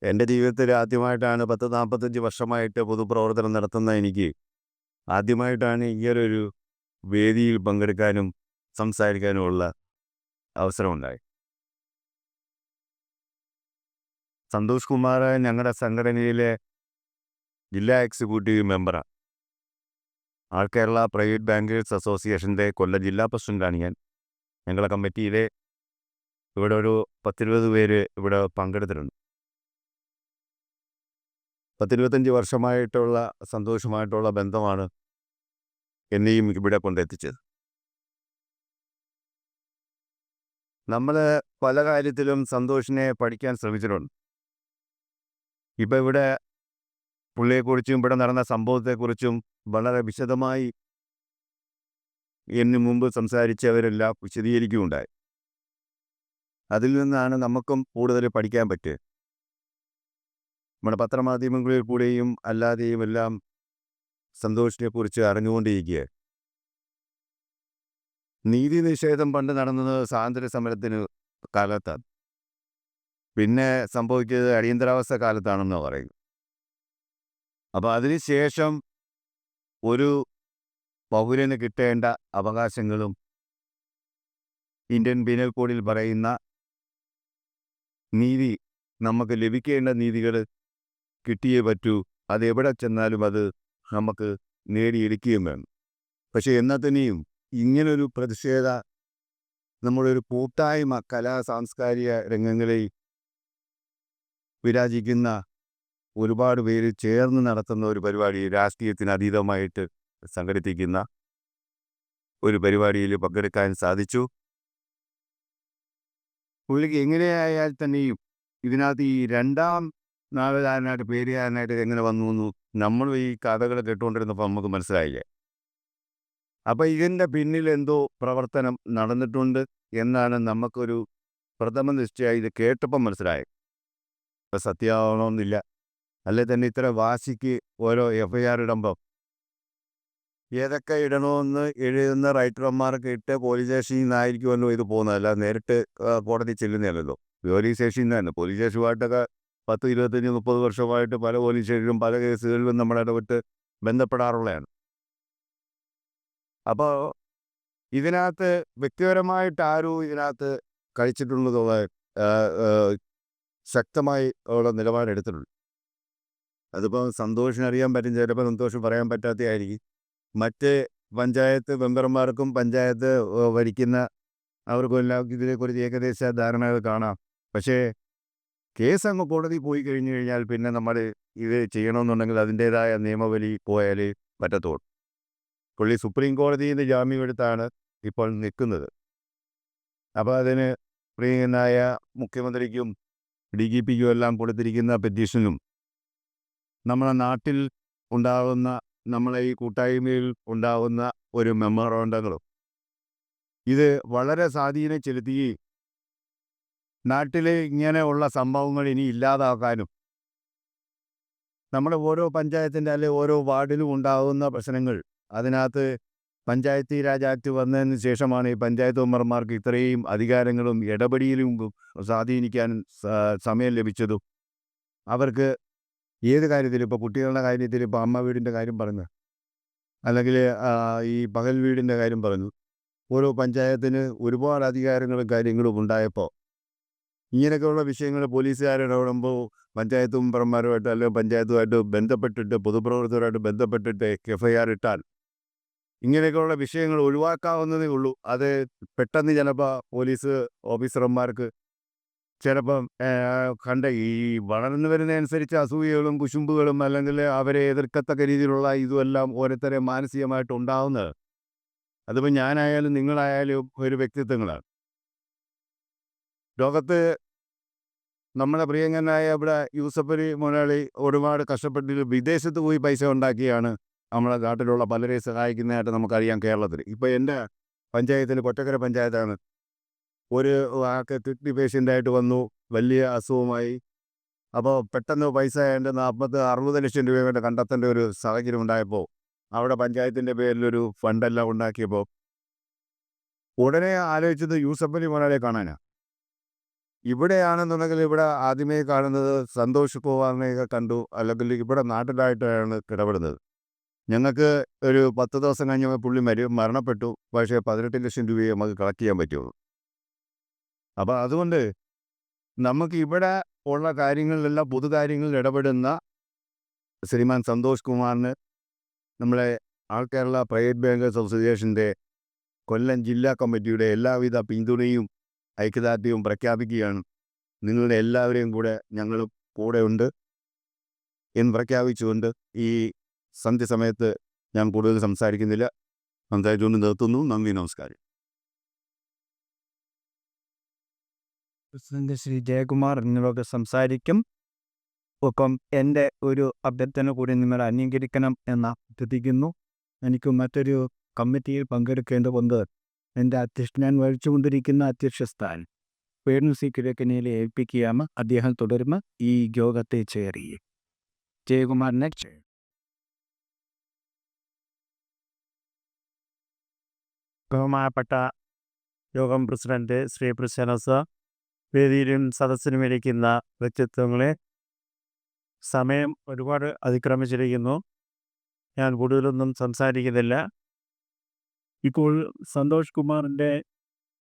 എൻ്റെ ജീവിതത്തിൽ ആദ്യമായിട്ടാണ് 40-45 വർഷമായിട്ട് പൊതുപ്രവർത്തനം നടത്തുന്ന എനിക്ക് ആദ്യമായിട്ടാണ് ഇങ്ങനൊരു വേദിയിൽ പങ്കെടുക്കാനും സംസാരിക്കാനുമുള്ള അവസരമുണ്ടായി. സന്തോഷ് കുമാർ ഞങ്ങളുടെ സംഘടനയിലെ ജില്ലാ എക്സിക്യൂട്ടീവ് മെമ്പറാണ്. ആൾ കേരള പ്രൈവറ്റ് ബാങ്കേഴ്സ് അസോസിയേഷൻ്റെ കൊല്ലം ജില്ലാ പ്രസിഡൻ്റാണ് ഞാൻ. ഞങ്ങളുടെ കമ്മിറ്റിയിലെ ഇവിടെ ഒരു 10-20 പേര് ഇവിടെ പങ്കെടുത്തിട്ടുണ്ട്. 10-25 വർഷമായിട്ടുള്ള സന്തോഷമായിട്ടുള്ള ബന്ധമാണ് എന്നെയും ഇവിടെ കൊണ്ടെത്തിച്ചത്. നമ്മൾ പല കാര്യത്തിലും സന്തോഷിനെ പഠിക്കാൻ ശ്രമിച്ചിട്ടുണ്ട്. ഇപ്പം ഇവിടെ പുള്ളിയെക്കുറിച്ചും ഇവിടെ നടന്ന സംഭവത്തെക്കുറിച്ചും വളരെ വിശദമായി എന്നു മുമ്പ് സംസാരിച്ചവരെല്ലാം വിശദീകരിക്കുകയുണ്ടായി. അതിൽ നിന്നാണ് നമുക്കും കൂടുതൽ പഠിക്കാൻ പറ്റുക. നമ്മുടെ പത്രമാധ്യമങ്ങളിൽ കൂടെയും അല്ലാതെയും എല്ലാം സന്തോഷിനെക്കുറിച്ച് അറിഞ്ഞുകൊണ്ടിരിക്കുക. നീതി നിഷേധം പണ്ട് നടന്നത് സ്വാതന്ത്ര്യ സമരത്തിന് കാലത്താണ്. പിന്നെ സംഭവിച്ചത് അടിയന്തരാവസ്ഥ കാലത്താണെന്ന് പറയും. അപ്പോൾ അതിനുശേഷം ഒരു പൗരന് കിട്ടേണ്ട അവകാശങ്ങളും ഇന്ത്യൻ പീനൽ കോഡിൽ പറയുന്ന നീതി, നമുക്ക് ലഭിക്കേണ്ട നീതികൾ കിട്ടിയേ പറ്റൂ. അതെവിടെ ചെന്നാലും അത് നമുക്ക് നേടിയെടുക്കുകയും വേണം. പക്ഷേ എന്നതിനെയും ഇങ്ങനൊരു പ്രതിഷേധ നമ്മളൊരു കൂട്ടായ്മ കലാ സാംസ്കാരിക രംഗങ്ങളിൽ വിരാജിക്കുന്ന ഒരുപാട് പേര് ചേർന്ന് നടത്തുന്ന ഒരു പരിപാടി, രാഷ്ട്രീയത്തിന് അതീതമായിട്ട് സംഘടിപ്പിക്കുന്ന ഒരു പരിപാടിയിൽ പങ്കെടുക്കാൻ സാധിച്ചു. പുള്ളിക്ക് എങ്ങനെയായാൽ തന്നെയും ഇതിനകത്ത് ഈ രണ്ടാം നാളുകാരനായിട്ട് പേരുകാരനായിട്ട് എങ്ങനെ വന്നു എന്ന് നമ്മൾ ഈ കഥകൾ കേട്ടുകൊണ്ടിരുന്നപ്പോൾ നമുക്ക് മനസ്സിലായില്ലേ. അപ്പം ഇതിൻ്റെ പിന്നിൽ എന്തോ പ്രവർത്തനം നടന്നിട്ടുണ്ട് എന്നാണ് നമുക്കൊരു പ്രഥമ നിശ്ചയം ഇത് കേട്ടപ്പം മനസ്സിലായത്. ഇപ്പം സത്യമാവണമെന്നില്ല. അല്ലെ തന്നെ ഇത്ര വാശിക്ക് ഓരോ FIR ഇടുമ്പം ഏതൊക്കെ ഇടണമെന്ന് എഴുതുന്ന റൈറ്റർമാർക്ക് ഇട്ട് പോലീസ് സ്റ്റേഷനിൽ നിന്നായിരിക്കുമല്ലോ ഇത് പോകുന്നത്. അല്ല നേരിട്ട് കോടതി ചെല്ലുന്നതല്ലോ. പോലീസ് സ്റ്റേഷനിൽ നിന്ന് തന്നെ പോലീസ് സ്റ്റേഷനുമായിട്ടൊക്കെ 10, 25, 30 വർഷമായിട്ട് പല പോലീസ് സ്റ്റേഷനിലും പല കേസുകളിലും നമ്മൾ ഇടപെട്ട് ബന്ധപ്പെടാറുള്ളതാണ്. അപ്പോൾ ഇതിനകത്ത് വ്യക്തിപരമായിട്ട് ആരും ഇതിനകത്ത് കഴിച്ചിട്ടുള്ളതുള്ള ശക്തമായി ഉള്ള നിലപാടെടുത്തിട്ടുണ്ട്. അതിപ്പോൾ സന്തോഷിനറിയാൻ പറ്റും, ചിലപ്പോൾ സന്തോഷം പറയാൻ പറ്റാത്തതായിരിക്കും. മറ്റ് പഞ്ചായത്ത് മെമ്പർമാർക്കും പഞ്ചായത്ത് ഭരിക്കുന്ന അവർക്കും എല്ലാം ഇതിനെക്കുറിച്ച് ഏകദേശ ധാരണകൾ കാണാം. പക്ഷേ കേസ് അങ്ങ് കോടതി പോയി കഴിഞ്ഞു കഴിഞ്ഞാൽ പിന്നെ നമ്മൾ ഇത് ചെയ്യണമെന്നുണ്ടെങ്കിൽ അതിൻ്റേതായ നിയമവഴി പോയാലേ പറ്റത്തുള്ളൂ. പുള്ളി സുപ്രീം കോടതിയിൽ നിന്ന് ജാമ്യമെടുത്താണ് ഇപ്പോൾ നിൽക്കുന്നത്. അപ്പോൾ അതിന് പ്രിയനായ മുഖ്യമന്ത്രിക്കും DGPക്കും എല്ലാം കൊടുത്തിരിക്കുന്ന പെറ്റീഷനും നമ്മുടെ നാട്ടിൽ ഉണ്ടാകുന്ന നമ്മളെ ഈ കൂട്ടായ്മയിൽ ഉണ്ടാകുന്ന ഒരു മെമ്മോറാണ്ടങ്ങളും ഇത് വളരെ സ്വാധീനം ചെലുത്തുകയും നാട്ടിലെ ഇങ്ങനെയുള്ള സംഭവങ്ങൾ ഇനി ഇല്ലാതാക്കാനും നമ്മുടെ ഓരോ പഞ്ചായത്തിൻ്റെ അല്ലെങ്കിൽ ഓരോ വാർഡിലും ഉണ്ടാകുന്ന പ്രശ്നങ്ങൾ അതിനകത്ത് പഞ്ചായത്തി രാജ് ആക്ട് വന്നതിന് ശേഷമാണ് ഈ പഞ്ചായത്ത് മെമ്പർമാർക്ക് ഇത്രയും അധികാരങ്ങളും ഇടപെടലും സ്വാധീനിക്കാൻ സമയം ലഭിച്ചതും. അവർക്ക് ഏത് കാര്യത്തിലും ഇപ്പോൾ കുട്ടികളുടെ കാര്യത്തിൽ ഇപ്പോൾ അമ്മ വീടിൻ്റെ കാര്യം പറഞ്ഞു, അല്ലെങ്കിൽ ഈ പകൽ വീടിൻ്റെ കാര്യം പറഞ്ഞു, ഓരോ പഞ്ചായത്തിന് ഒരുപാട് അധികാരങ്ങളും കാര്യങ്ങളും ഉണ്ടായപ്പോൾ ഇങ്ങനെയൊക്കെയുള്ള വിഷയങ്ങൾ പോലീസുകാരിടപെടുമ്പോൾ പഞ്ചായത്ത് മെമ്പർമാരുമായിട്ട് അല്ലെങ്കിൽ പഞ്ചായത്തുമായിട്ട് ബന്ധപ്പെട്ടിട്ട് പൊതുപ്രവർത്തകരുമായിട്ട് ബന്ധപ്പെട്ടിട്ട് FIR ഇട്ടാൽ ഇങ്ങനെയൊക്കെയുള്ള വിഷയങ്ങൾ ഒഴിവാക്കാവുന്നതേ ഉള്ളൂ. അത് പെട്ടെന്ന് ചിലപ്പോൾ പോലീസ് ഓഫീസർമാർക്ക് ചിലപ്പം കണ്ട ഈ വളർന്നു വരുന്നതനുസരിച്ച് അസൂയകളും കുശുമ്പുകളും അല്ലെങ്കിൽ അവരെ എതിർക്കത്തക്ക രീതിയിലുള്ള ഇതുമെല്ലാം ഓരോരുത്തരെ മാനസികമായിട്ട് ഉണ്ടാവുന്നത്. അതിപ്പോൾ ഞാനായാലും നിങ്ങളായാലും ഒരു വ്യക്തിത്വങ്ങളാണ്. ലോകത്ത് നമ്മുടെ പ്രിയങ്കരനായ ഇവിടെ യൂസഫ് അലി മുതലാളി ഒരുപാട് കഷ്ടപ്പെട്ട് വിദേശത്ത് പോയി പൈസ ഉണ്ടാക്കിയാണ് നമ്മുടെ നാട്ടിലുള്ള പലരെയും സഹായിക്കുന്നതായിട്ട് നമുക്കറിയാം കേരളത്തിൽ. ഇപ്പോൾ എൻ്റെ പഞ്ചായത്തിൽ കൊറ്റക്കര പഞ്ചായത്താണ്. ഒരു ആൾക്ക് കിഡ്നി പേഷ്യൻ്റായിട്ട് വന്നു, വലിയ അസുഖമായി. അപ്പോൾ പെട്ടെന്ന് പൈസ എൻ്റെ 40-60 ലക്ഷം രൂപ കണ്ടെത്തേണ്ട ഒരു സാഹചര്യം ഉണ്ടായപ്പോൾ അവിടെ പഞ്ചായത്തിൻ്റെ പേരിലൊരു ഫണ്ടെല്ലാം ഉണ്ടാക്കിയപ്പോൾ ഉടനെ ആലോചിച്ചത് യൂസഫ് അലി മുതലാളിയെ കാണാനാണ്. ഇവിടെയാണെന്നുണ്ടെങ്കിൽ ഇവിടെ ആദ്യമേ കാണുന്നത് സന്തോഷ് കുമാറിനെയൊക്കെ കണ്ടു, അല്ലെങ്കിൽ ഇവിടെ നാട്ടിലായിട്ടാണ് ഇടപെടുന്നത്. ഞങ്ങൾക്ക് ഒരു 10 ദിവസം കഴിഞ്ഞപ്പോൾ പുള്ളി മരണപ്പെട്ടു. പക്ഷേ 18 ലക്ഷം രൂപയെ നമുക്ക് കളക്ട് ചെയ്യാൻ പറ്റുള്ളൂ. അപ്പോൾ അതുകൊണ്ട് നമുക്ക് ഇവിടെ ഉള്ള കാര്യങ്ങളിലെല്ലാം പൊതുകാര്യങ്ങളിൽ ഇടപെടുന്ന ശ്രീമാൻ സന്തോഷ് കുമാറിന് നമ്മളെ ആൾ കേരള പ്രൈവറ്റ് ബാങ്കേഴ്സ് അസോസിയേഷൻ്റെ കൊല്ലം ജില്ലാ കമ്മിറ്റിയുടെ എല്ലാവിധ പിന്തുണയും ഐക്യദാർഢ്യവും പ്രഖ്യാപിക്കുകയാണ്. നിങ്ങളുടെ എല്ലാവരെയും കൂടെ ഞങ്ങളും കൂടെ ഉണ്ട് എന്ന് പ്രഖ്യാപിച്ചുകൊണ്ട് ഈ സന്ധ്യ സമയത്ത് ഞാൻ കൂടുതൽ സംസാരിക്കുന്നില്ല. സംസാരിച്ചുകൊണ്ട് നിർത്തുന്നു. നന്ദി, നമസ്കാരം. പ്രസിഡന്റ് ശ്രീ ജയകുമാർ എന്നിവർക്ക് സംസാരിക്കും. ഒപ്പം എൻ്റെ ഒരു അഭ്യർത്ഥന കൂടി നിങ്ങൾ അംഗീകരിക്കണം എന്ന് അഭ്യർത്ഥിക്കുന്നു. എനിക്ക് മറ്റൊരു കമ്മിറ്റിയിൽ പങ്കെടുക്കേണ്ടതുകൊണ്ട് എൻ്റെ ഞാൻ വഹിച്ചുകൊണ്ടിരിക്കുന്ന അധ്യക്ഷ സ്ഥാനം വേണുസി കിഴക്കനയിലെ ഏൽപ്പിക്കുകയാണ്. അദ്ദേഹം തുടരുമ്പോൾ ഈ യോഗത്തെ ചെയർ ചെയ്യും. ജയകുമാറിനെ ചെയർ. ബഹുമാനപ്പെട്ട യോഗം പ്രസിഡന്റ് ശ്രീ പ്രസന്നസ്, വേദിയിലും സദസ്സിലും ഇരിക്കുന്ന വ്യക്തിത്വങ്ങളെ, സമയം ഒരുപാട് അതിക്രമിച്ചിരിക്കുന്നു. ഞാൻ കൂടുതലൊന്നും സംസാരിക്കുന്നില്ല. ഇപ്പോൾ സന്തോഷ് കുമാറിൻ്റെ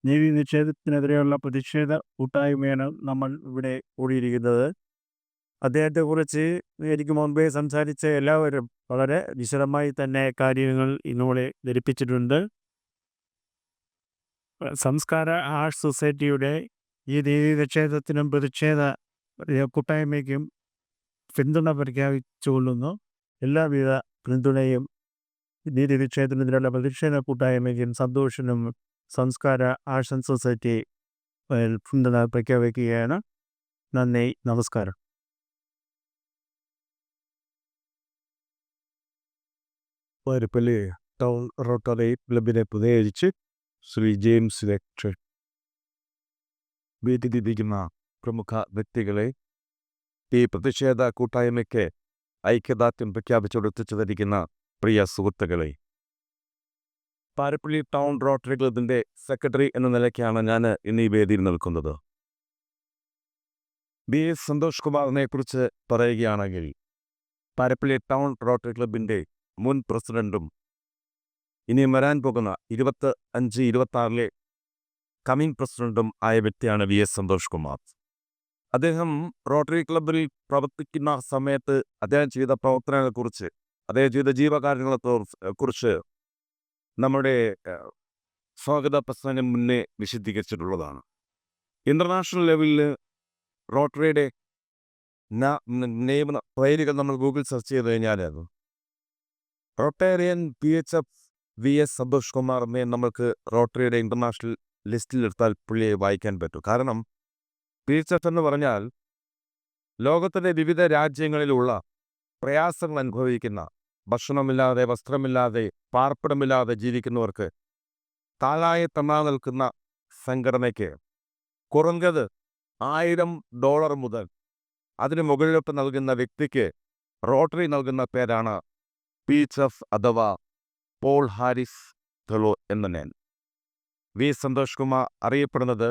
നീതി നിഷേധത്തിനെതിരെയുള്ള പ്രതിഷേധ കൂട്ടായ്മയാണ് നമ്മൾ ഇവിടെ കൂടിയിരിക്കുന്നത്. അദ്ദേഹത്തെക്കുറിച്ച് എനിക്ക് മുൻപേ സംസാരിച്ച എല്ലാവരും വളരെ വിശദമായി തന്നെ കാര്യങ്ങൾ ഇന്നോടെ ധരിപ്പിച്ചിട്ടുണ്ട്. സംസ്കാര ആർട്സ് സൊസൈറ്റിയുടെ ഈ നീതി നിഷേധത്തിനും പ്രതിഷേധ കൂട്ടായ്മയ്ക്കും പിന്തുണ പ്രഖ്യാപിച്ചുകൊള്ളുന്നു. എല്ലാവിധ പിന്തുണയും നീതി നിഷേധത്തിനെതിരെയുള്ള പ്രതിഷേധ കൂട്ടായ്മയ്ക്കും സന്തോഷിനും സംസ്കാര ആർട്സ് സൊസൈറ്റി പിന്തുണ പ്രഖ്യാപിക്കുകയാണ്. നന്ദി, നമസ്കാരം. പാരിപ്പള്ളി ടൗൺ റോട്ടറി ക്ലബിനെ പ്രതിനിധീകരിച്ച് ശ്രീ ജെയിംസ് ലെക്ചർ, വേദിയിലിരിക്കുന്ന പ്രമുഖ വ്യക്തികളെ, ഈ പ്രതിഷേധ കൂട്ടായ്മയ്ക്ക് ഐക്യദാർഢ്യം പ്രഖ്യാപിച്ചെടുത്തിരിക്കുന്ന പ്രിയ സുഹൃത്തുക്കളെ, പാരിപ്പള്ളി ടൗൺ റോട്ടറി ക്ലബിൻ്റെ സെക്രട്ടറി എന്ന നിലയ്ക്കാണ് ഞാൻ ഇന്ന് ഈ വേദിയിൽ നിൽക്കുന്നത്. BS സന്തോഷ് കുമാറിനെ കുറിച്ച് പറയുകയാണെങ്കിൽ, പാരിപ്പള്ളി ടൗൺ റോട്ടറി ക്ലബിൻ്റെ മുൻ പ്രസിഡൻറ്റും ഇനിയും വരാൻ പോകുന്ന 25-26 കമ്മിങ് പ്രസിഡൻറ്റും ആയ വ്യക്തിയാണ് VS സന്തോഷ് കുമാർ. അദ്ദേഹം റോട്ടറി ക്ലബിൽ പ്രവർത്തിക്കുന്ന സമയത്ത് അദ്ദേഹം ചെയ്ത പ്രവർത്തനങ്ങളെക്കുറിച്ച്, അദ്ദേഹം ചെയ്ത ജീവകാര്യങ്ങളെക്കുറിച്ച് നമ്മുടെ സ്വാഗത പ്രസംഗം മുന്നേ വിശദീകരിച്ചിട്ടുള്ളതാണ്. ഇൻ്റർനാഷണൽ ലെവലിൽ റോട്ടറിയുടെ നിയമ പേരുകൾ നമ്മൾ ഗൂഗിൾ സെർച്ച് ചെയ്ത് കഴിഞ്ഞാൽ റോട്ടേറിയൻ PHF VS സന്തോഷ് കുമാറിനെ നമുക്ക് റോട്ടറിയുടെ ഇൻ്റർനാഷണൽ ലിസ്റ്റിൽ എടുത്താൽ പുള്ളിയെ വായിക്കാൻ പറ്റും. കാരണം PHF എന്ന് പറഞ്ഞാൽ ലോകത്തിലെ വിവിധ രാജ്യങ്ങളിലുള്ള പ്രയാസങ്ങൾ അനുഭവിക്കുന്ന, ഭക്ഷണമില്ലാതെ, വസ്ത്രമില്ലാതെ, പാർപ്പിടമില്ലാതെ ജീവിക്കുന്നവർക്ക് താഴായി തന്നാ നിൽക്കുന്ന സംഘടനയ്ക്ക് കുറഞ്ഞത് $1000 മുതൽ അതിന് മുകളിലോട്ട് നൽകുന്ന വ്യക്തിക്ക് റോട്ടറി നൽകുന്ന പേരാണ് PHF അഥവാ പോൾ ഹാരിസ് ഫെലോ എന്ന ഞാൻ. വി സന്തോഷ് കുമാർ അറിയപ്പെടുന്നത്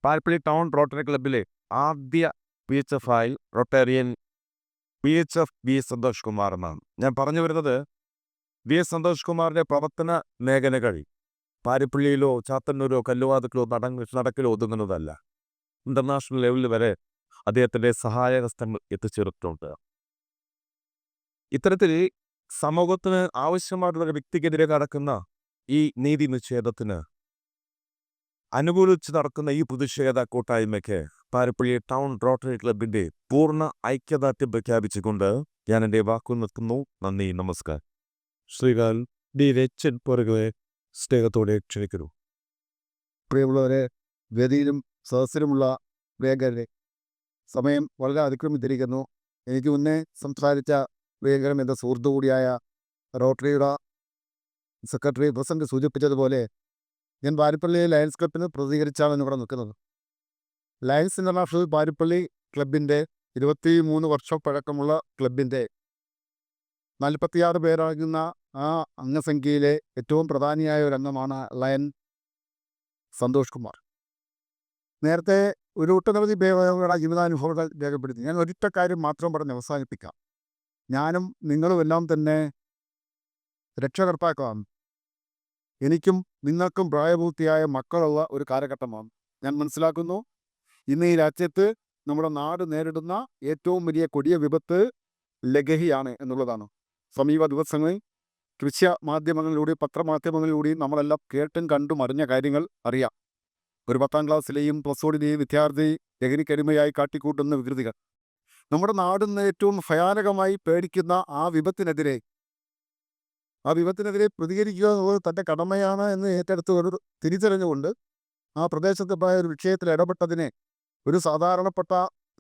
പാൽപ്പള്ളി ടൗൺ റോട്ടറി ക്ലബിലെ ആദ്യ PHF ആയി Rotarian PHF V Santhosh Kumar എന്നാണ്. ഞാൻ പറഞ്ഞു വരുന്നത് വി സന്തോഷ് കുമാറിൻ്റെ പ്രവർത്തന മേഖലകൾ പാരിപ്പള്ളിയിലോ ചാത്തന്നൂരോ കല്ലുവാതുക്കളോ നടക്കിലോ ഒതുങ്ങുന്നതല്ല. ഇൻ്റർനാഷണൽ ലെവലിൽ വരെ അദ്ദേഹത്തിൻ്റെ സഹായഹസ്തങ്ങൾ എത്തിച്ചേർത്തിട്ടുണ്ട്. ഇത്തരത്തിൽ സമൂഹത്തിന് ആവശ്യമായിട്ടുള്ള വ്യക്തിക്കെതിരെ നടക്കുന്ന ഈ നീതി നിഷേധത്തിന് അനുകൂലിച്ച് നടക്കുന്ന ഈ പ്രതിഷേധ കൂട്ടായ്മയ്ക്ക് പാരിപ്പള്ളി ടൗൺ റോട്ടറി ക്ലബിൻ്റെ പൂർണ്ണ ഐക്യദാർഢ്യം പ്രഖ്യാപിച്ചുകൊണ്ട് ഞാൻ എൻ്റെ വാക്കു നിർത്തുന്നു. നന്ദി, നമസ്കാരം. ശ്രീകാൽ ഡി രച്ചൻ പുറകെ സ്നേഹത്തോടെ ക്ഷണിക്കുന്നു. പ്രിയമുള്ളവരെ, വേദിയിലും സദസ്സിലുമുള്ള പ്രിയങ്കരരെ, സമയം വളരെ അതിക്രമിച്ചിരിക്കുന്നു. എനിക്ക് മുന്നേ സംസാരിച്ച പ്രിയങ്കരം എന്ന സുഹൃത്തു കൂടിയായ റോട്ടറിയുടെ സെക്രട്ടറി പ്രസിഡന്റ് സൂചിപ്പിച്ചതുപോലെ ഞാൻ പാരിപ്പള്ളി ലയൺസ് ക്ലബിന് പ്രതികരിച്ചാണ് ഇവിടെ നിൽക്കുന്നത്. ലയൺസ് ഇൻ്റർനാഷണൽ പാരിപ്പള്ളി ക്ലബിൻ്റെ 23 വർഷം പഴക്കമുള്ള ക്ലബിൻ്റെ 46 പേരടങ്ങുന്ന ആ അംഗസംഖ്യയിലെ ഏറ്റവും പ്രധാനിയായ ഒരു അംഗമാണ് ലയൺ സന്തോഷ് കുമാർ. നേരത്തെ ഒരു ഒട്ടനവധി പേരുടെ ജീവിതാനുഭവങ്ങൾ രേഖപ്പെടുത്തി. ഞാൻ ഒരിറ്റ കാര്യം മാത്രം പറഞ്ഞ് അവസാനിപ്പിക്കാം. ഞാനും നിങ്ങളുമെല്ലാം തന്നെ രക്ഷകർത്താക്കളാണ്. എനിക്കും നിങ്ങൾക്കും പ്രായപൂർത്തിയായ മക്കളുള്ള ഒരു കാലഘട്ടമാണ്. ഞാൻ മനസ്സിലാക്കുന്നു, ഇന്ന് ഈ രാജ്യത്ത് നമ്മുടെ നാട് നേരിടുന്ന ഏറ്റവും വലിയ കൊടിയ വിപത്ത് ലഹരിയാണ് എന്നുള്ളതാണ്. സമീപ ദിവസങ്ങളിൽ ദൃശ്യ മാധ്യമങ്ങളിലൂടെയും പത്രമാധ്യമങ്ങളിലൂടെയും നമ്മളെല്ലാം കേട്ടും കണ്ടും അറിഞ്ഞ കാര്യങ്ങൾ അറിയാം. ഒരു 10ാം ക്ലാസ്സിലെയും +1ലെയും വിദ്യാർത്ഥി ലഹരിക്കടിമയായി കാട്ടിക്കൂട്ടുന്ന വികൃതികൾ. നമ്മുടെ നാടിന്ന് ഏറ്റവും ഭയാനകമായി പേടിക്കുന്ന ആ വിപത്തിനെതിരെ പ്രതികരിക്കുക എന്നുള്ളത് തൻ്റെ കടമയാണ് എന്ന് ഏറ്റെടുത്ത് തിരിച്ചറിഞ്ഞുകൊണ്ട് ആ പ്രദേശത്തുണ്ടായ ഒരു വിഷയത്തിൽ ഇടപെട്ടതിനെ ഒരു സാധാരണപ്പെട്ട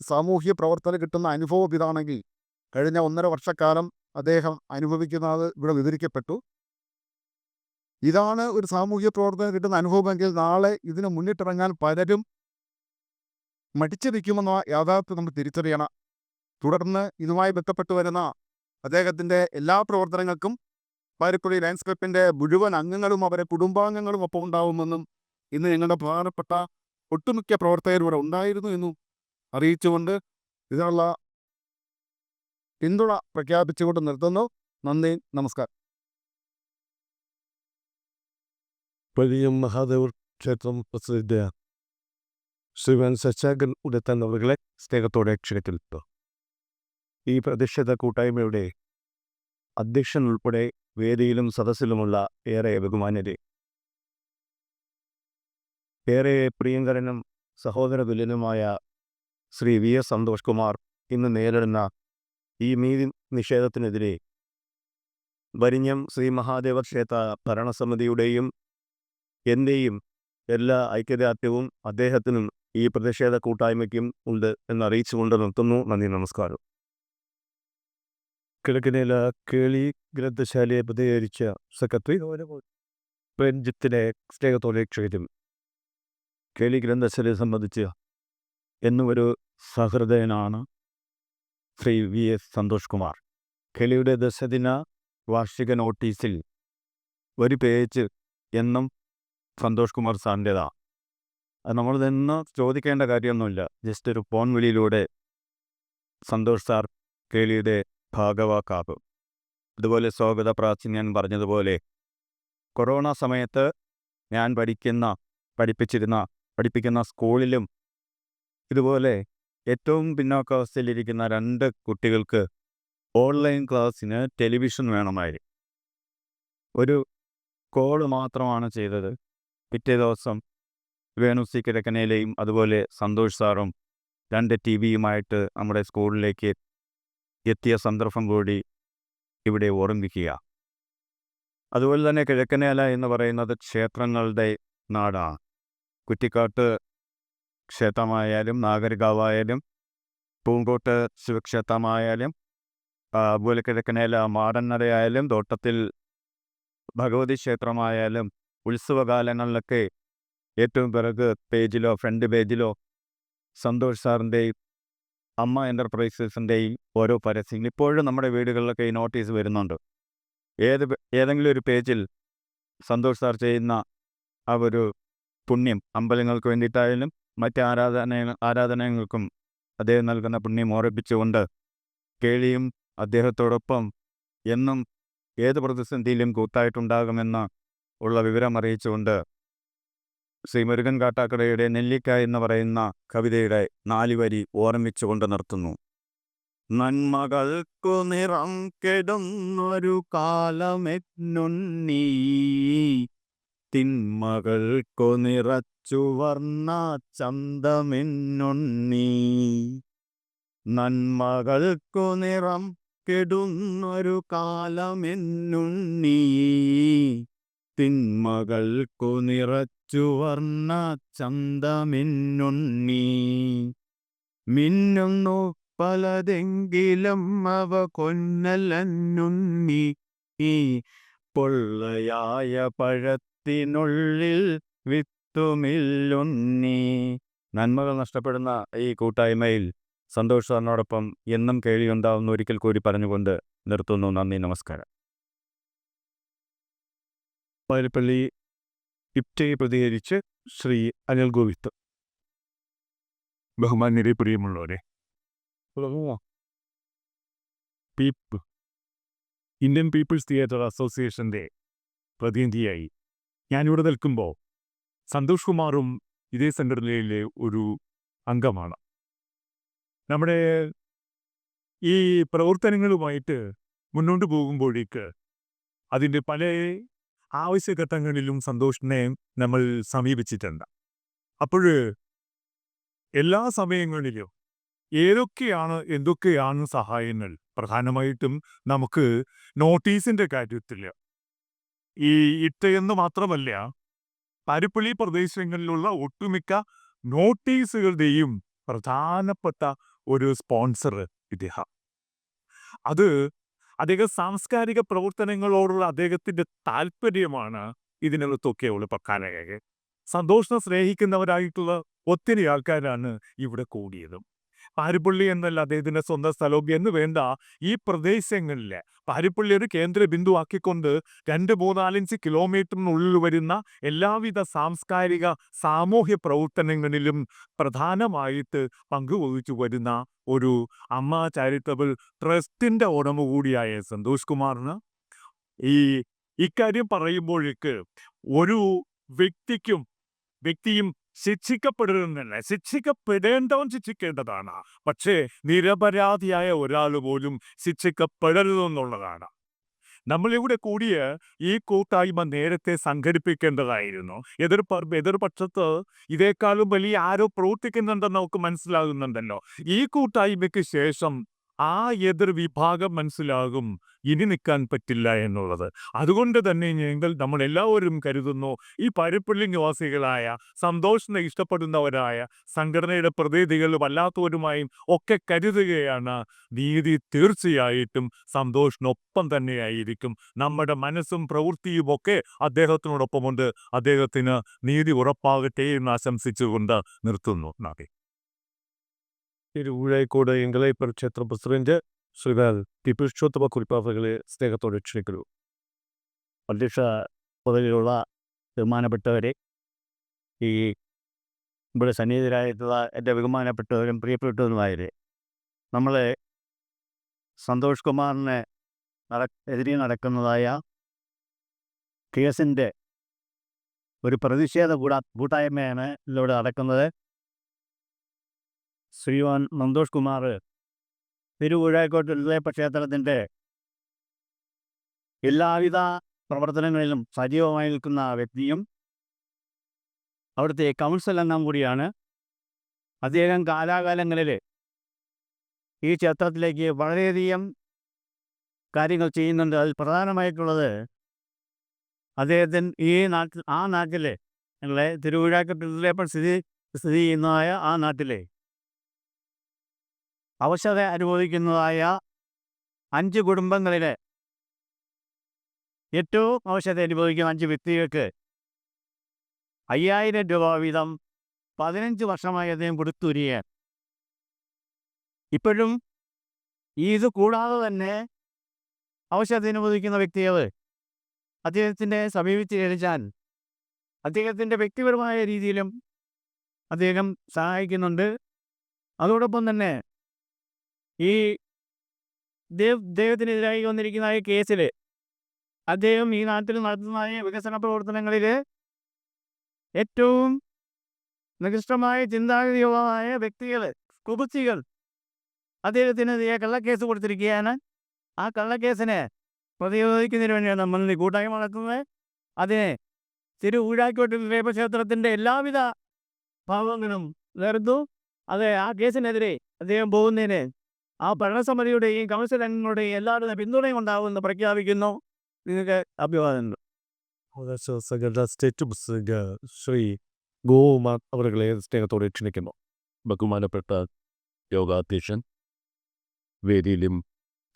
സാമൂഹ്യ പ്രവർത്തനം കിട്ടുന്ന അനുഭവം ഇതാണെങ്കിൽ കഴിഞ്ഞ 1.5 വർഷക്കാലം അദ്ദേഹം അനുഭവിക്കുന്നത് ഇവിടെ വിവരിക്കപ്പെട്ടു. ഇതാണ് ഒരു സാമൂഹ്യ പ്രവർത്തനം കിട്ടുന്ന അനുഭവമെങ്കിൽ നാളെ ഇതിന് മുന്നിട്ടിറങ്ങാൻ പലരും മടിച്ചു നിൽക്കുമെന്ന യാഥാർത്ഥ്യം നമ്മൾ തിരിച്ചറിയണം. തുടർന്ന് ഇതുമായി ബന്ധപ്പെട്ട് വരുന്ന അദ്ദേഹത്തിൻ്റെ എല്ലാ പ്രവർത്തനങ്ങൾക്കും പാരിപ്പള്ളി ലയൺസ് ക്ലബിൻ്റെ മുഴുവൻ അംഗങ്ങളും അവരെ കുടുംബാംഗങ്ങളും ഒപ്പം ഉണ്ടാവുമെന്നും ഇന്ന് ഞങ്ങളുടെ പ്രധാനപ്പെട്ട ഒട്ടുമിക്ക പ്രവർത്തകർ ഇവിടെ ഉണ്ടായിരുന്നു എന്നും അറിയിച്ചുകൊണ്ട് ഇതിനുള്ള പിന്തുണ പ്രഖ്യാപിച്ചുകൊണ്ട് നിർത്തുന്നു. നന്ദി, നമസ്കാരം. വലിയ മഹാദേവർ ക്ഷേത്രം പ്രസിദ്ധ ശ്രീമാൻ സച്ചാഗൻ ഉടത്തൻ അവരുടെ സ്നേഹത്തോടെ ക്ഷണിക്കുന്നു. ഈ പ്രതിഷേധ കൂട്ടായ്മയുടെ അധ്യക്ഷൻ ഉൾപ്പെടെ വേദിയിലും സദസ്സിലുമുള്ള ഏറെ ബഹുമാന്യരെ, ഏറെ പ്രിയങ്കരനും സഹോദര തുല്യനുമായ ശ്രീ VS സന്തോഷ് കുമാർ ഇന്ന് നേരിടുന്ന ഈ നീതി നിഷേധത്തിനെതിരെ വരിഞ്ഞം ശ്രീ മഹാദേവ ക്ഷേത്ര ഭരണസമിതിയുടെയും എൻ്റെയും എല്ലാ ഐക്യദാർഢ്യവും അദ്ദേഹത്തിനും ഈ പ്രതിഷേധ കൂട്ടായ്മയ്ക്കും ഉണ്ട് എന്നറിയിച്ചുകൊണ്ട് നിർത്തുന്നു. നന്ദി, നമസ്കാരം. കിഴക്കിനേല കേളി ഗ്രന്ഥശാലയെ പ്രതികരിച്ച സെക്രട്ടറി പ്രേംജിത്തിനെ സ്നേഹത്തോടെ ക്ഷണിക്കും. കേളി ഗ്രന്ഥശാലയെ സംബന്ധിച്ച് എന്നും ഒരു സഹൃദയനാണ് ശ്രീ VS സന്തോഷ് കുമാർ. കേളിയുടെ ദശദിന വാർഷിക നോട്ടീസിൽ ഒരു പേജ് എന്നും സന്തോഷ് കുമാർ സാറിൻ്റെതാണ്. അത് നമ്മളിതെന്ന് ചോദിക്കേണ്ട കാര്യമൊന്നുമില്ല. ജസ്റ്റ് ഒരു ഫോൺ വിളിയിലൂടെ സന്തോഷ് സാർ കേളിയുടെ ഭാഗവാക്കാകും. അതുപോലെ സ്വാഗത പ്രാചീൻ ഞാൻ പറഞ്ഞതുപോലെ കൊറോണ സമയത്ത് ഞാൻ പഠിപ്പിക്കുന്ന സ്കൂളിലും ഇതുപോലെ ഏറ്റവും പിന്നോക്കാവസ്ഥയിലിരിക്കുന്ന 2 കുട്ടികൾക്ക് ഓൺലൈൻ ക്ലാസ്സിന് ടെലിവിഷൻ വേണമായിരുന്നു. ഒരു കോള് മാത്രമാണ് ചെയ്തത്. പിറ്റേ ദിവസം വേണു സി കിഴക്കനേലെയും അതുപോലെ സന്തോഷ് സാറും 2 TV-യുമായിട്ട് നമ്മുടെ സ്കൂളിലേക്ക് എത്തിയ സന്ദർഭം കൂടി ഇവിടെ ഓർമ്മിക്കുക. അതുപോലെ തന്നെ കിഴക്കനേല എന്ന് പറയുന്നത് ക്ഷേത്രങ്ങളുടെ നാടാണ്. കുറ്റിക്കാട്ട് ക്ഷേത്രമായാലും നാഗരികാവായാലും പൂങ്കോട്ട് ശിവക്ഷേത്രമായാലും അതുപോലെ കിഴക്കനേല മാടന്നടയായാലും തോട്ടത്തിൽ ഭഗവതി ക്ഷേത്രമായാലും ഉത്സവകാലങ്ങളിലൊക്കെ ഏറ്റവും പിറക് പേജിലോ ഫ്രണ്ട് പേജിലോ സന്തോഷ് സാറിൻ്റെയും അമ്മ എൻ്റർപ്രൈസസിൻ്റെയും ഓരോ പരസ്യങ്ങൾ ഇപ്പോഴും നമ്മുടെ വീടുകളിലൊക്കെ ഈ നോട്ടീസ് വരുന്നുണ്ട്. ഏതെങ്കിലും ഒരു പേജിൽ സന്തോഷ് സാർ ചെയ്യുന്ന ആ ഒരു പുണ്യം അമ്പലങ്ങൾക്ക് വേണ്ടിയിട്ടായാലും മറ്റ് ആരാധനകൾക്കും അദ്ദേഹം നൽകുന്ന പുണ്യം ഓർമ്മിപ്പിച്ചുകൊണ്ട് കേളിയും അദ്ദേഹത്തോടൊപ്പം എന്നും ഏത് പ്രതിസന്ധിയിലും കൂട്ടായിട്ടുണ്ടാകുമെന്ന് ഉള്ള വിവരം അറിയിച്ചുകൊണ്ട് ശ്രീ മുരുകൻ കാട്ടാക്കടയുടെ നെല്ലിക്ക എന്ന് പറയുന്ന കവിതയുടെ 4 വരി ഓർമ്മിച്ചുകൊണ്ട് നിർത്തുന്നു. നന്മകൾക്കു നിറം കെടുന്നൊരു കാലമെന്നുണ്ണീ, തിന്മകൾക്കു നിറച്ചു വർണ്ണ ചന്തമെന്നുണ്ണീ. നന്മകൾക്കു നിറം കെടുന്നൊരു കാലമെന്നുണ്ണീ, തിന്മകൾക്കു നിറച്ചു വർണ്ണ ചന്തമെന്നുണ്ണീ. മിന്നുന്നു പലതെങ്കിലും അവ കൊന്നലന്നുണ്ണി, പൊള്ളയായ പഴത്തിനുള്ളിൽ വിത്തുമില്ലുണ്ണി. നന്മകൾ നഷ്ടപ്പെടുന്ന ഈ കൂട്ടായ്മയിൽ സന്തോഷ് സാറിനോടൊപ്പം എന്നും കേളിയുണ്ടാവുന്ന ഒരിക്കൽ കൂടി പറഞ്ഞുകൊണ്ട് നിർത്തുന്നു. നന്ദി, നമസ്കാരം. പാരിപ്പള്ളി ഇപ്റ്റയെ പ്രതികരിച്ച് ശ്രീ അനിൽ ഗോവിന്ദ്. ബഹുമാന്യരെ, പ്രിയമുള്ളവരെ, ഇന്ത്യൻ പീപ്പിൾസ് തിയേറ്റർ അസോസിയേഷൻ്റെ പ്രതിനിധിയായി ഞാനിവിടെ നിൽക്കുമ്പോൾ സന്തോഷ് കുമാറും ഇതേ സംഘടനയിലെ ഒരു അംഗമാണ്. നമ്മുടെ ഈ പ്രവർത്തനങ്ങളുമായിട്ട് മുന്നോട്ട് പോകുമ്പോഴേക്ക് അതിൻ്റെ പല ആവശ്യഘട്ടങ്ങളിലും സന്തോഷിനെ നമ്മൾ സമീപിച്ചിട്ടുണ്ട്. അപ്പോൾ എല്ലാ സമയങ്ങളിലും എന്തൊക്കെയാണ് സഹായങ്ങൾ? പ്രധാനമായിട്ടും നമുക്ക് നോട്ടീസിൻ്റെ കാര്യത്തിൽ ഈ ഇട്ടയെന്ന് മാത്രമല്ല, പാരിപ്പള്ളി പ്രദേശങ്ങളിലുള്ള ഒട്ടുമിക്ക നോട്ടീസുകളുടെയും പ്രധാനപ്പെട്ട ഒരു സ്പോൺസർ ഇദ്ദേഹം. അദ്ദേഹം സാംസ്കാരിക പ്രവർത്തനങ്ങളോടുള്ള അദ്ദേഹത്തിൻ്റെ താല്പര്യമാണ് ഇതിനകത്തൊക്കെയുള്ള പ്രധാനക. സന്തോഷിനെ സ്നേഹിക്കുന്നവരായിട്ടുള്ള ഒത്തിരി ആൾക്കാരാണ് ഇവിടെ കൂടിയതും. പാരിപ്പള്ളി എന്നല്ല അദ്ദേഹത്തിൻ്റെ സ്വന്തം സ്ഥലവും എന്ന് വേണ്ട, ഈ പ്രദേശങ്ങളിൽ പാരിപ്പള്ളി ഒരു കേന്ദ്ര ബിന്ദു ആക്കിക്കൊണ്ട് 2-3-4 കിലോമീറ്ററിനുള്ളിൽ വരുന്ന എല്ലാവിധ സാംസ്കാരിക സാമൂഹ്യ പ്രവർത്തനങ്ങളിലും പ്രധാനമായിട്ട് പങ്കുവഹിച്ചു വരുന്ന ഒരു അമ്മ ചാരിറ്റബിൾ ട്രസ്റ്റിൻ്റെ ഉടമ കൂടിയായ സന്തോഷ് കുമാറിന് ഇക്കാര്യം പറയുമ്പോഴേക്ക് ഒരു വ്യക്തിയും ശിക്ഷിക്കപ്പെടരുന്നല്ല, ശിക്ഷിക്കപ്പെടേണ്ടവൻ ശിക്ഷിക്കേണ്ടതാണ്. പക്ഷേ നിരപരാധിയായ ഒരാൾ പോലും ശിക്ഷിക്കപ്പെടരുതെന്നുള്ളതാണ്. നമ്മളിവിടെ കൂടിയ ഈ കൂട്ടായ്മ നേരത്തെ സംഘടിപ്പിക്കേണ്ടതായിരുന്നു. എതിർപക്ഷത്ത് ഇതേക്കാളും വലിയ ആരോ പ്രവർത്തിക്കുന്നുണ്ടെന്ന് നമുക്ക് മനസ്സിലാകുന്നുണ്ടല്ലോ. ഈ കൂട്ടായ്മയ്ക്ക് ശേഷം ആ എതിർ വിഭാഗം മനസ്സിലാകും ഇനി നിൽക്കാൻ പറ്റില്ല എന്നുള്ളത്. അതുകൊണ്ട് തന്നെ നമ്മളെല്ലാവരും കരുതുന്നു, ഈ പാരിപ്പള്ളി നിവാസികളായ സന്തോഷിനെ ഇഷ്ടപ്പെടുന്നവരായ സംഘടനയുടെ പ്രതിനിധികളും അല്ലാത്തവരുമായും ഒക്കെ കരുതുകയാണ്, നീതി തീർച്ചയായിട്ടും സന്തോഷിനൊപ്പം തന്നെയായിരിക്കും. നമ്മുടെ മനസ്സും പ്രവൃത്തിയും ഒക്കെ അദ്ദേഹത്തിനോടൊപ്പമുണ്ട്. അദ്ദേഹത്തിന് നീതി ഉറപ്പാകട്ടെ എന്ന് ആശംസിച്ചുകൊണ്ട് നിർത്തുന്നു. ഊഴായിക്കോട് എങ്കളൈപ്പർ ക്ഷേത്ര പ്രസിഡന്റ് ശ്രീകാൽ ടി പുരുഷോത്തമ കുറിപ്പാവകളെ സ്നേഹത്തോടെ ക്ഷണിക്കുന്നു. അധ്യക്ഷ പദവിയിലുള്ള ബഹുമാനപ്പെട്ടവരെ, ഇവിടെ സന്നിഹിതരായിട്ടുള്ള എൻ്റെ ബഹുമാനപ്പെട്ടവരും പ്രിയപ്പെട്ടവരുമായവരെ, നമ്മളെ സന്തോഷ് കുമാറിനെ എതിരെ നടക്കുന്നതായ കേസിൻ്റെ ഒരു പ്രതിഷേധ കൂട്ടായ്മയാണ് ഇതിലൂടെ നടക്കുന്നത്. ശ്രീമാൻ സന്തോഷ് കുമാർ തിരുവൂഴായിക്കോട്ട് എഴുതയപ്പ ക്ഷേത്രത്തിൻ്റെ എല്ലാവിധ പ്രവർത്തനങ്ങളിലും സജീവമായി നിൽക്കുന്ന വ്യക്തിയും അവിടുത്തെ കൗൺസിൽ അംഗം കൂടിയാണ്. അദ്ദേഹം കാലാകാലങ്ങളിൽ ഈ ക്ഷേത്രത്തിലേക്ക് വളരെയധികം കാര്യങ്ങൾ ചെയ്യുന്നുണ്ട്. അതിൽ പ്രധാനമായിട്ടുള്ളത് അദ്ദേഹത്തിന് ഈ നാട്ടിലെ ഞങ്ങളെ തിരുവിഴാക്കത്തിൽ സ്ഥിതി ചെയ്യുന്നതായ ആ നാട്ടിലെ അവശത അനുഭവിക്കുന്നതായ 5 കുടുംബങ്ങളിലെ ഏറ്റവും അവശത അനുഭവിക്കുന്ന 5 വ്യക്തികൾക്ക് 5000 രൂപ വീതം 15 വർഷമായി അദ്ദേഹം കൊടുത്തു വരികയാണ്. ഇപ്പോഴും ഇത് കൂടാതെ തന്നെ അവശത അനുഭവിക്കുന്ന വ്യക്തികൾ അദ്ദേഹത്തിൻ്റെ സമീപിച്ച് കഴിഞ്ഞാൽ അദ്ദേഹത്തിൻ്റെ വ്യക്തിപരമായ രീതിയിലും അദ്ദേഹം സഹായിക്കുന്നുണ്ട്. അതോടൊപ്പം തന്നെ ഈ ദൈവത്തിനെതിരായി വന്നിരിക്കുന്ന ഈ കേസിൽ അദ്ദേഹം ഈ നാട്ടിൽ നടത്തുന്നതായ വികസന പ്രവർത്തനങ്ങളിൽ ഏറ്റവും നികൃഷ്ടമായ ചിന്താഗതിയുള്ളതായ വ്യക്തികൾ, കുബുദ്ധികൾ അദ്ദേഹത്തിനെതിരെ കള്ളക്കേസ് കൊടുത്തിരിക്കുകയാണ്. ആ കള്ളക്കേസിനെ പ്രതിരോധിക്കുന്നതിന് വേണ്ടിയാണ് നമ്മൾ ഈ കൂട്ടായ്മ നടത്തുന്നത്. അതിനെ തിരുവൂഴാക്കോട്ടിൽ ക്ഷേത്രത്തിൻ്റെ എല്ലാവിധ ഭാവങ്ങളും നേർന്നു. ആ കേസിനെതിരെ അദ്ദേഹം പോകുന്നതിന് ആ ഭരണസമിതിയുടെയും കൗൺസിൽ അംഗങ്ങളുടെയും എല്ലാവരുടെ പിന്തുണയും ഉണ്ടാവുമെന്ന് പ്രഖ്യാപിക്കുന്നു. നിങ്ങൾക്ക് അഭിവാദനങ്ങൾ. സ്റ്റേറ്റ് പ്രസിഡന്റ് ശ്രീ ഗോകുമാർ അവരുടെ സ്നേഹത്തോടെ ക്ഷണിക്കുന്നു. ബഹുമാനപ്പെട്ട യോഗാധ്യക്ഷൻ, വേദിയിലും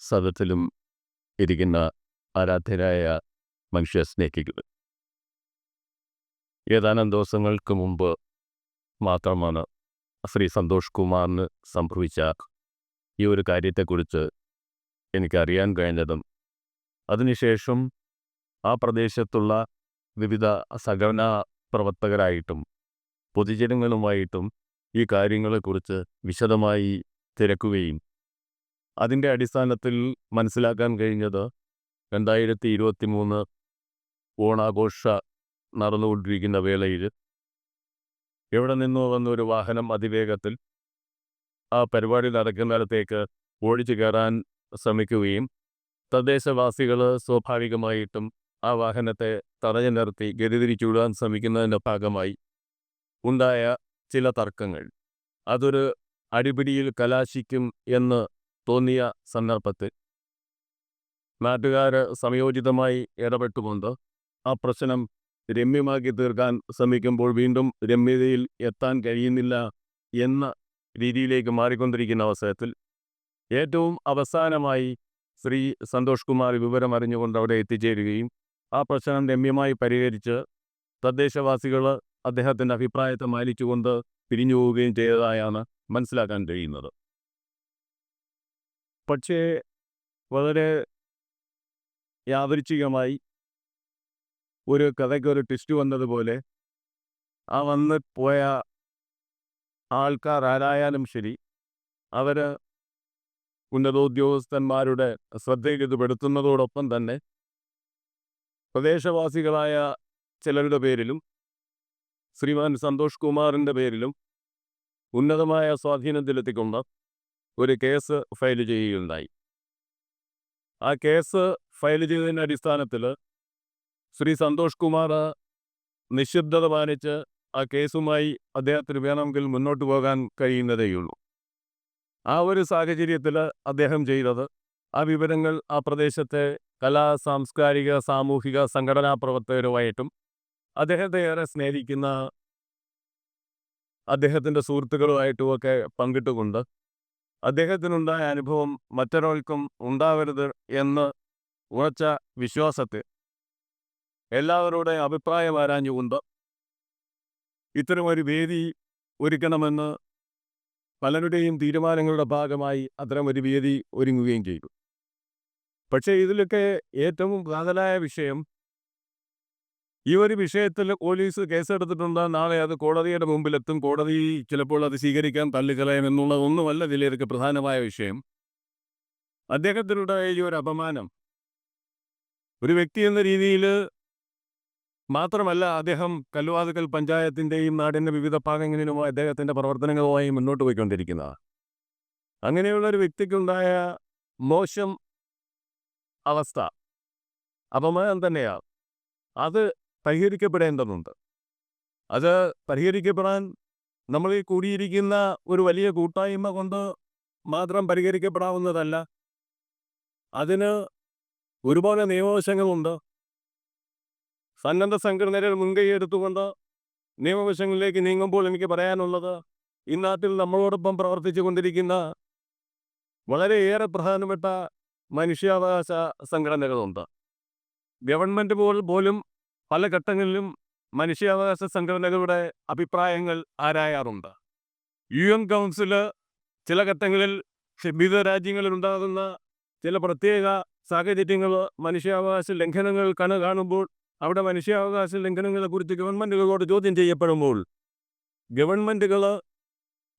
സദസ്സിലും ഇരിക്കുന്ന ആരാധ്യരായ മനുഷ്യ സ്നേഹികൾ, ഏതാനും ദിവസങ്ങൾക്ക് മുമ്പ് മാത്രമാണ് ശ്രീ സന്തോഷ് കുമാറിന് സംഭവിച്ച ഈ ഒരു കാര്യത്തെക്കുറിച്ച് എനിക്കറിയാൻ കഴിഞ്ഞതും അതിനുശേഷം ആ പ്രദേശത്തുള്ള വിവിധ സംഘടനാ പ്രവർത്തകരായിട്ടും പൊതുജനങ്ങളുമായിട്ടും ഈ കാര്യങ്ങളെക്കുറിച്ച് വിശദമായി തിരക്കുകയും അതിൻ്റെ അടിസ്ഥാനത്തിൽ മനസ്സിലാക്കാൻ കഴിഞ്ഞത് 2023 ഓണാഘോഷ നടന്നുകൊണ്ടിരിക്കുന്ന വേളയിൽ എവിടെ നിന്നോ വന്നൊരു വാഹനം അതിവേഗത്തിൽ ആ പരിപാടി നടക്കുന്നിടത്തേക്ക് ഓടിച്ചു കയറാൻ ശ്രമിക്കുകയും തദ്ദേശവാസികൾ സ്വാഭാവികമായിട്ടും ആ വാഹനത്തെ തടഞ്ഞു നിർത്തി ഗതിതിരിച്ചുവിടാൻ ശ്രമിക്കുന്നതിൻ്റെ ഭാഗമായി ഉണ്ടായ ചില തർക്കങ്ങൾ അതൊരു അടിപിടിയിൽ കലാശിക്കും എന്ന് തോന്നിയ സന്ദർഭത്തിൽ നാട്ടുകാർ സമയോചിതമായി ഇടപെട്ടുകൊണ്ട് ആ പ്രശ്നം രമ്യമാക്കി തീർക്കാൻ ശ്രമിക്കുമ്പോൾ വീണ്ടും രമ്യതയിൽ എത്താൻ കഴിയുന്നില്ല എന്ന രീതിയിലേക്ക് മാറിക്കൊണ്ടിരിക്കുന്ന അവസരത്തിൽ ഏറ്റവും അവസാനമായി ശ്രീ സന്തോഷ് കുമാർ വിവരം അറിഞ്ഞുകൊണ്ട് അവിടെ എത്തിച്ചേരുകയും ആ പ്രശ്നം രമ്യമായി പരിഹരിച്ച് തദ്ദേശവാസികൾ അദ്ദേഹത്തിൻ്റെ അഭിപ്രായത്തെ മാനിച്ചുകൊണ്ട് പിരിഞ്ഞു പോവുകയും ചെയ്തതായാണ് മനസ്സിലാക്കാൻ കഴിയുന്നത്. പക്ഷേ വളരെ യാദൃച്ഛികമായി ഒരു കഥയ്ക്കൊരു ട്വിസ്റ്റ് വന്നതുപോലെ ആ വന്ന് പോയ ആൾക്കാർ ആരായാലും ശരി, അവർ ഉന്നതോദ്യോഗസ്ഥന്മാരുടെ ശ്രദ്ധയിൽ ഇത് പെടുത്തുന്നതോടൊപ്പം തന്നെ പ്രദേശവാസികളായ ചിലരുടെ പേരിലും ശ്രീമാൻ സന്തോഷ് കുമാറിൻ്റെ പേരിലും ഉന്നതമായ സ്വാധീനം ചെലുത്തിക്കൊണ്ട് ഒരു കേസ് ഫയൽ ചെയ്യുകയുണ്ടായി. ആ കേസ് ഫയൽ ചെയ്തതിൻ്റെ അടിസ്ഥാനത്തിൽ ശ്രീ സന്തോഷ് കുമാർ നിശബ്ദത പാലിച്ച് ആ കേസുമായി അദ്ദേഹത്തിന് വേണമെങ്കിൽ മുന്നോട്ട് പോകാൻ കഴിയുന്നതേയുള്ളൂ. ആ ഒരു സാഹചര്യത്തിൽ അദ്ദേഹം ചെയ്തത് ആ വിവരങ്ങൾ ആ പ്രദേശത്തെ കലാ, സാംസ്കാരിക, സാമൂഹിക സംഘടനാ പ്രവർത്തകരുമായിട്ടും അദ്ദേഹത്തെ ഏറെ സ്നേഹിക്കുന്ന അദ്ദേഹത്തിൻ്റെ സുഹൃത്തുക്കളുമായിട്ടുമൊക്കെ പങ്കിട്ടുകൊണ്ട് അദ്ദേഹത്തിനുണ്ടായ അനുഭവം മറ്റൊരാൾക്കും ഉണ്ടാവരുത് എന്ന് ഉറച്ച വിശ്വാസത്തെ എല്ലാവരുടെയും അഭിപ്രായം ആരാഞ്ഞുകൊണ്ട് ഇത്തരമൊരു വേദി ഒരുക്കണമെന്ന് പലരുടെയും തീരുമാനങ്ങളുടെ ഭാഗമായി അത്തരമൊരു വേദി ഒരുങ്ങുകയും ചെയ്തു. പക്ഷേ ഇതിലൊക്കെ ഏറ്റവും കാതലായ വിഷയം, ഈ ഒരു വിഷയത്തിൽ പോലീസ് കേസെടുത്തിട്ടുണ്ട്, നാളെ അത് കോടതിയുടെ മുമ്പിലെത്തും, കോടതി ചിലപ്പോൾ അത് സ്വീകരിക്കാൻ തള്ളിക്കളയും എന്നുള്ളതൊന്നുമല്ല ഇതിലേക്ക് പ്രധാനമായ വിഷയം. അദ്ദേഹത്തിനുണ്ടായ ഈ ഒരു അപമാനം ഒരു വ്യക്തി എന്ന രീതിയിൽ മാത്രമല്ല, അദ്ദേഹം കല്ലുവാതുക്കൽ പഞ്ചായത്തിൻ്റെയും നാടിൻ്റെ വിവിധ ഭാഗങ്ങളിലുമായി അദ്ദേഹത്തിൻ്റെ പ്രവർത്തനങ്ങളുമായി മുന്നോട്ട് പോയിക്കൊണ്ടിരിക്കുന്നതാണ്. അങ്ങനെയുള്ളൊരു വ്യക്തിക്കുണ്ടായ മോശം അവസ്ഥ അപമാനം തന്നെയാണ്. അത് പരിഹരിക്കപ്പെടേണ്ടതുണ്ട്. അത് പരിഹരിക്കപ്പെടാൻ നമ്മൾ ഈ കൂടിയിരിക്കുന്ന ഒരു വലിയ കൂട്ടായ്മ കൊണ്ട് മാത്രം പരിഹരിക്കപ്പെടാവുന്നതല്ല. അതിന് ഒരുപാട് നിയമവശങ്ങളുണ്ട്. സന്നദ്ധ സംഘടനകൾ മുൻകൈ എടുത്തുകൊണ്ട് നിയമവശങ്ങളിലേക്ക് നീങ്ങുമ്പോൾ എനിക്ക് പറയാനുള്ളത്, ഈ നാട്ടിൽ നമ്മളോടൊപ്പം പ്രവർത്തിച്ചു കൊണ്ടിരിക്കുന്ന വളരെയേറെ പ്രധാനപ്പെട്ട മനുഷ്യാവകാശ സംഘടനകളുണ്ട്. ഗവൺമെൻറ് പോലും പല ഘട്ടങ്ങളിലും മനുഷ്യാവകാശ സംഘടനകളുടെ അഭിപ്രായങ്ങൾ ആരായാറുണ്ട്. UN കൗൺസില് ചില ഘട്ടങ്ങളിൽ വിവിധ രാജ്യങ്ങളിലുണ്ടാകുന്ന ചില പ്രത്യേക സാഹചര്യങ്ങൾ, മനുഷ്യാവകാശ ലംഘനങ്ങൾ കാണുമ്പോൾ അവിടെ മനുഷ്യാവകാശ ലംഘനങ്ങളെക്കുറിച്ച് ഗവൺമെൻറ്റുകളോട് ചോദ്യം ചെയ്യപ്പെടുമ്പോൾ ഗവൺമെൻറ്റുകൾ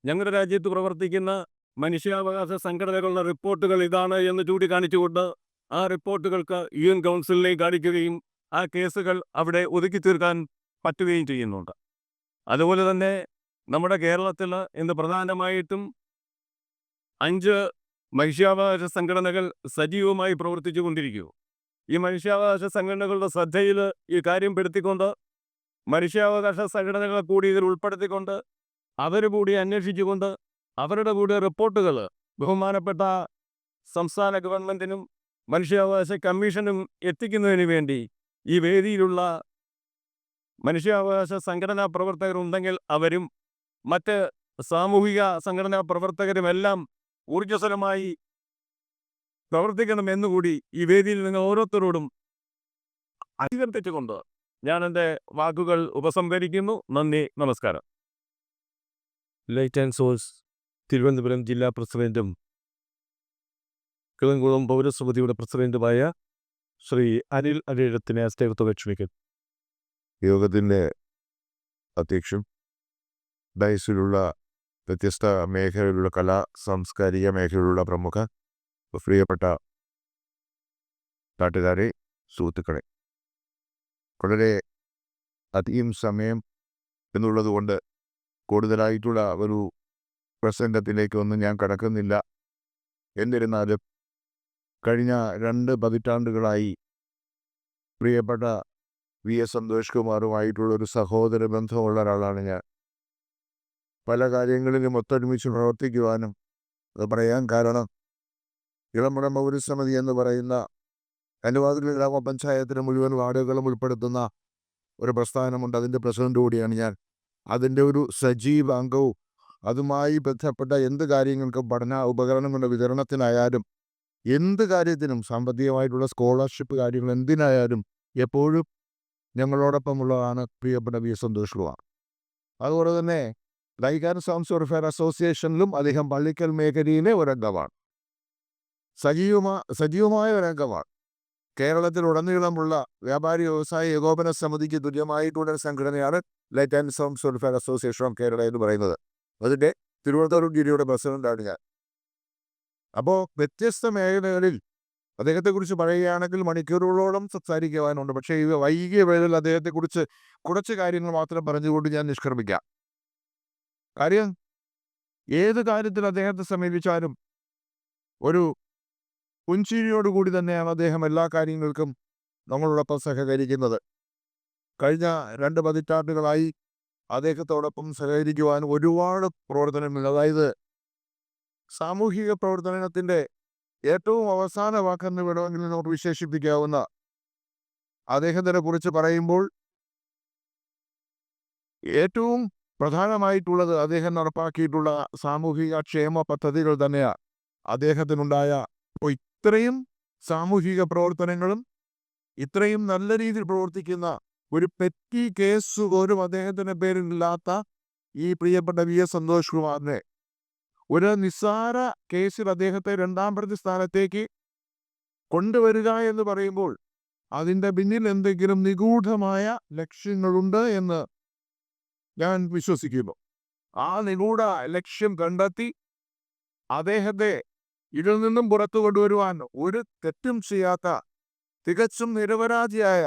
ഞങ്ങളുടെ രാജ്യത്ത് പ്രവർത്തിക്കുന്ന മനുഷ്യാവകാശ സംഘടനകളുടെ റിപ്പോർട്ടുകൾ ഇതാണ് എന്ന് ചൂണ്ടിക്കാണിച്ചുകൊണ്ട് ആ റിപ്പോർട്ടുകൾക്ക് UN കൗൺസിലിനെ കാണിക്കുകയും ആ കേസുകൾ അവിടെ ഒതുക്കി തീർക്കാൻ പറ്റുകയും ചെയ്യുന്നുണ്ട്. അതുപോലെ തന്നെ നമ്മുടെ കേരളത്തിൽ ഇന്ന് പ്രധാനമായിട്ടും 5 മനുഷ്യാവകാശ സംഘടനകൾ സജീവമായി പ്രവർത്തിച്ചു കൊണ്ടിരിക്കുന്നു. ഈ മനുഷ്യാവകാശ സംഘടനകളുടെ ശ്രദ്ധയിൽ ഈ കാര്യം പെടുത്തിക്കൊണ്ട് മനുഷ്യാവകാശ സംഘടനകളെ കൂടി ഇതിൽ ഉൾപ്പെടുത്തിക്കൊണ്ട് അവർ കൂടി അന്വേഷിച്ചുകൊണ്ട് അവരുടെ കൂടി റിപ്പോർട്ടുകൾ ബഹുമാനപ്പെട്ട സംസ്ഥാന ഗവൺമെൻറ്റിനും മനുഷ്യാവകാശ കമ്മീഷനും എത്തിക്കുന്നതിന് വേണ്ടി ഈ വേദിയിലുള്ള മനുഷ്യാവകാശ സംഘടനാ പ്രവർത്തകരുണ്ടെങ്കിൽ അവരും മറ്റ് സാമൂഹിക സംഘടനാ പ്രവർത്തകരുമെല്ലാം ഊർജ്ജസ്വലമായി പ്രവർത്തിക്കണമെന്നുകൂടി ഈ വേദിയിൽ നിങ്ങൾ ഓരോരുത്തരോടും അഭ്യർത്ഥിച്ചുകൊണ്ട് ഞാൻ എൻ്റെ വാക്കുകൾ ഉപസംഹരിക്കുന്നു. നന്ദി, നമസ്കാരം. ലൈറ്റ് ആൻഡ് സോഴ്സ് തിരുവനന്തപുരം ജില്ലാ പ്രസിഡന്റും കിളങ്കുളം പൗരസമിതിയുടെ പ്രസിഡന്റുമായ ശ്രീ അനിൽ അനിഴത്തിനെ സ്നേഹത്തോടെ ക്ഷണിക്കുന്നു. യോഗത്തിൻ്റെ അധ്യക്ഷൻ, ഡയസിലുള്ള വ്യത്യസ്ത മേഖലയിലുള്ള കലാ സാംസ്കാരിക മേഖലയിലുള്ള പ്രമുഖ പ്രിയപ്പെട്ട നാട്ടുകാരെ, സുഹൃത്തുക്കളെ, വളരെ അധികം സമയം എന്നുള്ളത് കൊണ്ട് കൂടുതലായിട്ടുള്ള ഒരു പ്രസംഗത്തിലേക്കൊന്നും ഞാൻ കടക്കുന്നില്ല. എന്നിരുന്നാലും കഴിഞ്ഞ 2 പതിറ്റാണ്ടുകളായി പ്രിയപ്പെട്ട VS സന്തോഷ് കുമാറുമായിട്ടുള്ളൊരു സഹോദര ബന്ധമുള്ള ഒരാളാണ് ഞാൻ. പല കാര്യങ്ങളിലും ഒത്തൊരുമിച്ച് പ്രവർത്തിക്കുവാനും അത് പറയാൻ കാരണം, ഇളമുടം പൗരസമിതി എന്ന് പറയുന്ന അനുവാദ ഗ്രാമപഞ്ചായത്തിലെ മുഴുവൻ വാർഡുകളും ഉൾപ്പെടുത്തുന്ന ഒരു പ്രസ്ഥാനമുണ്ട്. അതിൻ്റെ പ്രസിഡന്റ് കൂടിയാണ് ഞാൻ. അതിൻ്റെ ഒരു സജീവ അംഗവും അതുമായി ബന്ധപ്പെട്ട എന്ത് കാര്യങ്ങൾക്കും പഠന ഉപകരണങ്ങളുടെ വിതരണത്തിനായാലും എന്ത് കാര്യത്തിനും സാമ്പത്തികമായിട്ടുള്ള സ്കോളർഷിപ്പ് കാര്യങ്ങൾ എന്തിനായാലും എപ്പോഴും ഞങ്ങളോടൊപ്പമുള്ളതാണ് പ്രിയപ്പെട്ട VS സന്തോഷ് കുമാർ. അതുപോലെ തന്നെ ലൈക്ക് ആൻഡ് സൗണ്ട്സ് വെൽഫെയർ അസോസിയേഷനിലും അദ്ദേഹം പള്ളിക്കൽ മേഖലയിലെ ഒരംഗമാണ്. സജീവമായ ഒരംഗമാണ്. കേരളത്തിലുടനീളമുള്ള വ്യാപാരി വ്യവസായ ഏകോപന സമിതിക്ക് തുല്യമായിട്ടുള്ള സംഘടനയാണ് light and sounds welfare association of Kerala എന്ന് പറയുന്നത്. അതിൻ്റെ തിരുവനന്തപുരം ജില്ലയുടെ പ്രസിഡന്റാണ് ഞാൻ. അപ്പോൾ വ്യത്യസ്ത മേഖലകളിൽ അദ്ദേഹത്തെക്കുറിച്ച് പറയുകയാണെങ്കിൽ മണിക്കൂറുകളോളം സംസാരിക്കുവാനുണ്ട്. പക്ഷേ ഈ വൈകിയ വേളയിൽ അദ്ദേഹത്തെക്കുറിച്ച് കുറച്ച് കാര്യങ്ങൾ മാത്രം പറഞ്ഞുകൊണ്ട് ഞാൻ നിഷ്ക്രമിക്കാം. കാര്യം, ഏത് കാര്യത്തിൽ അദ്ദേഹത്തെ സമീപിച്ചാലും ഒരു പുഞ്ചിരിയോടുകൂടി തന്നെയാണ് അദ്ദേഹം എല്ലാ കാര്യങ്ങൾക്കും നമ്മളോടൊപ്പം സഹകരിക്കുന്നത്. കഴിഞ്ഞ 2 പതിറ്റാണ്ടുകളായി അദ്ദേഹത്തോടൊപ്പം സഹകരിക്കുവാൻ ഒരുപാട് പ്രവർത്തനങ്ങൾ, അതായത് സാമൂഹിക പ്രവർത്തനത്തിൻ്റെ ഏറ്റവും അവസാന വാക്കെന്ന് വേണമെങ്കിൽ നമുക്ക് വിശേഷിപ്പിക്കാവുന്ന അദ്ദേഹത്തിനെ കുറിച്ച് പറയുമ്പോൾ ഏറ്റവും പ്രധാനമായിട്ടുള്ളത് അദ്ദേഹം നടപ്പാക്കിയിട്ടുള്ള സാമൂഹിക ക്ഷേമ പദ്ധതികൾ തന്നെയാണ്. അദ്ദേഹത്തിനുണ്ടായ ഇത്രയും സാമൂഹിക പ്രവർത്തനങ്ങളും ഇത്രയും നല്ല രീതിയിൽ പ്രവർത്തിക്കുന്ന ഒരു പെറ്റി കേസ് പോലും അദ്ദേഹത്തിൻ്റെ പേരിലില്ലാത്ത ഈ പ്രിയപ്പെട്ട VS സന്തോഷ് കുമാറിനെ ഒരു നിസ്സാര കേസിൽ അദ്ദേഹത്തെ 2ാം പ്രതി സ്ഥാനത്തേക്ക് കൊണ്ടുവരിക എന്ന് പറയുമ്പോൾ അതിൻ്റെ പിന്നിൽ എന്തെങ്കിലും നിഗൂഢമായ ലക്ഷ്യങ്ങളുണ്ട് എന്ന് ഞാൻ വിശ്വസിക്കുന്നു. ആ നിഗൂഢ ലക്ഷ്യം കണ്ടെത്തി അദ്ദേഹത്തെ ഇതിൽ നിന്നും പുറത്തു കൊണ്ടുവരുവാൻ ഒരു തെറ്റും ചെയ്യാത്ത തികച്ചും നിരപരാധിയായ,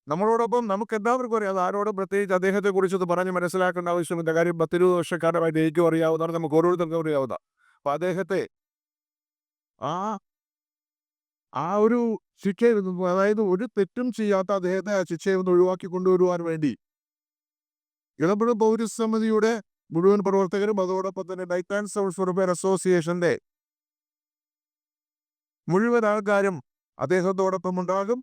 നമ്മളോടൊപ്പം നമുക്കെല്ലാവർക്കും അറിയാം, ആരോടും പ്രത്യേകിച്ച് അദ്ദേഹത്തെക്കുറിച്ചത് പറഞ്ഞ് മനസ്സിലാക്കേണ്ട ആവശ്യമില്ല. കാര്യം 10-20 വർഷക്കാലമായിട്ട് എനിക്കും അറിയാവുന്നതാണ്, നമുക്ക് ഓരോരുത്തർക്കും അറിയാവുന്ന. അപ്പം അദ്ദേഹത്തെ ആ ഒരു ശിക്ഷയിൽ നിന്നും, അതായത് ഒരു തെറ്റും ചെയ്യാത്ത അദ്ദേഹത്തെ ആ ശിക്ഷയിൽ നിന്ന് ഒഴിവാക്കി കൊണ്ടുവരുവാൻ വേണ്ടി ഇളമ്പുഴ പൗരസമിതിയുടെ മുഴുവൻ പ്രവർത്തകരും അതോടൊപ്പം തന്നെ ലൈറ്റ് ആൻഡ് സൗണ്ട്സ് വെൽഫെയർ അസോസിയേഷന്റെ മുഴുവൻ ആൾക്കാരും അദ്ദേഹത്തോടൊപ്പം ഉണ്ടാകും,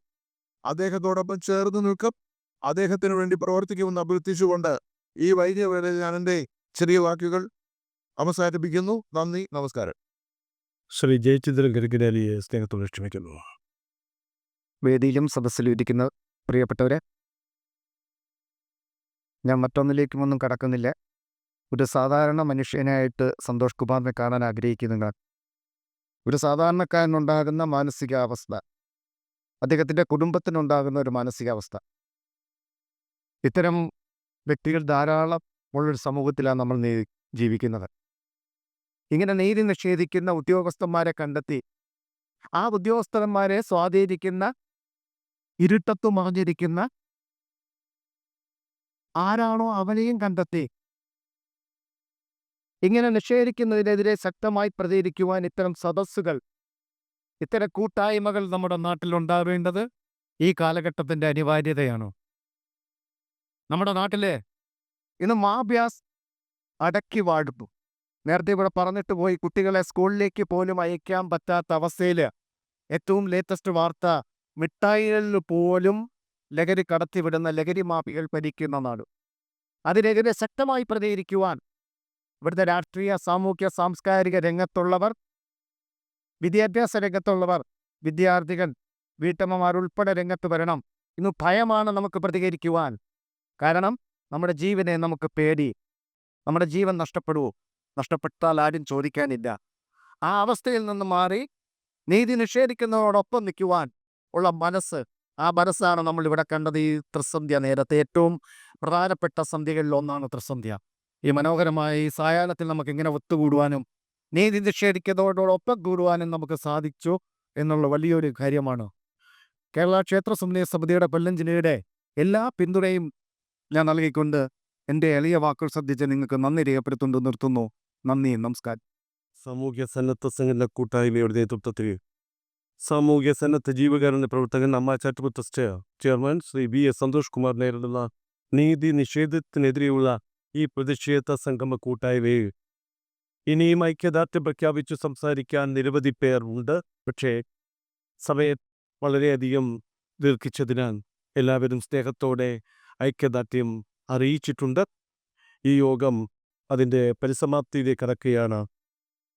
അദ്ദേഹത്തോടൊപ്പം ചേർന്ന് നിൽക്കും, അദ്ദേഹത്തിന് വേണ്ടി പ്രവർത്തിക്കുമെന്ന് അഭ്യർത്ഥിച്ചുകൊണ്ട് ഈ വൈകിയ വേളയിൽ ഞാൻ എൻ്റെ ചെറിയ വാക്കുകൾ അവസാനിപ്പിക്കുന്നു. നന്ദി, നമസ്കാരം. ശ്രീ ജയചന്ദ്രൻ കരിക്കിനാലിയെ സ്നേഹത്തോടെ ക്ഷണിക്കുന്നു. വേദിയിലും സദസ്സിലും ഇരിക്കുന്ന പ്രിയപ്പെട്ടവരെ, ഞാൻ മറ്റൊന്നിലേക്കുമൊന്നും കടക്കുന്നില്ല. ഒരു സാധാരണ മനുഷ്യനായിട്ട് സന്തോഷ് കുമാറിനെ കാണാൻ ആഗ്രഹിക്കുന്നുണ്ട്. ഒരു സാധാരണക്കാരനുണ്ടാകുന്ന മാനസികാവസ്ഥ, അദ്ദേഹത്തിൻ്റെ കുടുംബത്തിനുണ്ടാകുന്ന ഒരു മാനസികാവസ്ഥ, ഇത്തരം വ്യക്തികൾ ധാരാളം ഉള്ളൊരു സമൂഹത്തിലാണ് നമ്മൾ ജീവിക്കുന്നത്. ഇങ്ങനെ നീതി നിഷേധിക്കുന്ന ഉദ്യോഗസ്ഥന്മാരെ കണ്ടെത്തി ആ ഉദ്യോഗസ്ഥന്മാരെ സ്വാധീനിക്കുന്ന, ഇരുട്ടത്തു മറിഞ്ഞിരിക്കുന്ന ആരാണോ അവനെയും കണ്ടെത്തി ഇങ്ങനെ നിഷേധിക്കുന്നതിനെതിരെ ശക്തമായി പ്രതികരിക്കുവാൻ ഇത്തരം സദസ്സുകൾ, ഇത്തരം കൂട്ടായ്മകൾ നമ്മുടെ നാട്ടിലുണ്ടാവേണ്ടത് ഈ കാലഘട്ടത്തിൻ്റെ അനിവാര്യതയാണ്. നമ്മുടെ നാട്ടിലെ ഇന്ന് മാഫിയാസ് അടക്കി വാഴുന്നു. നേരത്തെ ഇവിടെ പറഞ്ഞിട്ട് പോയി, കുട്ടികളെ സ്കൂളിലേക്ക് പോലും അയക്കാൻ പറ്റാത്ത അവസ്ഥയിൽ ഏറ്റവും ലേറ്റസ്റ്റ് വാർത്ത, മിഠായികളിൽ പോലും ലഹരി കടത്തിവിടുന്ന ലഹരി മാഫിയകൾ ഭരിക്കുന്ന നാട്. അതിനെതിരെ ശക്തമായി പ്രതികരിക്കുവാൻ ഇവിടുത്തെ രാഷ്ട്രീയ, സാമൂഹ്യ, സാംസ്കാരിക രംഗത്തുള്ളവർ, വിദ്യാഭ്യാസ രംഗത്തുള്ളവർ, വിദ്യാർത്ഥികൾ, വീട്ടമ്മമാരുൾപ്പെടെ രംഗത്ത് വരണം. ഇന്ന് ഭയമാണ് നമുക്ക് പ്രതികരിക്കുവാൻ. കാരണം നമ്മുടെ ജീവനെ നമുക്ക് പേടി, നമ്മുടെ ജീവൻ നഷ്ടപ്പെടുമോ? നഷ്ടപ്പെട്ടാൽ ആരും ചോദിക്കാനില്ല. ആ അവസ്ഥയിൽ നിന്ന് മാറി നീതി നിഷേധിക്കുന്നതോടൊപ്പം നിൽക്കുവാൻ ഉള്ള മനസ്സ്, ആ മനസ്സാണ് നമ്മൾ ഇവിടെ കണ്ടത്. ഈ ത്രിസന്ധ്യ നേരത്തെ ഏറ്റവും പ്രധാനപ്പെട്ട സന്ധ്യകളിൽ ഒന്നാണ് ത്രിസന്ധ്യ. ഈ മനോഹരമായ ഈ സായാഹ്നത്തിൽ നമുക്ക് ഇങ്ങനെ ഒത്തുകൂടുവാനും നീതി നിഷേധിക്കുന്നതോടൊപ്പം കൂടുവാനും നമുക്ക് സാധിച്ചു എന്നുള്ള വലിയൊരു കാര്യമാണ്. കേരള ക്ഷേത്ര സമന്വയ സമിതിയുടെ കൊല്ലം ജില്ലയുടെ എല്ലാ പിന്തുണയും ഞാൻ നൽകിക്കൊണ്ട് എൻ്റെ എളിയ വാക്കുകൾ ശ്രദ്ധിച്ച് നിങ്ങൾക്ക് നന്ദി രേഖപ്പെടുത്തുകൊണ്ട് നിർത്തുന്നു. നന്ദി, നമസ്കാരം. സാമൂഹ്യ സന്നദ്ധ സംഘടന കൂട്ടായ്മയുടെ നേതൃത്വത്തിൽ സാമൂഹ്യ സന്നദ്ധ ജീവകാരുണ്യ പ്രവർത്തകൻ Amma charitable trust chairman Shri BS Santhosh Kumar നേരിടുന്ന നീതി നിഷേധത്തിനെതിരെയുള്ള ഈ പ്രതിഷേധ സംഗമ കൂട്ടായ്മയിൽ ഇനിയും ഐക്യദാർഢ്യം പ്രഖ്യാപിച്ചു സംസാരിക്കാൻ നിരവധി പേർ ഉണ്ട്. പക്ഷേ സമയം വളരെയധികം ദീർഘിച്ചതിനാൽ എല്ലാവരും സ്നേഹത്തോടെ ഐക്യദാർഢ്യം അറിയിച്ചിട്ടുണ്ട്. ഈ യോഗം അതിൻ്റെ പരിസമാപ്തിയിലേക്ക് കടക്കുകയാണ്.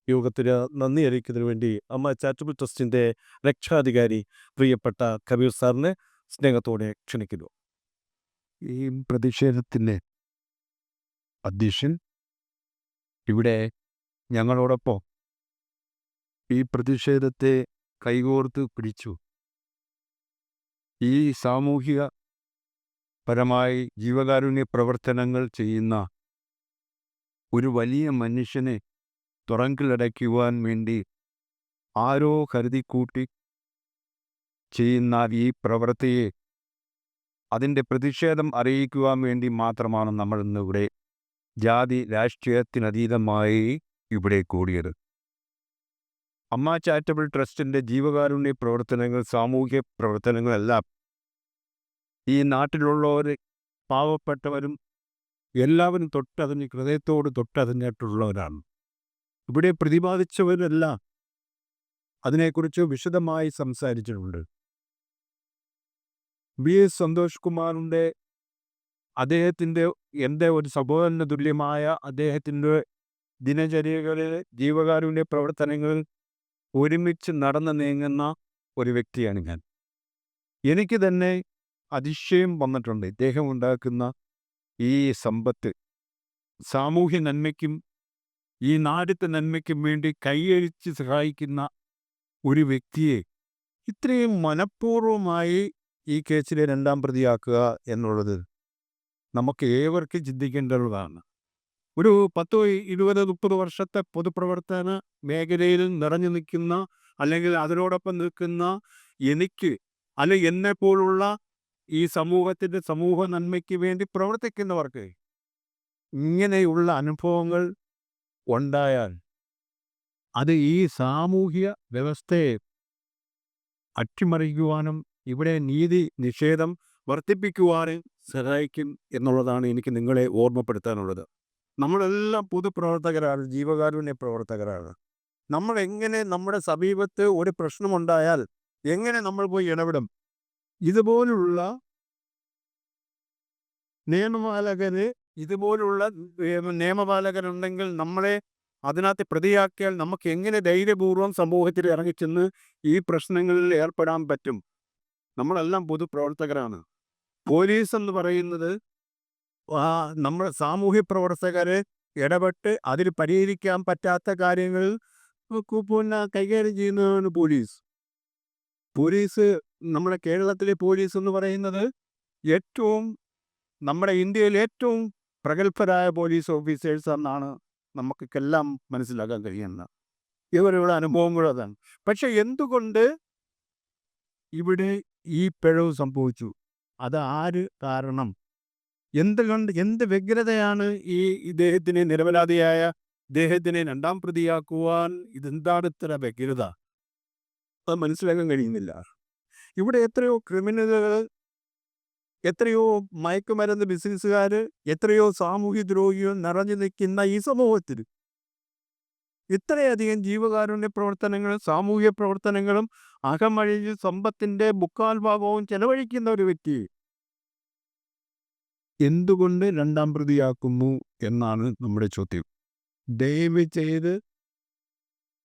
യോഗത്തിന് നന്ദി അറിയിക്കുന്നതിന് വേണ്ടി അമ്മ ചാരിറ്റബിൾ ട്രസ്റ്റിൻ്റെ രക്ഷാധികാരി പ്രിയപ്പെട്ട കബീർ സാറിനെ സ്നേഹത്തോടെ ക്ഷണിക്കുന്നു. ഈ പ്രതിഷേധത്തിൻ്റെ അധ്യക്ഷൻ ഇവിടെ ഞങ്ങളോടൊപ്പം ഈ പ്രതിഷേധത്തെ കൈകോർത്ത് പിടിച്ചു. ഈ സാമൂഹിക പരമായി ജീവകാരുണ്യ പ്രവർത്തനങ്ങൾ ചെയ്യുന്ന ഒരു വലിയ മനുഷ്യനെ തുറങ്കിലടയ്ക്കുവാൻ വേണ്ടി ആരോ കരുതിക്കൂട്ടി ചെയ്യുന്ന ഈ പ്രവൃത്തിയെ, അതിൻ്റെ പ്രതിഷേധം അറിയിക്കുവാൻ വേണ്ടി മാത്രമാണ് നമ്മൾ ഇന്നിവിടെ ജാതി രാഷ്ട്രീയത്തിനതീതമായി ഇവിടെ കൂടിയത്. അമ്മ ചാരിറ്റബിൾ ട്രസ്റ്റിൻ്റെ ജീവകാരുണ്യ പ്രവർത്തനങ്ങൾ, സാമൂഹ്യ പ്രവർത്തനങ്ങളെല്ലാം ഈ നാട്ടിലുള്ളവർ, പാവപ്പെട്ടവരും എല്ലാവരും ഹൃദയത്തോട് തൊട്ടറിഞ്ഞിട്ടുള്ളവരാണ്. ഇവിടെ പ്രതിപാദിച്ചവരെല്ലാം അതിനെക്കുറിച്ച് വിശദമായി സംസാരിച്ചിട്ടുണ്ട്. BS സന്തോഷ് കുമാറിൻ്റെ അദ്ദേഹത്തിൻ്റെ എൻ്റെ ഒരു സഹോദരന് തുല്യമായ അദ്ദേഹത്തിൻ്റെ ദിനചര്യകളിൽ ജീവകാരുണ്യ പ്രവർത്തനങ്ങളിൽ ഒരുമിച്ച് നടന്നു നീങ്ങുന്ന ഒരു വ്യക്തിയാണ് ഞാൻ. എനിക്ക് തന്നെ അതിശയം വന്നിട്ടുണ്ട്. ഇദ്ദേഹം ഉണ്ടാക്കുന്ന ഈ സമ്പത്ത് സാമൂഹ്യ നന്മയ്ക്കും ഈ നാടിൻ്റെ നന്മയ്ക്കും വേണ്ടി കൈയഴിച്ച് സഹായിക്കുന്ന ഒരു വ്യക്തിയെ ഇത്രയും മനഃപൂർവ്വമായി ഈ കേസിലെ രണ്ടാം പ്രതിയാക്കുക എന്നുള്ളത് നമുക്ക് ഏവർക്കും ചിന്തിക്കേണ്ടതാണ്. ഒരു 10, 20, 30 വർഷത്തെ പൊതുപ്രവർത്തന മേഖലയിൽ നിറഞ്ഞു നിൽക്കുന്ന, അല്ലെങ്കിൽ അതിനോടൊപ്പം നിൽക്കുന്ന എനിക്ക്, അല്ലെങ്കിൽ എന്നെപ്പോലുള്ള ഈ സമൂഹത്തിൻ്റെ സമൂഹ നന്മയ്ക്ക് വേണ്ടി പ്രവർത്തിക്കുന്നവർക്ക് ഇങ്ങനെയുള്ള അനുഭവങ്ങൾ ഉണ്ടായാൽ അത് ഈ സാമൂഹ്യ വ്യവസ്ഥയെ അട്ടിമറിക്കുവാനും ഇവിടെ നീതി നിഷേധം വർദ്ധിപ്പിക്കുവാനും സഹായിക്കും എന്നുള്ളതാണ് എനിക്ക് നിങ്ങളെ ഓർമ്മപ്പെടുത്താനുള്ളത്. നമ്മളെല്ലാം പൊതുപ്രവർത്തകരാണ്, ജീവകാരുണ്യ പ്രവർത്തകരാണ്. നമ്മൾ എങ്ങനെ നമ്മുടെ സമീപത്ത് ഒരു പ്രശ്നമുണ്ടായാൽ എങ്ങനെ നമ്മൾ പോയി ഇടപെടും? ഇതുപോലുള്ള നിയമപാലകരുണ്ടെങ്കിൽ നമ്മളെ അതിനകത്ത് പ്രതിയാക്കിയാൽ നമുക്ക് എങ്ങനെ ധൈര്യപൂർവ്വം സമൂഹത്തിൽ ഇറങ്ങിച്ചെന്ന് ഈ പ്രശ്നങ്ങളിൽ ഏർപ്പെടാൻ പറ്റും? നമ്മളെല്ലാം പൊതുപ്രവർത്തകരാണ്. പോലീസ് എന്ന് പറയുന്നത് നമ്മുടെ സാമൂഹ്യ പ്രവർത്തകരെ ഇടപെട്ട് അതിൽ പരിഹരിക്കാൻ പറ്റാത്ത കാര്യങ്ങൾ പിന്നെ കൈകാര്യം ചെയ്യുന്നതാണ് പോലീസ്. നമ്മുടെ കേരളത്തിലെ പോലീസ് എന്ന് പറയുന്നത് നമ്മുടെ ഇന്ത്യയിൽ ഏറ്റവും പ്രഗത്ഭരായ പോലീസ് ഓഫീസേഴ്സ് എന്നാണ് നമുക്കെല്ലാം മനസ്സിലാക്കാൻ കഴിയുന്നത്. ഇവരുടെ അനുഭവം കൂടെ അതാണ്. പക്ഷെ എന്തുകൊണ്ട് ഇവിടെ ഈ പിഴവ് സംഭവിച്ചു? അത് ആര് കാരണം? എന്ത് വ്യഗ്രതയാണ് ഇദ്ദേഹത്തിനെ, നിരപരാധിയായ ഇദ്ദേഹത്തിനെ 2ാം പ്രതിയാക്കുവാൻ ഇതെന്താണ് ഇത്ര വ്യഗ്രത? അത് മനസ്സിലാക്കാൻ കഴിയുന്നില്ല. ഇവിടെ എത്രയോ ക്രിമിനലുകൾ, എത്രയോ മയക്കുമരുന്ന് ബിസിനസ്സുകാർ, എത്രയോ സാമൂഹ്യ ദ്രോഹികൾ നിറഞ്ഞു നിൽക്കുന്ന ഈ സമൂഹത്തിൽ ഇത്രയധികം ജീവകാരുണ്യ പ്രവർത്തനങ്ങളും സാമൂഹ്യ പ്രവർത്തനങ്ങളും അകമഴിഞ്ഞ് സമ്പത്തിൻ്റെ 3/4 ഭാഗവും ചെലവഴിക്കുന്ന ഒരു വ്യക്തി എന്തുകൊണ്ട് 2ാം പ്രതിയാക്കുന്നു എന്നാണ് നമ്മുടെ ചോദ്യം. ദയവ് ചെയ്ത്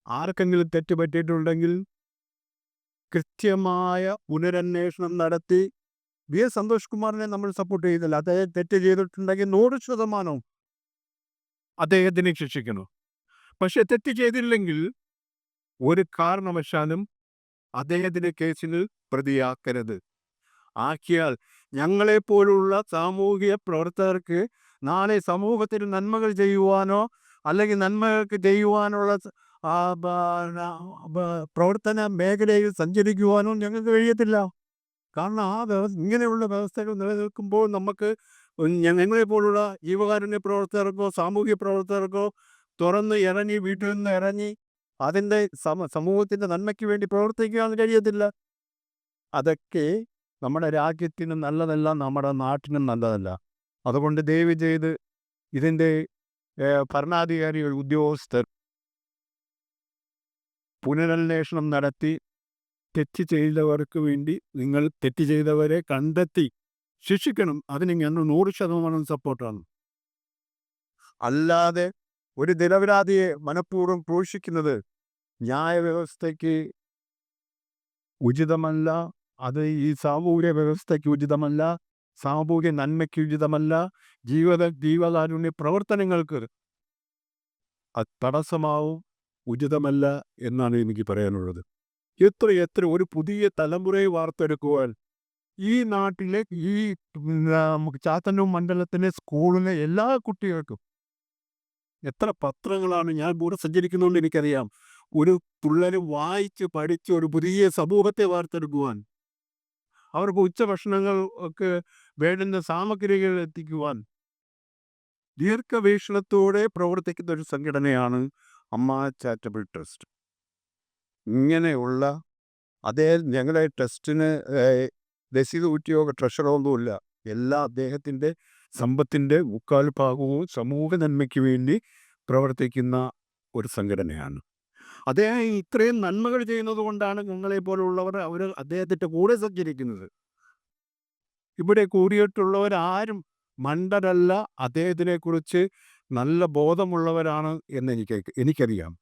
ആർക്കെങ്കിലും തെറ്റ് പറ്റിയിട്ടുണ്ടെങ്കിൽ കൃത്യമായ പുനരന്വേഷണം നടത്തി, എസ് സന്തോഷ് കുമാറിനെ നമ്മൾ സപ്പോർട്ട് ചെയ്യുന്നില്ല. അദ്ദേഹം തെറ്റ് ചെയ്തിട്ടുണ്ടെങ്കിൽ 100% അദ്ദേഹത്തിനെ ശിക്ഷിക്കണം. പക്ഷെ തെറ്റ് ചെയ്തില്ലെങ്കിൽ ഒരു കാരണവശാലും അദ്ദേഹത്തിൻ്റെ കേസിൽ പ്രതിയാക്കരുത്. ആക്കിയാൽ ഞങ്ങളെപ്പോലുള്ള സാമൂഹിക പ്രവർത്തകർക്ക് നാളെ സമൂഹത്തിൽ നന്മകൾ ചെയ്യുവാനോ അല്ലെങ്കിൽ നന്മകൾക്ക് ചെയ്യുവാനുള്ള പ്രവർത്തന മേഖലയിൽ സഞ്ചരിക്കുവാനോ ഞങ്ങൾക്ക് കഴിയത്തില്ല. കാരണം ഇങ്ങനെയുള്ള വ്യവസ്ഥകൾ നിലനിൽക്കുമ്പോൾ നമുക്ക് ഞങ്ങളെപ്പോലുള്ള ജീവകാരുണ്യ പ്രവർത്തകർക്കോ സാമൂഹ്യ പ്രവർത്തകർക്കോ തുറന്ന് ഇറങ്ങി, വീട്ടിൽ നിന്ന് ഇറങ്ങി അതിൻ്റെ സമൂഹത്തിൻ്റെ നന്മയ്ക്ക് വേണ്ടി പ്രവർത്തിക്കാൻ കഴിയത്തില്ല. അതൊക്കെ നമ്മുടെ രാജ്യത്തിന് നല്ലതല്ല, നമ്മുടെ നാട്ടിനും നല്ലതല്ല. അതുകൊണ്ട് ദയവ് ചെയ്ത് ഇതിൻ്റെ ഭരണാധികാരികൾ, ഉദ്യോഗസ്ഥർ പുനരന്വേഷണം നടത്തി തെറ്റ് ചെയ്തവർക്ക് വേണ്ടി നിങ്ങൾ തെറ്റ് ചെയ്തവരെ കണ്ടെത്തി ശിക്ഷിക്കണം. അതിന് ഞങ്ങൾ 100% സപ്പോർട്ടാണ്. അല്ലാതെ ഒരു നിരപരാധിയെ മനഃപൂർവ്വം ക്രൂശിക്കുന്നത് ന്യായവ്യവസ്ഥയ്ക്ക് ഉചിതമല്ല. അത് ഈ സാമൂഹ്യ വ്യവസ്ഥയ്ക്ക് ഉചിതമല്ല, സാമൂഹ്യ നന്മയ്ക്ക് ഉചിതമല്ല, ജീവകാരുണ്യ പ്രവർത്തനങ്ങൾക്ക് അത് തടസ്സമാവും, ഉചിതമല്ല എന്നാണ് എനിക്ക് പറയാനുള്ളത്. എത്ര ഒരു പുതിയ തലമുറയെ വാർത്തെടുക്കുവാൻ ഈ നാട്ടിലെ ചാത്തന്നൂർ മണ്ഡലത്തിലെ സ്കൂളിലെ എല്ലാ കുട്ടികൾക്കും എത്ര പത്രങ്ങളാണ്, ഞാൻ കൂടെ സഞ്ചരിക്കുന്നതുകൊണ്ട് എനിക്കറിയാം, ഒരു പിള്ളേർ വായിച്ച് പഠിച്ച് ഒരു പുതിയ സമൂഹത്തെ വാർത്തെടുക്കുവാൻ, അവർക്ക് ഉച്ചഭക്ഷണങ്ങൾ ഒക്കെ വേണ്ടുന്ന സാമഗ്രികൾ എത്തിക്കുവാൻ ദീർഘവീക്ഷണത്തോടെ പ്രവർത്തിക്കുന്ന ഒരു സംഘടനയാണ് അമ്മ ചാരിറ്റബിൾ ട്രസ്റ്റ്. ഇങ്ങനെയുള്ള ഞങ്ങളുടെ ട്രസ്റ്റിന് രസീത് കുറ്റിയോ ട്രഷറോ ഒന്നുമില്ല. അദ്ദേഹത്തിൻ്റെ സമ്പത്തിൻ്റെ 3/4 ഭാഗവും സമൂഹ നന്മയ്ക്ക് വേണ്ടി പ്രവർത്തിക്കുന്ന ഒരു സംഘടനയാണ്. അദ്ദേഹം ഇത്രയും നന്മകൾ ചെയ്യുന്നത് കൊണ്ടാണ് ഞങ്ങളെപ്പോലുള്ളവർ അദ്ദേഹത്തിൻ്റെ കൂടെ സഞ്ചരിക്കുന്നത്. ഇവിടെ കൂടിയിട്ടുള്ളവരാരും മണ്ടരല്ല, അദ്ദേഹത്തിനെക്കുറിച്ച് നല്ല ബോധമുള്ളവരാണ് എന്ന് എനിക്കറിയാം.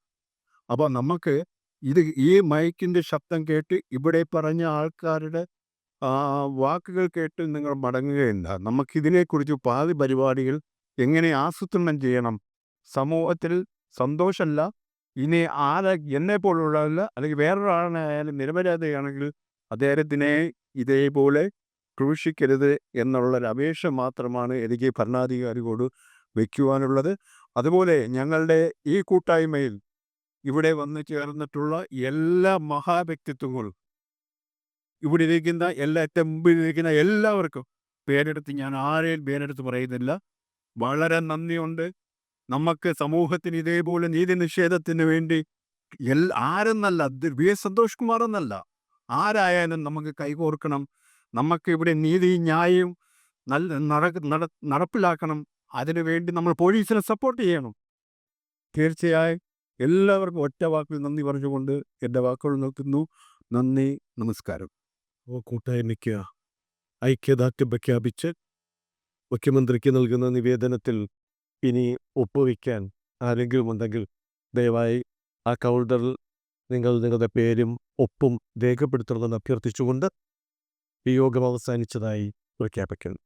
അപ്പോൾ നമുക്ക് ഈ മൈക്കിൻ്റെ ശബ്ദം കേട്ട് ഇവിടെ പറഞ്ഞ ആൾക്കാരുടെ വാക്കുകൾ കേട്ട് നിങ്ങൾ മടങ്ങുകയില്ല. നമുക്കിതിനെക്കുറിച്ച് പാതി പരിപാടികൾ എങ്ങനെ ആസൂത്രണം ചെയ്യണം, സമൂഹത്തിൽ സന്തോഷമല്ല, ഇനി എന്നെപ്പോലുള്ളതല്ല അല്ലെങ്കിൽ വേറൊരാളായാലും നിരപരാധിയാണെങ്കിൽ അദ്ദേഹത്തിനെ ഇതേപോലെ ക്രൂശിക്കരുത് എന്നുള്ളൊരു അപേക്ഷ മാത്രമാണ് എനിക്ക് ഭരണാധികാരികളോട് വയ്ക്കുവാനുള്ളത്. അതുപോലെ ഞങ്ങളുടെ ഈ കൂട്ടായ്മയിൽ ഇവിടെ വന്ന് ചേർന്നിട്ടുള്ള എല്ലാ മഹാവ്യക്തിത്വങ്ങളും, ഇവിടെ ഇരിക്കുന്ന ഏറ്റവും മുമ്പിൽ ഇരിക്കുന്ന എല്ലാവർക്കും പേരെടുത്ത് ഞാൻ ആരെയും പേരെടുത്ത് പറയുന്നില്ല. വളരെ നന്ദിയുണ്ട്. നമുക്ക് സമൂഹത്തിന് ഇതേപോലെ നീതി നിഷേധത്തിന് വേണ്ടി ആരെന്നല്ല, എസ് സന്തോഷ് കുമാർ എന്നല്ല, ആരായാലും നമുക്ക് കൈകോർക്കണം. നമുക്ക് ഇവിടെ നീതി ന്യായവും നടപ്പിലാക്കണം. അതിനുവേണ്ടി നമ്മൾ പോലീസിനെ സപ്പോർട്ട് ചെയ്യണം. തീർച്ചയായും എല്ലാവർക്കും ഒറ്റ വാക്കിൽ നന്ദി പറഞ്ഞുകൊണ്ട് എൻ്റെ വാക്കുകൾ നിർത്തുന്നു. നന്ദി, നമസ്കാരം. കൂട്ടായ്മയ്ക്ക് ഐക്യദാർഢ്യം പ്രഖ്യാപിച്ച് മുഖ്യമന്ത്രിക്ക് നൽകുന്ന നിവേദനത്തിൽ ഇനി ഒപ്പുവയ്ക്കാൻ ആരെങ്കിലും ഉണ്ടെങ്കിൽ ദയവായി ആ കൗണ്ടറിൽ നിങ്ങളുടെ പേരും ഒപ്പും രേഖപ്പെടുത്തണമെന്ന് അഭ്യർത്ഥിച്ചുകൊണ്ട് ഈ യോഗം അവസാനിച്ചതായി പ്രഖ്യാപിക്കുന്നു.